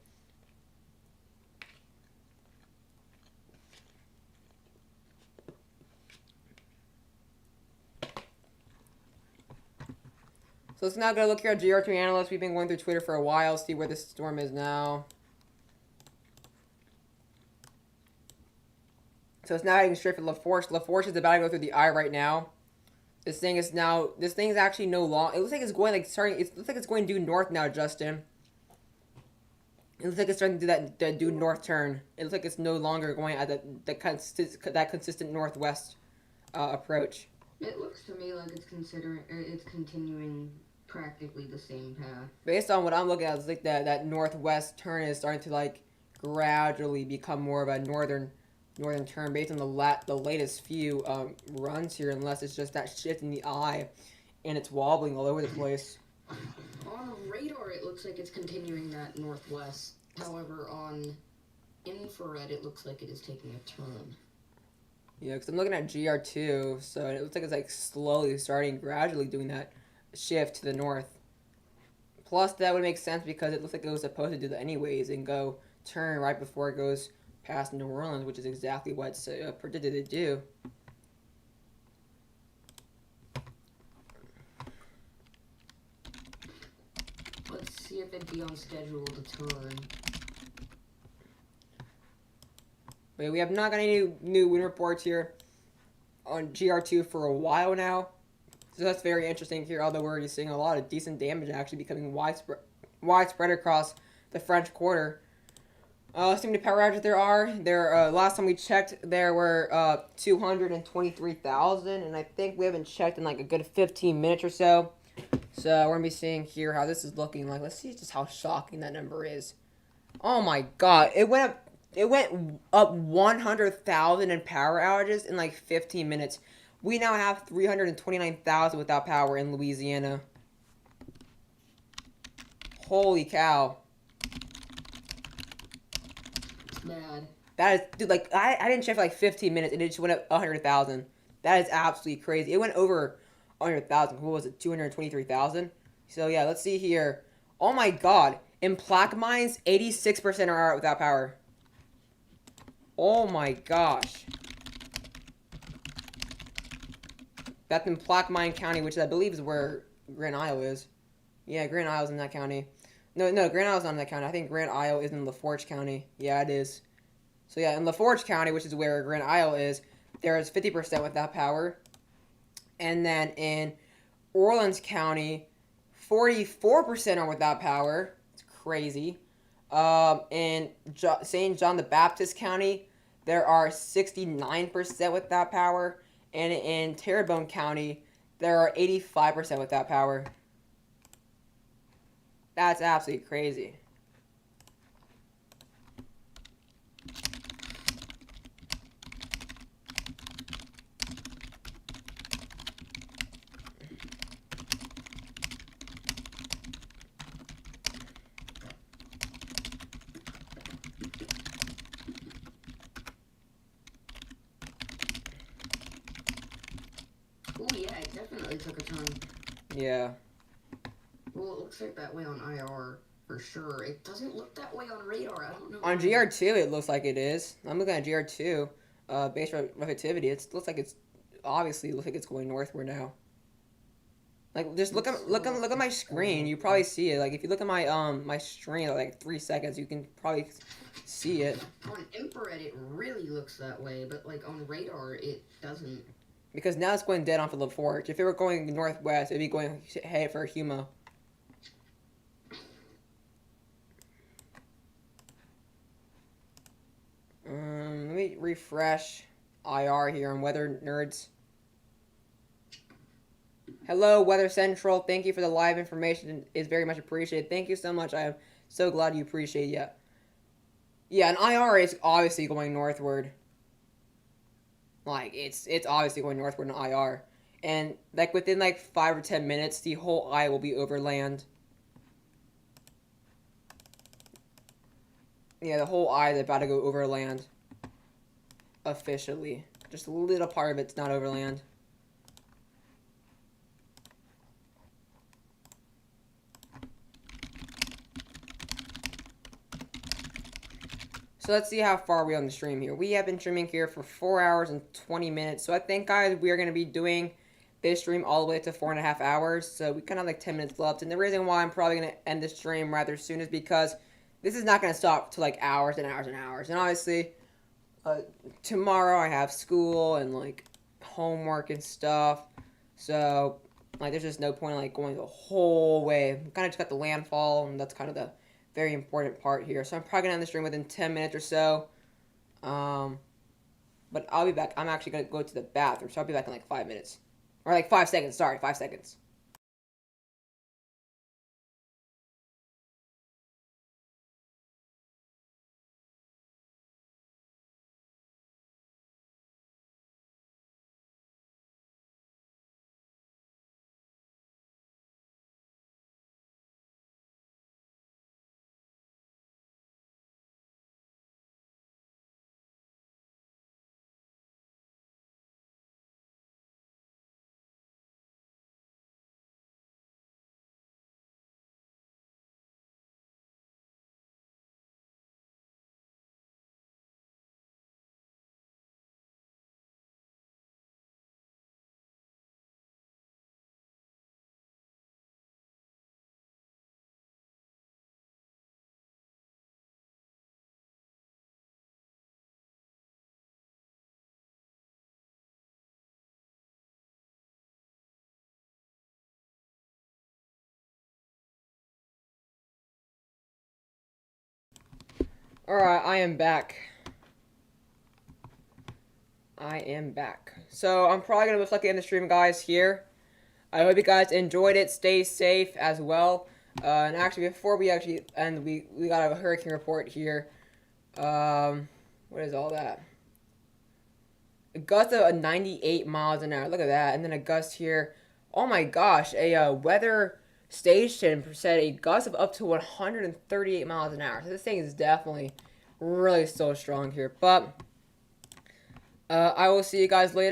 So let's now go look here at GR2 Analyst. We've been going through Twitter for a while, see where this storm is now. So it's now heading straight for La Force. La Force is about to go through the eye right now. This thing is actually no long. It looks like it's going like starting. It looks like it's going due north now, Justin. It looks like it's starting to do that due north turn. It looks like it's no longer going at that consistent northwest approach. It looks to me like it's continuing practically the same path. Based on what I'm looking at, it's like that northwest turn is starting to like gradually become more of a northern turn based on the latest few runs here, unless it's just that shift in the eye and it's wobbling all over the place. On radar, it looks like it's continuing that northwest. However, on infrared, it looks like it is taking a turn. Yeah, because I'm looking at GR2, so it looks like it's like slowly starting, gradually doing that shift to the north. Plus, that would make sense because it looks like it was supposed to do that anyways and go turn right before it goes past New Orleans, which is exactly what it's predicted to do. Let's see if it'd be on schedule to turn. But we have not got any new wind reports here on GR2 for a while now. So that's very interesting here, although we're already seeing a lot of decent damage actually becoming widespread across the French Quarter. See how many power outages there. Last time we checked, there were 223,000, and I think we haven't checked in like a good 15 minutes or so. So we're gonna be seeing here how this is looking like. Let's see just how shocking that number is. Oh my god, it went up 100,000 in power outages in like 15 minutes. We now have 329,000 without power in Louisiana. Holy cow. Bad. That is, dude, like, I didn't check for like 15 minutes and it just went up 100,000. That is absolutely crazy. It went over 100,000. What was it? 223,000? So, yeah, let's see here. Oh my god. In Plaquemines, 86% are out without power. Oh my gosh. That's in Plaquemine County, which I believe is where Grand Isle is. Yeah, Grand Isle's in that county. No, Grand Isle's not in that county. I think Grand Isle is in LaForge County. Yeah, it is. So yeah, in LaForge County, which is where Grand Isle is, there is 50% without power. And then in Orleans County, 44% are without power. It's crazy. In St. John the Baptist County, there are 69% without power. And in Terrebonne County, there are 85% without power. That's absolutely crazy. Oh yeah, it definitely took a turn. Yeah. Well, it looks like that way on IR for sure. It doesn't look that way on radar. I don't know. On GR2, it looks like it is. I'm looking at GR2, base reflectivity. It looks like it's obviously looks like it's going northward now. Like, just look at my screen. You probably see it. Like, if you look at my my screen at like 3 seconds, you can probably see it. On infrared, it really looks that way, but like on radar, it doesn't. Because now it's going dead on for LaForge. If it were going northwest, it'd be going head for Humo. Let me refresh IR here on Weather Nerds. Hello, Weather Central. Thank you for the live information. It's very much appreciated. Thank you so much. I am so glad you appreciate it. Yeah, and IR is obviously going northward. Like, it's obviously going northward in IR. And, like, within, like, 5 or 10 minutes, the whole eye will be over land. Yeah, the whole eye is about to go over land. Officially. Just a little part of it's not over land. So let's see how far we are on the stream here. We have been streaming here for 4 hours and 20 minutes. So I think, guys, we are going to be doing this stream all the way to 4.5 hours. So we kind of have like 10 minutes left. And the reason why I'm probably going to end the stream rather soon is because this is not going to stop to like hours and hours and hours. And obviously, tomorrow I have school and like homework and stuff. So like there's just no point in like going the whole way. We kind of just got the landfall, and that's kind of the very important part here. So I'm probably going to end the stream within 10 minutes or so. But I'll be back. I'm actually going to go to the bathroom, so I'll be back in like 5 minutes. Or like 5 seconds, sorry, 5 seconds. Alright, I am back. So, I'm probably going to most likely end the stream, guys, here. I hope you guys enjoyed it. Stay safe as well. And actually, before we actually end, we got a hurricane report here. What is all that? A gust of 98 miles an hour. Look at that. And then a gust here. Oh my gosh. A weather station said a gust of up to 138 miles an hour. So this thing is definitely really so strong here. But I will see you guys later.